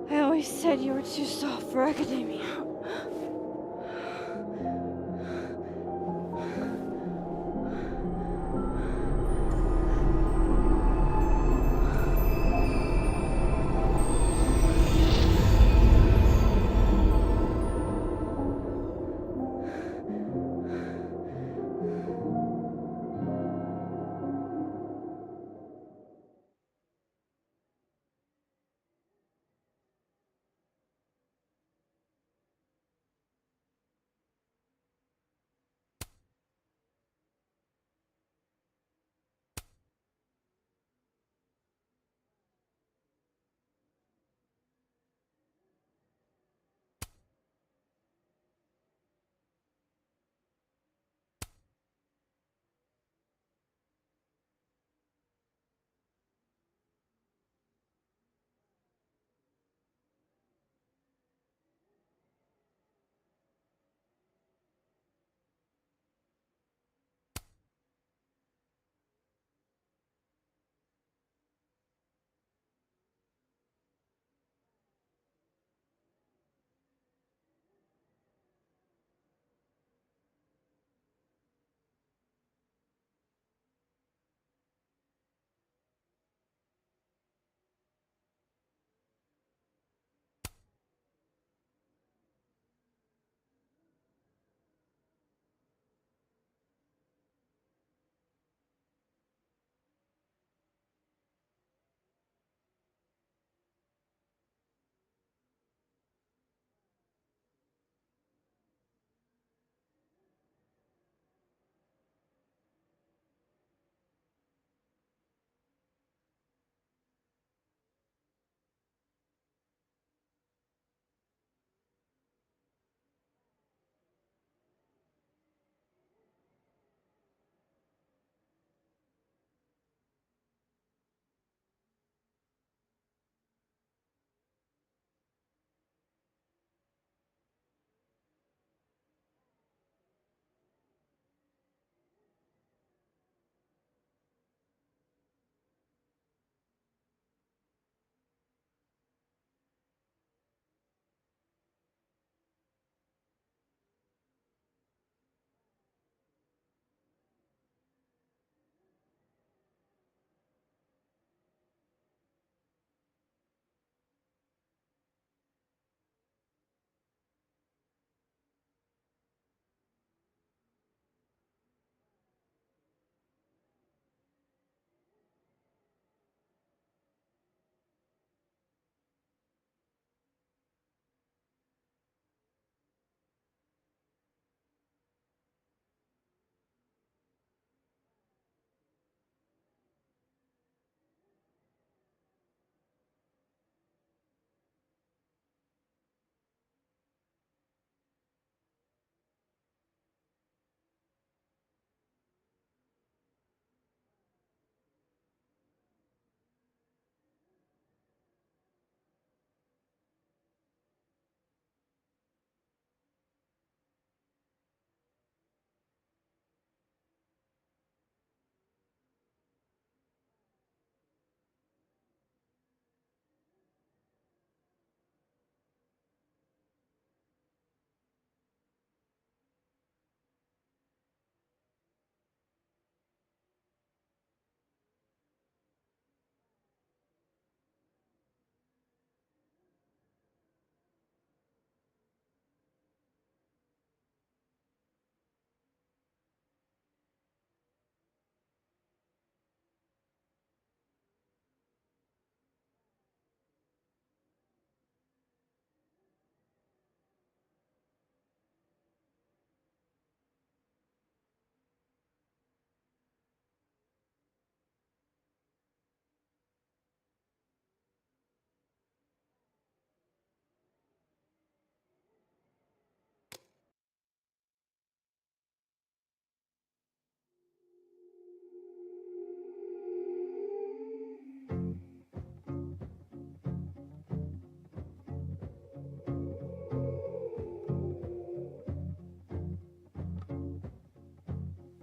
I always said you were too soft for academia.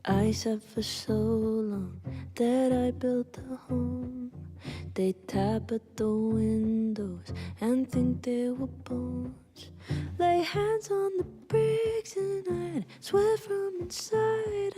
I said for so long that I built a home. They tap at the windows and think they were bones. Lay hands on the bricks and I'd swear from inside